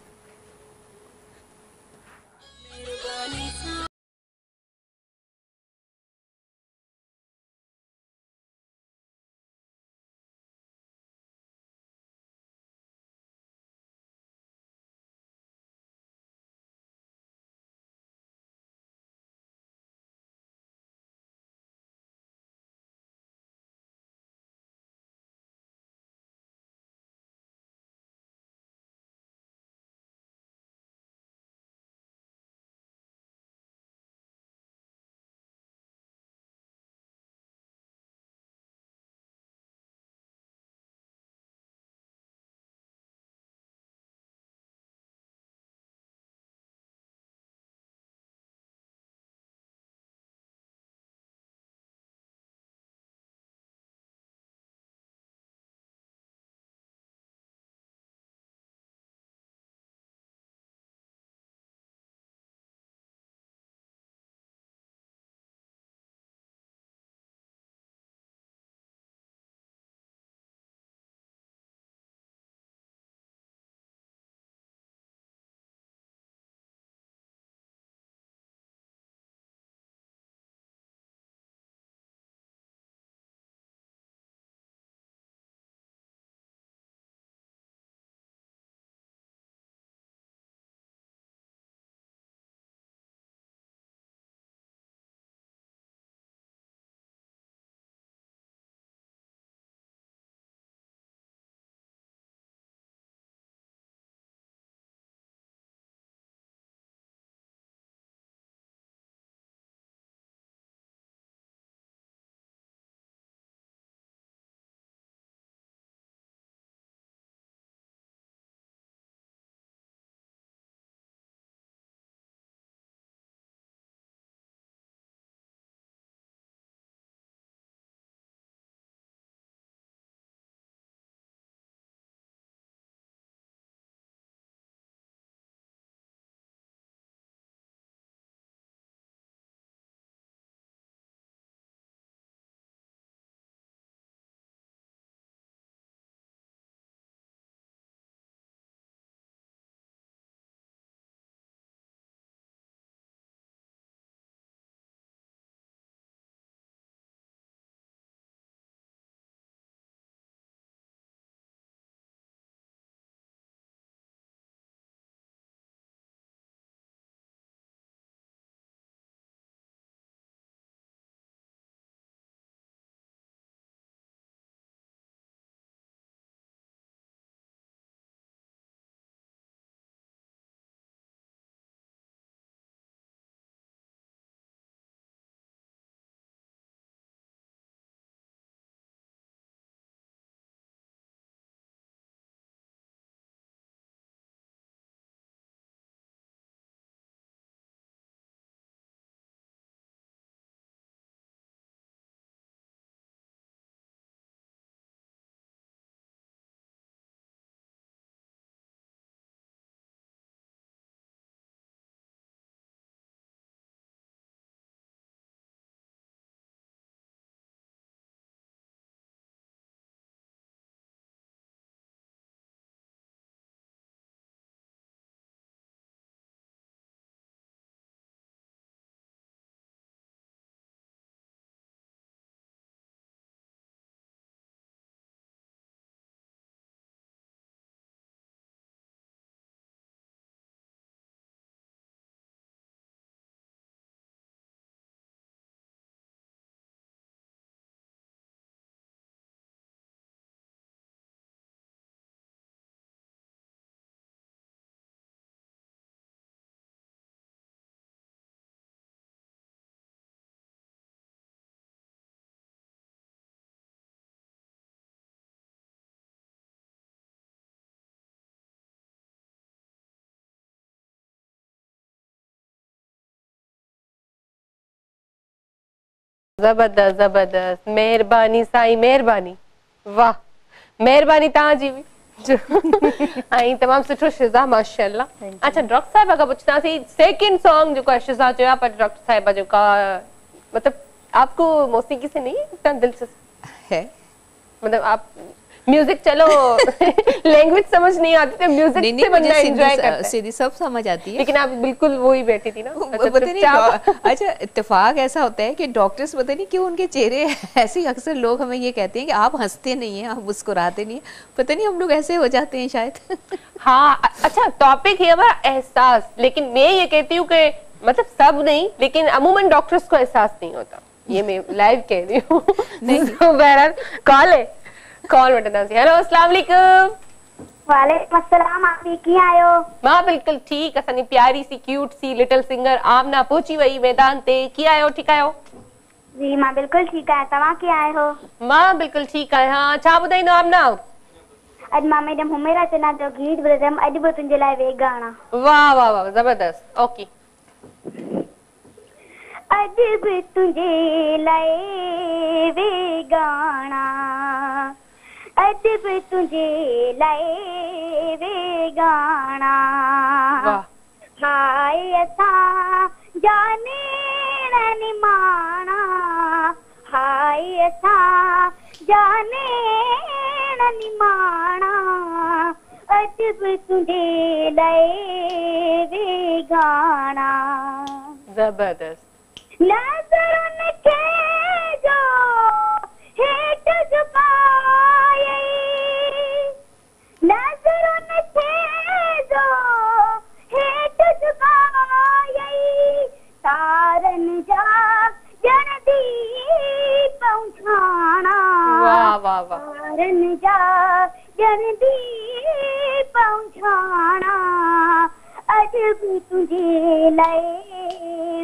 ज़बरदस्त ज़बरदस्त, मेहरबानी साईं मेहरबानी, वाह मेहरबानी तव्हांजी बि ऐं तमामु सुठो शिज़ा माशाअल्लाह। अच्छा डॉक्टर साहिबा खां पुछंदासीं सेकंड सॉन्ग जेको आहे शिज़ा चयो पर डॉक्टर साहिबा जेका मतलब आपको मौसीकी से नहीं इतना दिलचस्प है, मतलब आप म्यूजिक चलो लैंग्वेज समझ नहीं आती तो म्यूजिक से बंदा एंजॉय करता है, सीधी सब समझ आती है, लेकिन आप बिल्कुल वो ही बैठी थी ना पता नहीं। अच्छा इत्तेफाक ऐसा होता है कि डॉक्टर्स पता नहीं क्यों उनके चेहरे ऐसे, अक्सर लोग हमें ये कहते हैं कि आप हंसते नहीं हैं, आप मुस्कुराते नहीं हैं, पता नहीं हम लोग ऐसे हो जाते हैं शायद। हाँ अच्छा टॉपिक है हमारा एहसास, लेकिन मैं ये कहती हूँ कि मतलब सब नहीं लेकिन अमूमन डॉक्टर्स को एहसास नहीं होता, ये मैं लाइव कह रही हूँ। बहरहाल कॉल है, कॉल बटन से। हेलो अस्सलाम वालेकुम। वालेकुम अस्सलाम, आप कीअं आहियो? मां बिल्कुल ठीक, असांजी प्यारी सी क्यूट सी लिटिल सिंगर आमना पहुची वई मैदान ते। कीअं आहियो? ठीक आहियो? जी मां बिल्कुल ठीक आहियां, तव्हां कीअं आहियो? मां बिल्कुल ठीक आहियां। छा ॿुधाईंदो आमना? अॼु मां मैडम हुमेरा चना जो गीत ॿुधंदमि, अॼु बि तुंहिंजे लाइ वे गाना। वाह वाह वाह ज़बरदस्त, ओके। अॼु बि तुंहिंजे लाइ वे गाना, अॼु बि तुंहिंजे लाइ वे गाना, हाय असां जाने निमाणा, हाय असां जाने निमाणा, अॼु बि तुंहिंजे लाइ वे गाना। जबरदस्त। नज़रुनि खे जो हेठि झुकाए, नज़रुनि खे जो हेठि झुकाए, तारनि जा ॼण दीप उछाणा, वाह वाह वाह, तारनि जा ॼण दीप उछाणा, अॼु बि तुंहिंजे लाइ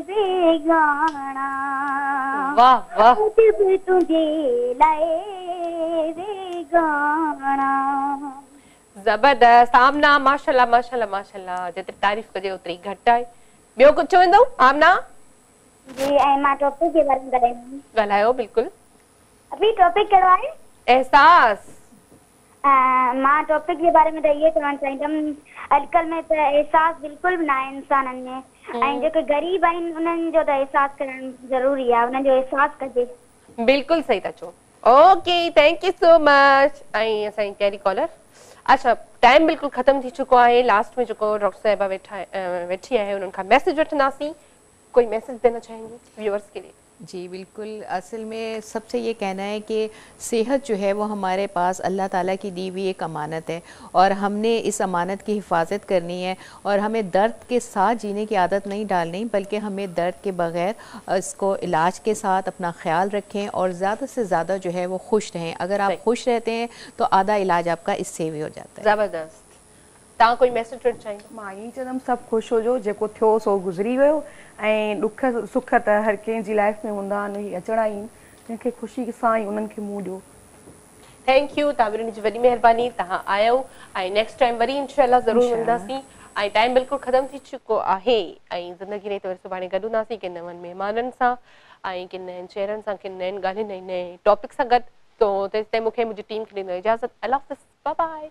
वे गाना, वाह वाह, अॼु बि तुंहिंजे लाइ वे गाना। जबरदस्त आमना, माशाल्लाह माशाल्लाह माशाल्लाह, जेतिरी तारीफ़ कजे ओतिरी घटि आहे। ॿियो कुझु चवंदव आमना? जी ऐं मां टॉपिक जे बारे में ॻाल्हाईंदमि। ॻाल्हायो बिल्कुलु। अभी टॉपिक कहिड़ो आहे? एहसास। मां टॉपिक जे बारे में त इहो चवणु चाहींदमि, अॼुकल्ह में त एहसास बिल्कुलु बि न आहे इंसाननि में, ऐं जेके ग़रीब आहिनि उन्हनि जो त एहसास करणु ज़रूरी आहे, उन्हनि जो एहसास कजे। बिल्कुलु सही था चओ। Okay thank you so much. ऐं असांजी कहिड़ी कॉलर? अच्छा टाइम बिल्कुलु ख़त्म थी चुको आहे। लास्ट में जेको डॉक्टर साहिबा वेठी आहे उन्हनि खां मैसेज वठंदासीं। कोई मैसेज देना चाहेंगे व्यूअर्स के लिए? जी बिल्कुल, असल में सबसे ये कहना है कि सेहत जो है वो हमारे पास अल्लाह ताला की दी हुई एक अमानत है और हमने इस अमानत की हिफाजत करनी है और हमें दर्द के साथ जीने की आदत नहीं डालनी, बल्कि हमें दर्द के बगैर इसको इलाज के साथ अपना ख्याल रखें और ज़्यादा से ज़्यादा जो है वो खुश रहें। अगर आप खुश रहते हैं तो आधा इलाज आपका इससे भी हो जाता है। ज़बरदस्त। तव्हां कोई मैसेज वठणु चाहींदा? मां ईअं चवंदमि सभु ख़ुशि हुजो, जेको थियो सो गुज़री वियो, ऐं ॾुख सुख त हर कंहिंजी लाइफ में हूंदा आहिनि, इहे अचणा आहिनि, जंहिंखे ख़ुशी सां ई उन्हनि खे मुंहुं ॾियो। थैंक यू, तव्हां ॿिन्हिनि जी वॾी महिरबानी, तव्हां आयो ऐं नेक्स्ट टाइम वरी इंशाअल्लाह ज़रूरु मिलंदासीं। ऐं टाइम बिल्कुलु ख़त्म थी चुको आहे ऐं ज़िंदगी रही त वरी सुभाणे गॾु हूंदासीं किन नवनि महिमाननि सां ऐं किन नयनि चेहरनि सां, किन नयनि ॻाल्हियुनि ऐं नए टॉपिक सां गॾु। तो तेसिताईं मूंखे मुंहिंजी टीम खे ॾींदो इजाज़त। अल्लाह हाफ़िज़, बाय बाय।